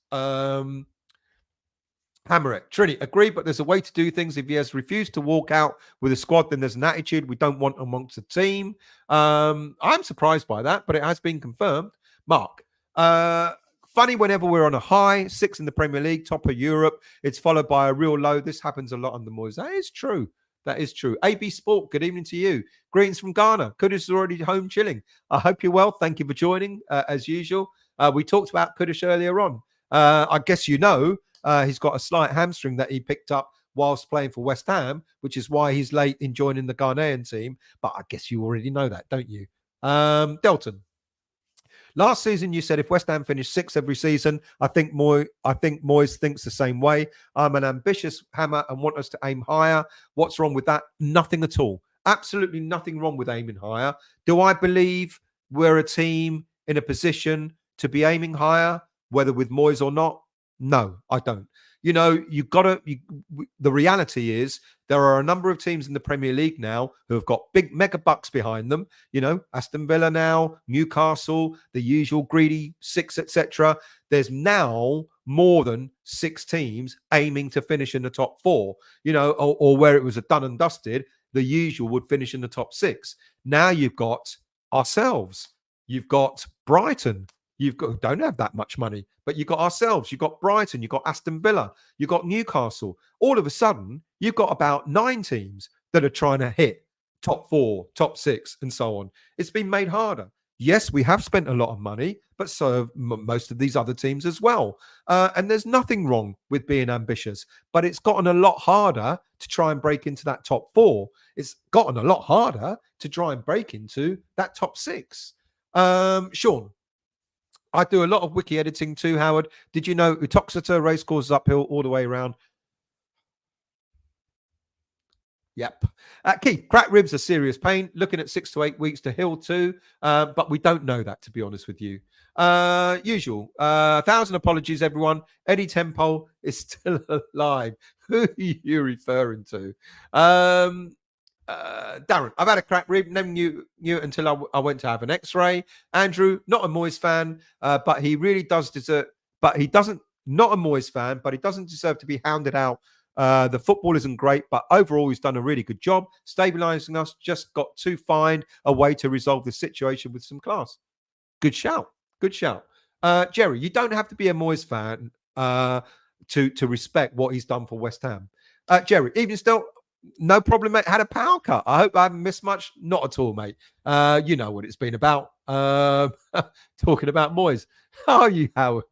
Hammerett, Trini, agree, but there's a way to do things. If he has refused to walk out with a squad, then there's an attitude we don't want amongst the team. I'm surprised by that, but it has been confirmed. Mark, funny whenever we're on a high, 6 in the Premier League, top of Europe, it's followed by a real low. This happens a lot under Moyes. That is true. That is true. AB Sport, good evening to you. Greetings from Ghana. Kudus is already home chilling. I hope you're well. Thank you for joining, as usual. We talked about Kudus earlier on. I guess he's got a slight hamstring that he picked up whilst playing for West Ham, which is why he's late in joining the Ghanaian team. But I guess you already know that, don't you? Delton. Last season, you said if West Ham finished 6th every season, I think Moyes thinks the same way. I'm an ambitious hammer and want us to aim higher. What's wrong with that? Nothing at all. Absolutely nothing wrong with aiming higher. Do I believe we're a team in a position to be aiming higher, whether with Moyes or not? No, I don't. The reality is there are a number of teams in the Premier League now who have got big mega bucks behind them. Aston Villa now, Newcastle, the usual greedy 6, etc. There's now more than 6 teams aiming to finish in the top 4, or where it was a done and dusted, the usual would finish in the top 6. Now you've got ourselves. You've got Brighton. Don't have that much money, but you've got ourselves, you've got Brighton, you've got Aston Villa, you've got Newcastle. All of a sudden, you've got about 9 teams that are trying to hit top 4, top 6, and so on. It's been made harder. Yes, we have spent a lot of money, but so have most of these other teams as well. And there's nothing wrong with being ambitious, but it's gotten a lot harder to try and break into that top 4. It's gotten a lot harder to try and break into that top 6. Sean. I do a lot of wiki editing too, Howard. Did you know Utoxeter race courses uphill all the way around? Yep. Keith, cracked ribs are serious pain. Looking at 6 to 8 weeks to heal too. But we don't know that, to be honest with you. Usual. 1,000 apologies, everyone. Eddie Temple is still alive. Who are you referring to? Darren, I've had a cracked rib. Never knew it until I went to have an X-ray. Andrew, not a Moyes fan, but he really does deserve. But he doesn't. Not a Moyes fan, but he doesn't deserve to be hounded out. The football isn't great, but overall he's done a really good job stabilising us. Just got to find a way to resolve the situation with some class. Good shout. Good shout. Jerry, you don't have to be a Moyes fan to respect what he's done for West Ham. Jerry, even still, no problem, mate. Had a power cut. I hope I haven't missed much. Not at all, mate. You know what it's been about. Talking about Moyes. How are you, Howard?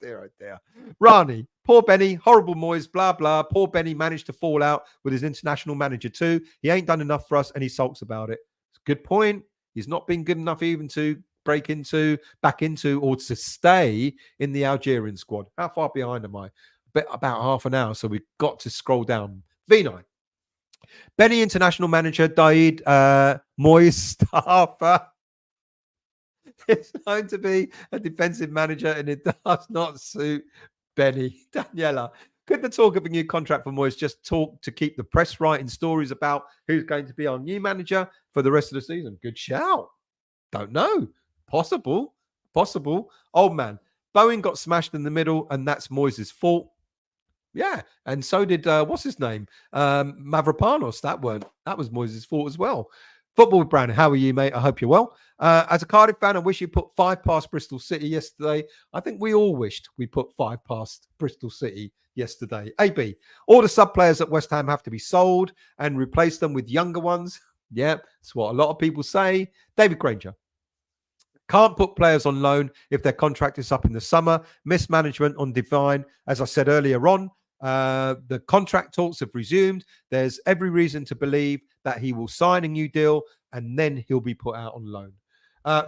Dear, oh dear. Rani, poor Benny, horrible Moyes, blah, blah. Poor Benny managed to fall out with his international manager too. He ain't done enough for us and he sulks about it. It's a good point. He's not been good enough even to back into, or to stay in the Algerian squad. How far behind am I? About half an hour, so we've got to scroll down. V9. Benny, international manager, died. Moyes, staffer. It's going to be a defensive manager, and it does not suit Benny. Daniela, could the talk of a new contract for Moyes just talk to keep the press writing stories about who's going to be our new manager for the rest of the season? Good shout. Don't know. Possible. Old man. Bowen got smashed in the middle, and that's Moyes' fault. Yeah, and so did what's his name, Mavropanos. That was Moyes' fault as well. Football with Brandon, how are you, mate? I hope you're well. As a Cardiff fan, I wish you put 5 past Bristol City yesterday. I think we all wished we put 5 past Bristol City yesterday. AB, all the sub players at West Ham have to be sold and replace them with younger ones. Yeah, that's what a lot of people say. David Granger. Can't put players on loan if their contract is up in the summer. Mismanagement on Divine. As I said earlier on, the contract talks have resumed. There's every reason to believe that he will sign a new deal and then he'll be put out on loan.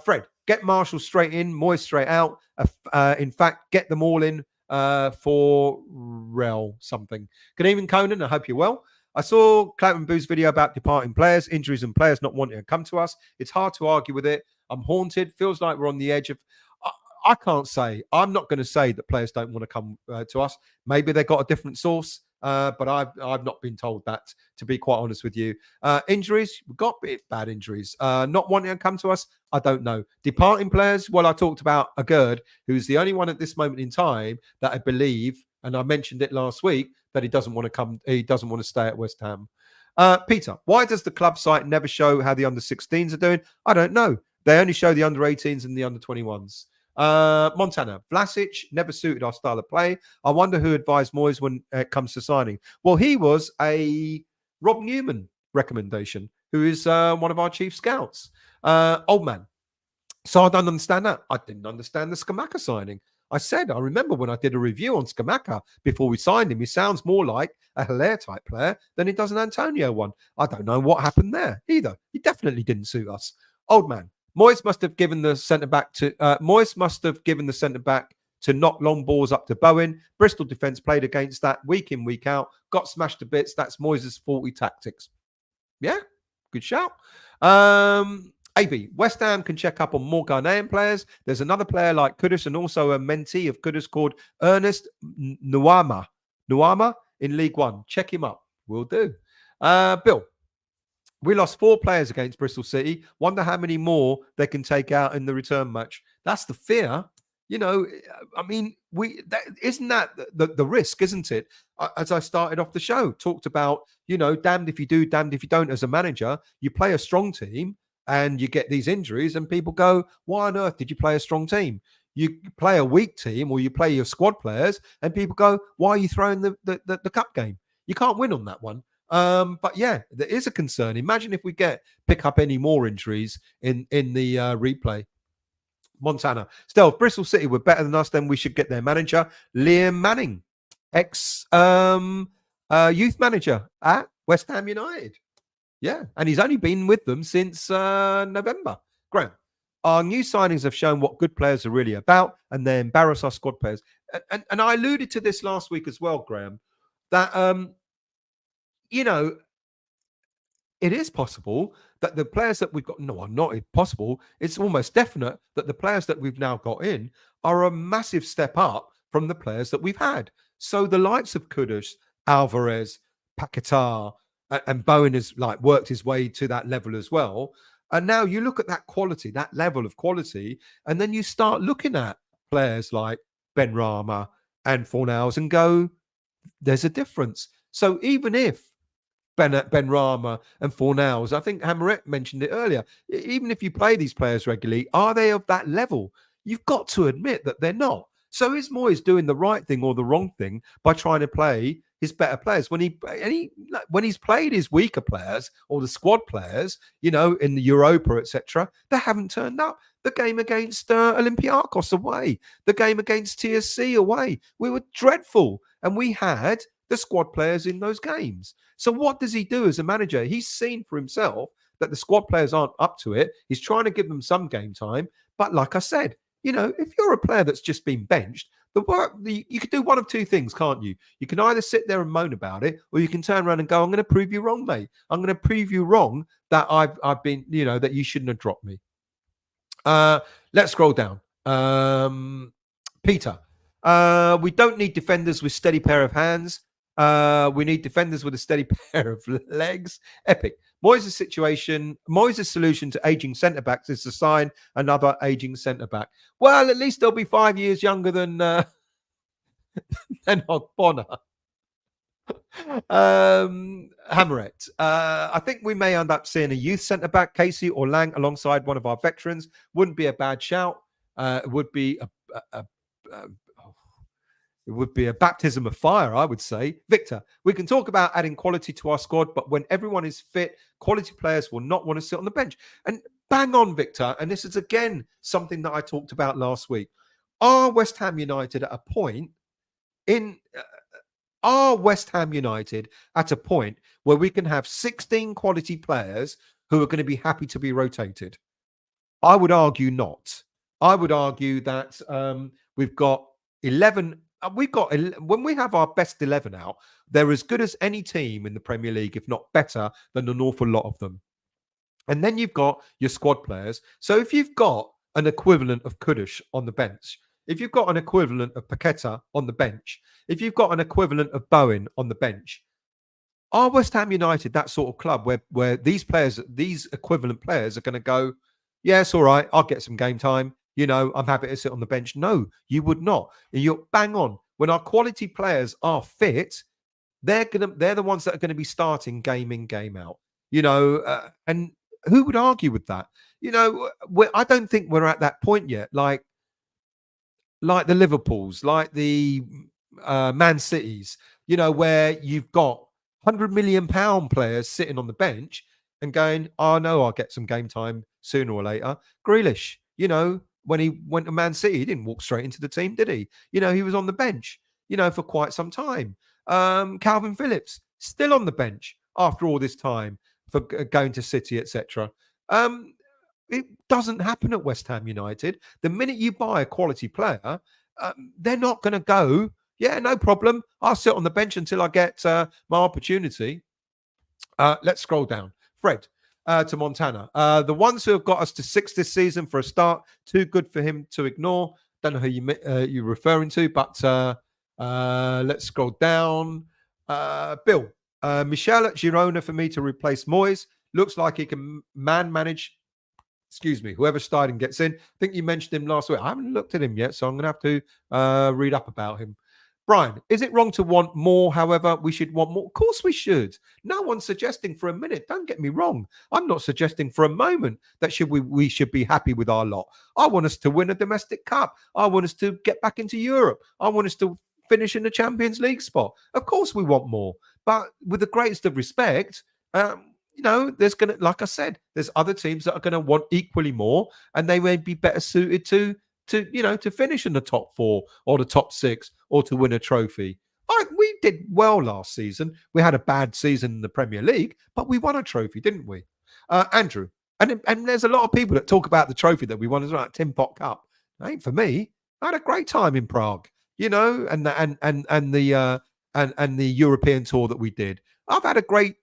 Fred, get Marshall straight in, Moyes straight out. In fact, get them all in for Rel something. Good evening, Conan. I hope you're well. I saw Clarke and Boo's video about departing players, injuries and players not wanting to come to us. It's hard to argue with it. I'm haunted. Feels like we're on the edge of... I can't say. I'm not going to say that players don't want to come to us. Maybe they've got a different source, but I've not been told that, to be quite honest with you. Injuries, we've got bad injuries. Not wanting to come to us, I don't know. Departing players, well, I talked about Agurd, who's the only one at this moment in time that I believe, and I mentioned it last week, that he doesn't want to come. He doesn't want to stay at West Ham. Peter, why does the club site never show how the under-16s are doing? I don't know. They only show the under-18s and the under-21s. Montana, Vlasic never suited our style of play. I wonder who advised Moyes when it comes to signing. Well, he was a Rob Newman recommendation, who is one of our chief scouts. Old man. So I don't understand that. I didn't understand the Scamacca signing. I remember when I did a review on Scamacca before we signed him, he sounds more like a Hilaire type player than he does an Antonio one. I don't know what happened there either. He definitely didn't suit us. Old man. Moyes must have given the centre back to knock long balls up to Bowen. Bristol defence played against that week in, week out, got smashed to bits. That's Moyes' faulty tactics. Yeah, good shout. AB, West Ham can check up on more Ghanaian players. There's another player like Kudus and also a mentee of Kudus called Ernest Nuama in League One. Check him up. Will do. Bill. We lost 4 players against Bristol City. Wonder how many more they can take out in the return match. That's the fear. You know, I mean, isn't that the risk, isn't it? As I started off the show, talked about, you know, damned if you do, damned if you don't as a manager. You play a strong team and you get these injuries and people go, why on earth did you play a strong team? You play a weak team or you play your squad players and people go, why are you throwing the cup game? You can't win on that one. But yeah, there is a concern. Imagine if we pick up any more injuries in the replay. Montana. Still, if Bristol City were better than us, then we should get their manager, Liam Manning, ex youth manager at West Ham United. Yeah, and he's only been with them since November. Graham, our new signings have shown what good players are really about, and they embarrass our squad players. And I alluded to this last week as well, Graham, that you know, it is possible that the players that we've got, not possible, it's almost definite that the players that we've now got in are a massive step up from the players that we've had. So the likes of Kudus, Alvarez, Paquetá, and Bowen has worked his way to that level as well. And now you look at that quality, that level of quality, and then you start looking at players like Benrahma and Fornals and go, there's a difference. So even if Benrahma and Fornals, I think Hamaret mentioned it earlier, even if you play these players regularly, are they of that level? You've got to admit that they're not. So is Moyes doing the right thing or the wrong thing by trying to play his better players. When he's played his weaker players or the squad players, in the Europa, etc., they haven't turned up. The game against Olympiacos away, the game against TSC away, we were dreadful, and we had the squad players in those games. So what does he do as a manager? He's seen for himself that the squad players aren't up to it. He's trying to give them some game time. But like I said, if you're a player that's just been benched, you could do one of two things, can't you? You can either sit there and moan about it, or you can turn around and go, I'm going to prove you wrong, mate. I'm going to prove you wrong that I've been, that you shouldn't have dropped me. Let's scroll down. Peter, we don't need defenders with steady pair of hands. We need defenders with a steady pair of legs. Epic. Moyes' solution to aging centre backs is to sign another aging centre back. Well, at least they'll be 5 years younger than Bonner. Hammerette. I think we may end up seeing a youth centre back, Casey or Lang, alongside one of our veterans. Wouldn't be a bad shout. It would be it would be a baptism of fire, I would say. Victor, we can talk about adding quality to our squad, but when everyone is fit, quality players will not want to sit on the bench. And bang on, Victor. And this is, again, something that I talked about last week. Are West Ham United at a point where we can have 16 quality players who are going to be happy to be rotated? I would argue not. I would argue that we've got 11. When we have our best 11 out, they're as good as any team in the Premier League, if not better than an awful lot of them. And then you've got your squad players. So if you've got an equivalent of Kudus on the bench, if you've got an equivalent of Paqueta on the bench, if you've got an equivalent of Bowen on the bench, are West Ham United that sort of club where these equivalent players are going to go, yeah, it's all right, I'll get some game time. I'm happy to sit on the bench. No, you would not. You're bang on. When our quality players are fit, they're the ones that are going to be starting game in, game out. And who would argue with that? I don't think we're at that point yet. Like the Liverpools, like the Man Cities, where you've got £100 million players sitting on the bench and going, oh no, I'll get some game time sooner or later. Grealish, when he went to Man City, he didn't walk straight into the team, did he? He was on the bench, for quite some time. Calvin Phillips, still on the bench after all this time for going to City, etc. It doesn't happen at West Ham United. The minute you buy a quality player, they're not going to go, yeah, no problem. I'll sit on the bench until I get my opportunity. Let's scroll down. Fred. To Montana. The ones who have got us to 6 this season for a start, too good for him to ignore. Don't know who you're referring to, but let's scroll down. Bill. Michel at Girona for me to replace Moyes. Looks like he can manage. Excuse me, whoever Steidten gets in. I think you mentioned him last week. I haven't looked at him yet, so I'm going to have to read up about him. Brian, is it wrong to want more? However, we should want more. Of course we should. No one's suggesting for a minute. Don't get me wrong. I'm not suggesting for a moment that we should be happy with our lot. I want us to win a domestic cup. I want us to get back into Europe. I want us to finish in the Champions League spot. Of course we want more. But with the greatest of respect, there's going to, like I said, there's other teams that are going to want equally more, and they may be better suited to finish in the top 4 or the top 6 or to win a trophy. We did well last season. We had a bad season in the Premier League, but we won a trophy, didn't we? Andrew, and there's a lot of people that talk about the trophy that we won as well, Tim Pot Cup. It ain't for me. I had a great time in Prague, and the European tour that we did. I've had a great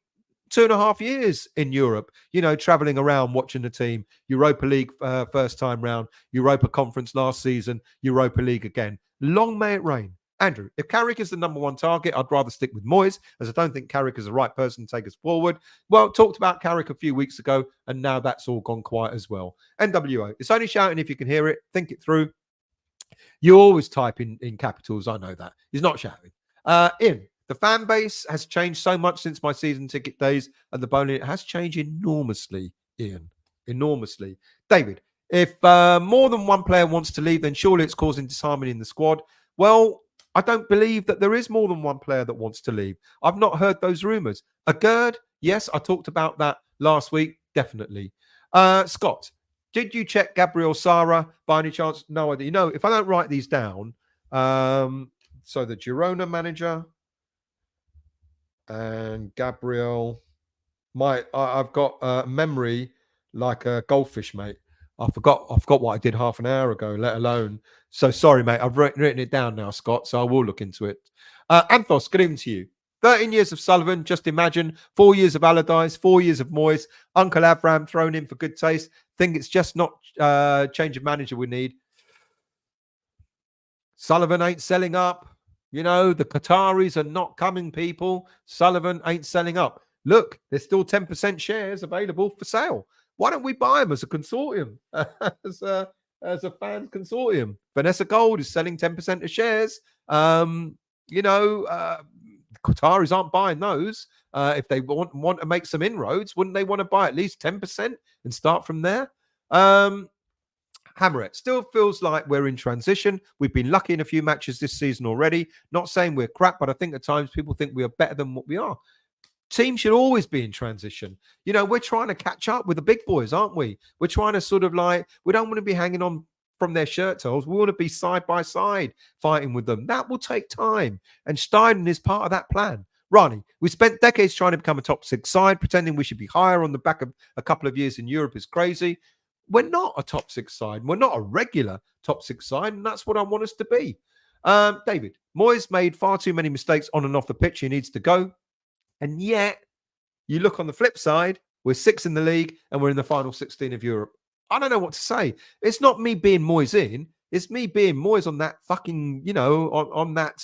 2.5 years in Europe, traveling around, watching the team. Europa League first time round, Europa Conference last season, Europa League again. Long may it rain. Andrew, if Carrick is the number one target, I'd rather stick with Moyes, as I don't think Carrick is the right person to take us forward. Well, talked about Carrick a few weeks ago, and now that's all gone quiet as well. NWO, it's only shouting if you can hear it. Think it through. You always type in capitals. I know that. He's not shouting. Ian, the fan base has changed so much since my season ticket days and the bowling. It has changed enormously, Ian. Enormously. David, if more than one player wants to leave, then surely it's causing disharmony in the squad. Well, I don't believe that there is more than one player that wants to leave. I've not heard those rumours. A Gerd, yes, I talked about that last week, definitely. Scott, did you check Gabriel Sara by any chance? No idea. You know, if I don't write these down, so the Girona manager and Gabriel, I've got memory like a goldfish, mate. I forgot what I did half an hour ago, let alone. So sorry, mate. I've written it down now, Scott. So I will look into it. Anthos, good evening to you. 13 years of Sullivan. Just imagine 4 years of Allardyce, 4 years of Moyes. Uncle Avram thrown in for good taste. Think it's just not change of manager we need. Sullivan ain't selling up. You know, the Qataris are not coming, people. Sullivan ain't selling up. Look, there's still 10% shares available for sale. Why don't we buy them as a consortium, as a fan consortium? Vanessa Gold is selling 10% of shares. You know, Qataris aren't buying those. If they want to make some inroads, wouldn't they want to buy at least 10% and start from there? Hammer it. Still feels like we're in transition. We've been lucky in a few matches this season already. Not saying we're crap, but I think at times people think we are better than what we are. Teams should always be in transition. You know, we're trying to catch up with the big boys, aren't we? We're trying to sort of like, we don't want to be hanging on from their shirt tails. We want to be side by side fighting with them. That will take time. And Steidten is part of that plan. Ronnie, we spent decades trying to become a top six side, pretending we should be higher on the back of a couple of years in Europe is crazy. We're not a top six side. We're not a regular top six side, and that's what I want us to be. David, Moyes made far too many mistakes on and off the pitch. He needs to go. And yet, you look on the flip side, we're 6th in the league and we're in the final 16 of Europe. I don't know what to say. It's not me being Moyes in. It's me being Moyes on that fucking, you know, on that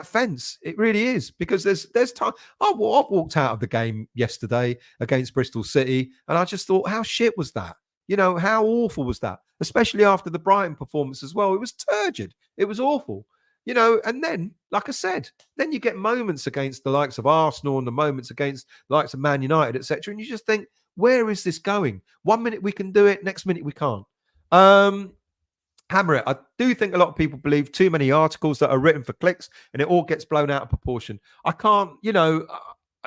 fence. It really is, because there's time. I walked out of the game yesterday against Bristol City, and I just thought, how shit was that? You know, how awful was that? Especially after the Brighton performance as well. It was turgid. It was awful. You know, and then, like I said, then you get moments against the likes of Arsenal and the moments against the likes of Man United, etc. And you just think, where is this going? 1 minute we can do it, next minute we can't. Hammer it. I do think a lot of people believe too many articles that are written for clicks, and it all gets blown out of proportion. I can't, you know,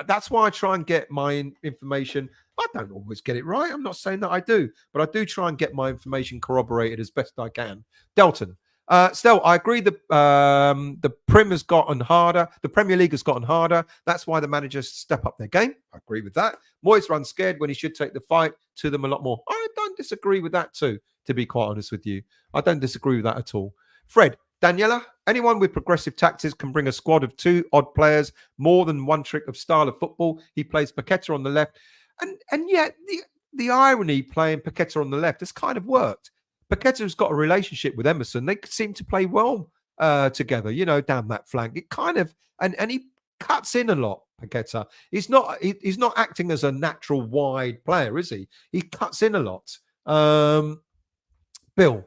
that's why I try and get my information. I don't always get it right. I'm not saying that I do, but I do try and get my information corroborated as best I can. Delton. Still, I agree. The Prem has gotten harder. The Premier League has gotten harder. That's why the managers step up their game. I agree with that. Moyes runs scared when he should take the fight to them a lot more. I don't disagree with that too, to be quite honest with you. I don't disagree with that at all. Fred, Daniela, anyone with progressive tactics can bring a squad of 2 odd players, more than one trick of style of football. He plays Paqueta on the left. And yet, the irony playing Paqueta on the left has kind of worked. Paqueta's got a relationship with Emerson. They seem to play well together, you know, down that flank. It kind of, and he cuts in a lot, Paqueta. He's not acting as a natural wide player, is he? He cuts in a lot. Bill,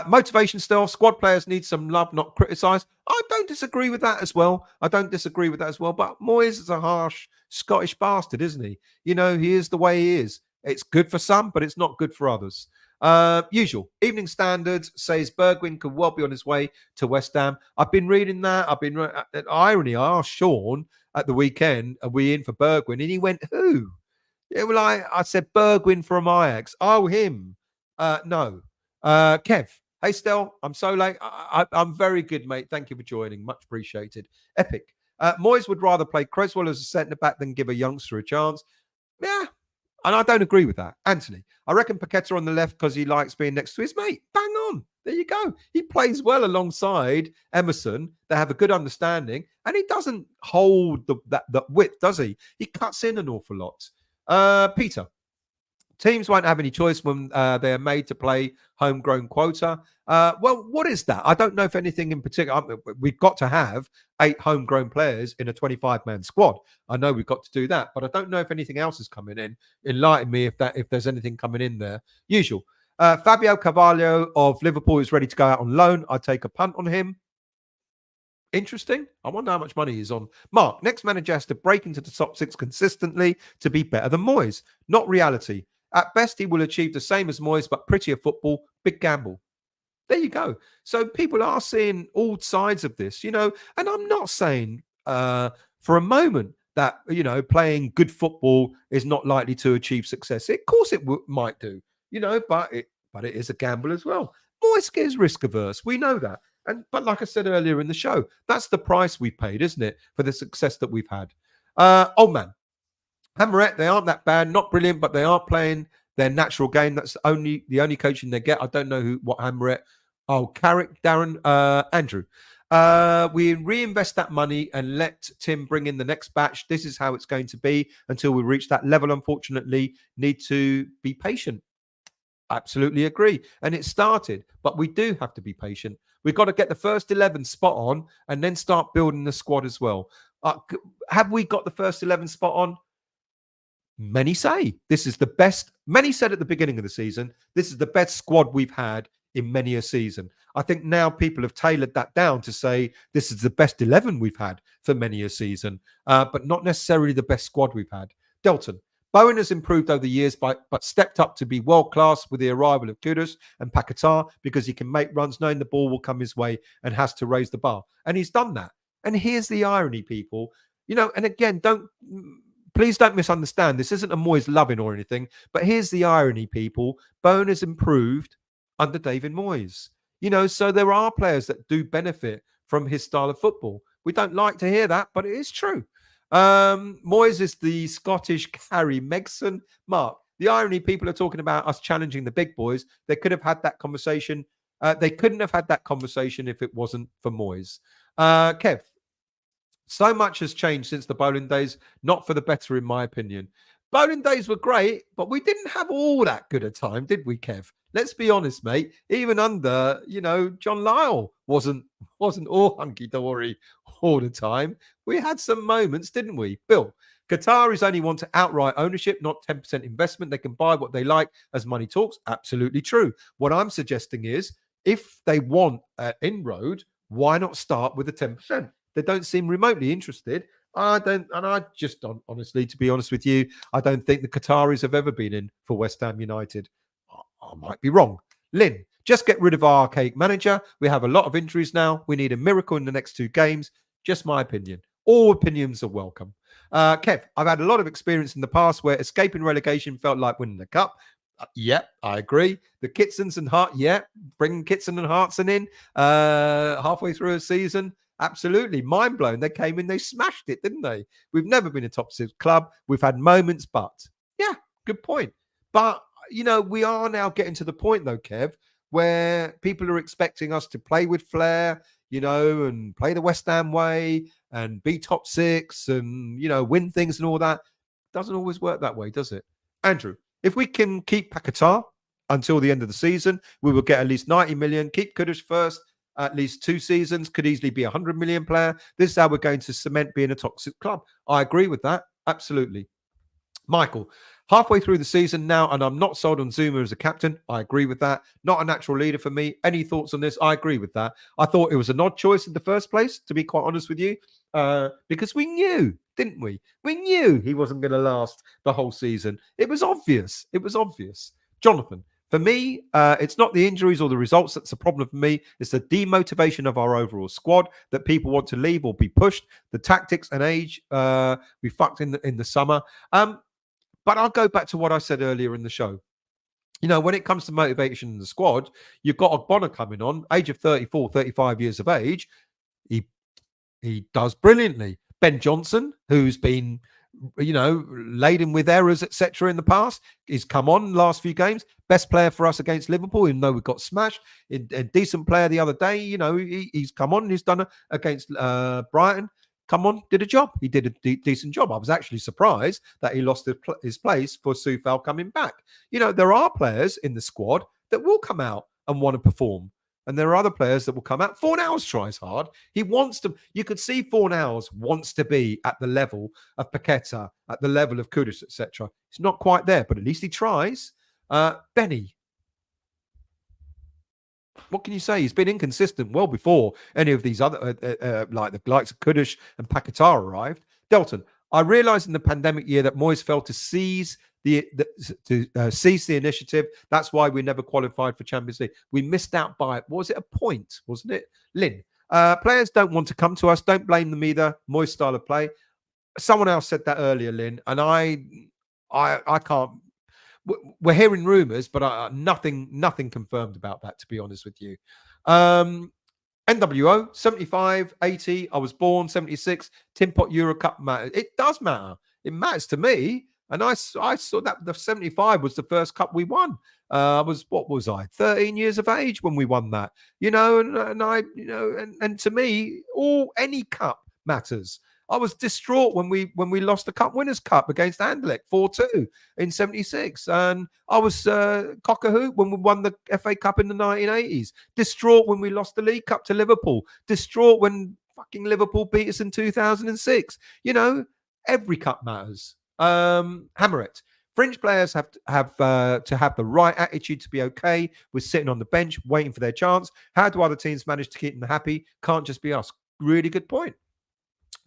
motivation still. Squad players need some love, not criticised. I don't disagree with that as well. But Moyes is a harsh Scottish bastard, isn't he? You know, he is the way he is. It's good for some, but it's not good for others. Usual. Evening Standards says Bergwijn could well be on his way to West Ham. I've been reading that. Irony. I asked Sean at the weekend, are we in for Bergwijn? And he went, who? Yeah, well, I said Bergwijn from Ajax. Oh, him. No. Kev. Hey, Stel. I'm so late. I'm very good, mate. Thank you for joining. Much appreciated. Epic. Moyes would rather play Creswell as a centre-back than give a youngster a chance. Yeah. And I don't agree with that. Anthony, I reckon Paqueta on the left because he likes being next to his mate. Bang on. There you go. He plays well alongside Emerson. They have a good understanding. And he doesn't hold that width, does he? He cuts in an awful lot. Peter, teams won't have any choice when they're made to play homegrown quota. Well, what is that? I don't know if anything in particular. We've got to have 8 homegrown players in a 25-man squad. I know we've got to do that, but I don't know if anything else is coming in. Enlighten me if there's anything coming in there. Usual. Fabio Carvalho of Liverpool is ready to go out on loan. I'd take a punt on him. Interesting. I wonder how much money he's on. Mark, next manager has to break into the top 6 consistently to be better than Moyes. Not reality. At best, he will achieve the same as Moyes, but prettier football. Big gamble. There you go. So people are seeing all sides of this, and I'm not saying for a moment that, playing good football is not likely to achieve success. Of course it might do, but it is a gamble as well. Moyes is risk averse. We know that. But like I said earlier in the show, that's the price we've paid, isn't it, for the success that we've had. Old man, Hammerette, they aren't that bad, not brilliant, but they are playing their natural game. That's the only coaching they get. I don't know what Hammerette. Oh, Carrick, Darren, Andrew. We reinvest that money and let Tim bring in the next batch. This is how it's going to be until we reach that level. Unfortunately, need to be patient. Absolutely agree. And it started, but we do have to be patient. We've got to get the first 11 spot on and then start building the squad as well. Have we got the first 11 spot on? Many say this is the best. Many said at the beginning of the season, this is the best squad we've had in many a season. I think now people have tailored that down to say this is the best 11 we've had for many a season, but not necessarily the best squad we've had. Delton. Bowen has improved over the years, but stepped up to be world-class with the arrival of Kudus and Paquetá because he can make runs knowing the ball will come his way and has to raise the bar. And he's done that. And here's the irony, people. And again, please don't misunderstand. This isn't a Moyes loving or anything, but here's the irony, people. Bowen has improved under David Moyes. So there are players that do benefit from his style of football. We don't like to hear that, but it is true. Moyes is the Scottish Harry Megson. Mark, the irony, people are talking about us challenging the big boys. They could have had that conversation. They couldn't have had that conversation if it wasn't for Moyes. Kev, so much has changed since the bowling days, not for the better, in my opinion. Bowling days were great, but we didn't have all that good a time, did we, Kev? Let's be honest, mate. Even under, John Lyall wasn't all hunky-dory all the time. We had some moments, didn't we? Bill, Qataris only want to outright ownership, not 10% investment. They can buy what they like as money talks. Absolutely true. What I'm suggesting is, if they want an inroad, why not start with the 10%? They don't seem remotely interested. Honestly, to be honest with you, I don't think the Qataris have ever been in for West Ham United. I might be wrong. Lynn, just get rid of our archaic manager. We have a lot of injuries now. We need a miracle in the next 2 games. Just my opinion. All opinions are welcome. Kev, I've had a lot of experience in the past where escaping relegation felt like winning the cup. Yep, I agree. The Kitsons and Hart, bringing Kitson and Hartson in halfway through a season. Absolutely. Mind blown. They came in, they smashed it, didn't they? We've never been a top 6 club. We've had moments, but yeah, good point. But, we are now getting to the point, though, Kev, where people are expecting us to play with flair, and play the West Ham way and be top 6 and, win things and all that. Doesn't always work that way, does it? Andrew, if we can keep Paquetá until the end of the season, we will get at least 90 million. Keep Kudus first. At least 2 seasons, could easily be a 100 million player. This is how we're going to cement being a toxic club. I agree with that. Absolutely. Michael, halfway through the season now, and I'm not sold on Zuma as a captain. I agree with that. Not a natural leader for me. Any thoughts on this? I agree with that. I thought it was an odd choice in the first place, to be quite honest with you, because we knew, didn't we? We knew he wasn't going to last the whole season. It was obvious. Jonathan, for me, it's not the injuries or the results that's the problem for me. It's the demotivation of our overall squad, that people want to leave or be pushed. The tactics and age we fucked in the summer. But I'll go back to what I said earlier in the show. When it comes to motivation in the squad, you've got Ogbonna coming on, age of 34, 35 years of age. He does brilliantly. Ben Johnson, who's been laden with errors, etc. in the past. He's come on last few games. Best player for us against Liverpool, even though we got smashed. A decent player the other day. He's come on. He's done it against Brighton. Come on, did a job. He did a decent job. I was actually surprised that he lost his place for Soufal coming back. There are players in the squad that will come out and want to perform. And there are other players that will come out. Fornals tries hard. He wants to. You could see Fornals wants to be at the level of Paquetá, at the level of Kudus, etc. He's not quite there, but at least he tries. Benny, what can you say? He's been inconsistent well before any of these other, like the likes of Kudus and Paquetá arrived. Delton, I realised in the pandemic year that Moyes failed to seize to cease the initiative. That's why we never qualified for Champions League. We missed out by, was it a point? Wasn't it, Lynn? Players don't want to come to us. Don't blame them either. Moyes style of play. Someone else said that earlier, Lynn, and I can't. We're hearing rumours, but nothing confirmed about that, to be honest with you. NWO 75, 80. I was born 76. Tin Pot Euro Cup matters. It does matter. It matters to me. And I saw that the 75 was the first cup we won. What was I? 13 years of age when we won that. And to me, any cup matters. I was distraught when we lost the Cup Winners' Cup against Anderlecht 4-2 in 76. And I was cock-a-hoot when we won the FA Cup in the 1980s. Distraught when we lost the League Cup to Liverpool. Distraught when fucking Liverpool beat us in 2006. Every cup matters. Hammer it. Fringe players have to have the right attitude to be okay with sitting on the bench waiting for their chance. How do other teams manage to keep them happy? Can't just be us. Really good point.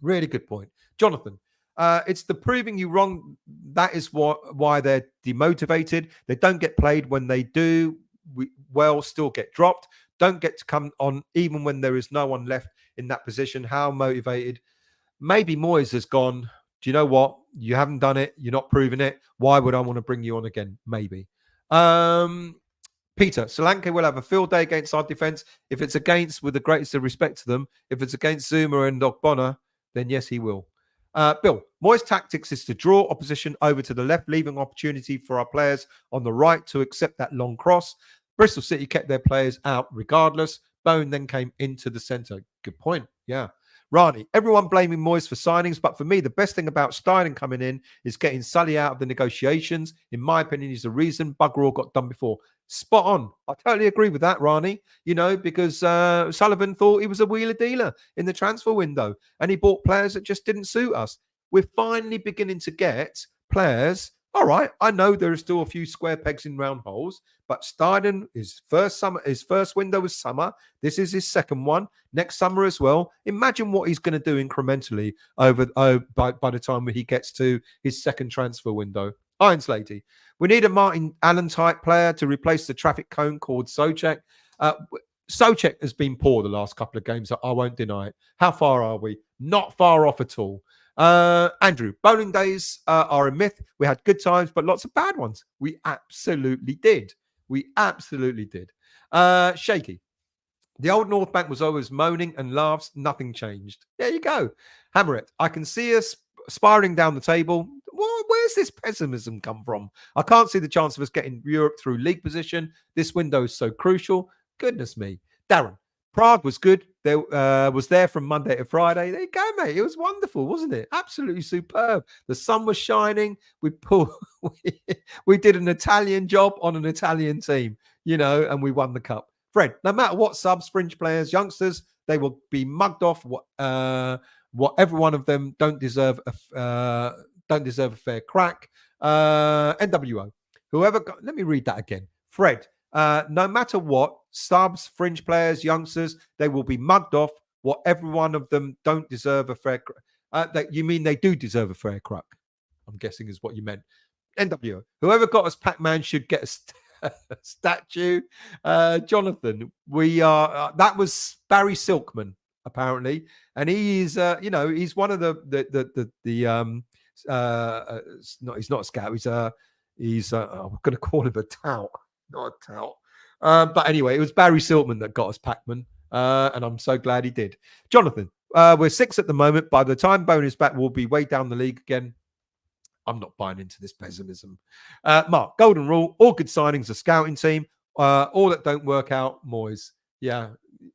Really good point. Jonathan, it's the proving you wrong. That is why they're demotivated. They don't get played. When they do, still get dropped. Don't get to come on even when there is no one left in that position. How motivated? Maybe Moyes has gone, do you know what? You haven't done it. You're not proving it. Why would I want to bring you on again? Maybe. Peter, Solanke will have a field day against our defence. If it's against, with the greatest of respect to them, if it's against Zuma and Ogbonna, then yes, he will. Bill, Moyes' tactics is to draw opposition over to the left, leaving opportunity for our players on the right to accept that long cross. Bristol City kept their players out regardless. Bowen then came into the centre. Good point. Yeah. Rani, everyone blaming Moyes for signings, but for me, the best thing about Steidten coming in is getting Sully out of the negotiations. In my opinion, is the reason bugger all got done before. Spot on. I totally agree with that, Rani. Because Sullivan thought he was a wheeler dealer in the transfer window, and he bought players that just didn't suit us. We're finally beginning to get players. All right, I know there are still a few square pegs in round holes, but Steidten, his first window was summer. This is his second one. Next summer as well. Imagine what he's going to do incrementally by the time he gets to his second transfer window. Irons Lady, we need a Martin Allen type player to replace the traffic cone called Souček. Souček has been poor the last couple of games. I won't deny it. How far are we? Not far off at all. Andrew, bowling days are a myth. We had good times, but lots of bad ones. We absolutely did. Shaky. The old North Bank was always moaning and laughs. Nothing changed. There you go. Hammer it. I can see us spiraling down the table. Where's this pessimism come from? I can't see the chance of us getting Europe through league position. This window is so crucial. Goodness me. Darren, Prague was good. There was there from Monday to Friday. There you go, mate. It was wonderful, wasn't it? Absolutely superb. The sun was shining. We did an Italian job on an Italian team, and we won the cup. Fred, no matter what subs, fringe players, youngsters, they will be mugged off. What every one of them don't deserve a fair crack. NWO. Let me read that again. Fred, no matter what, subs, fringe players, youngsters, they will be mugged off. What every one of them don't deserve a fair crack. You mean they do deserve a fair crack? I'm guessing is what you meant. NWO. Whoever got us Pac-Man should get a statue. Jonathan, we are. That was Barry Silkman, apparently, and he's he's one of he's not a scout. I'm going to call him a tout, not a tout. But anyway, it was Barry Silkman that got us Pac-Man, and I'm so glad he did. Jonathan, we're 6 at the moment. By the time Bowen is back, we'll be way down the league again. I'm not buying into this pessimism. Mark, golden rule, all good signings, a scouting team. All that don't work out, Moyes. Yeah,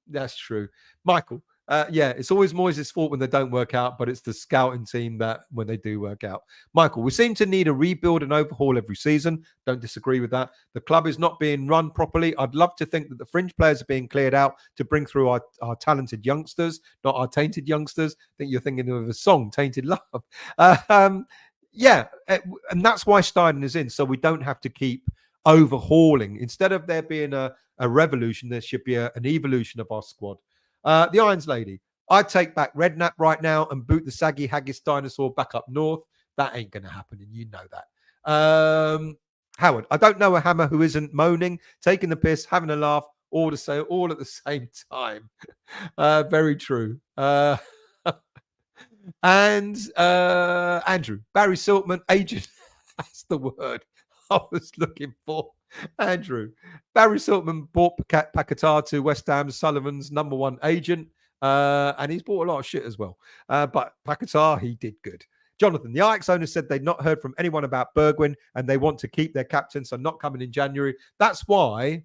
that's true. Michael, it's always Moyes' fault when they don't work out, but it's the scouting team that when they do work out. Michael, we seem to need a rebuild and overhaul every season. Don't disagree with that. The club is not being run properly. I'd love to think that the fringe players are being cleared out to bring through our talented youngsters, not our tainted youngsters. I think you're thinking of a song, Tainted Love. And that's why Steidten is in, so we don't have to keep overhauling. Instead of there being a revolution, there should be an evolution of our squad. The Irons Lady, I'd take back Redknapp right now and boot the saggy haggis dinosaur back up north. That ain't going to happen, and you know that. Howard, I don't know a hammer who isn't moaning, taking the piss, having a laugh, all at the same time. Very true. And Andrew, Barry Siltman, agent. That's the word I was looking for. Andrew, Barry Siltman bought Paquetá to West Ham, Sullivan's #1 agent, and he's bought a lot of shit as well. But Paquetá, he did good. Jonathan, the Ajax owner said they'd not heard from anyone about Bergwijn and they want to keep their captain, so not coming in January. That's why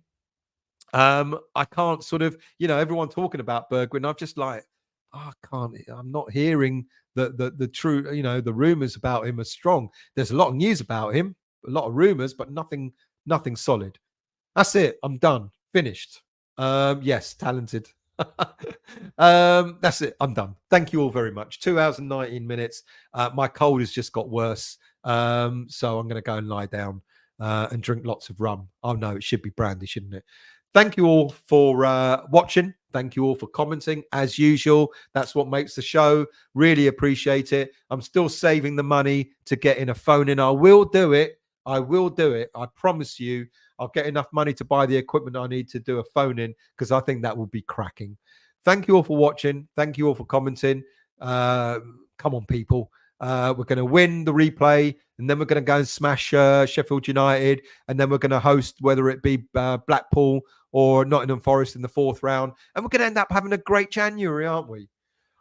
I can't sort of, everyone talking about Bergwijn. I'm just like, I can't. I'm not hearing the true, the rumors about him are strong. There's a lot of news about him, a lot of rumors, but nothing solid. That's it. I'm done. Finished. Yes, talented. That's it. I'm done. Thank you all very much. 2 hours and 19 minutes. My cold has just got worse. So I'm going to go and lie down and drink lots of rum. Oh no, it should be brandy, shouldn't it? Thank you all for watching. Thank you all for commenting. As usual, that's what makes the show. Really appreciate it. I'm still saving the money to get in a phone in. I will do it. I promise you. I'll get enough money to buy the equipment I need to do a phone in, because I think that will be cracking. Thank you all for watching. Thank you all for commenting. Come on, people. We're going to win the replay, and then we're going to go and smash Sheffield United, and then we're going to host, whether it be Blackpool or Nottingham Forest in the 4th round, and we're going to end up having a great January, aren't we?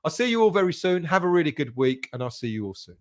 I'll see you all very soon. Have a really good week, and I'll see you all soon.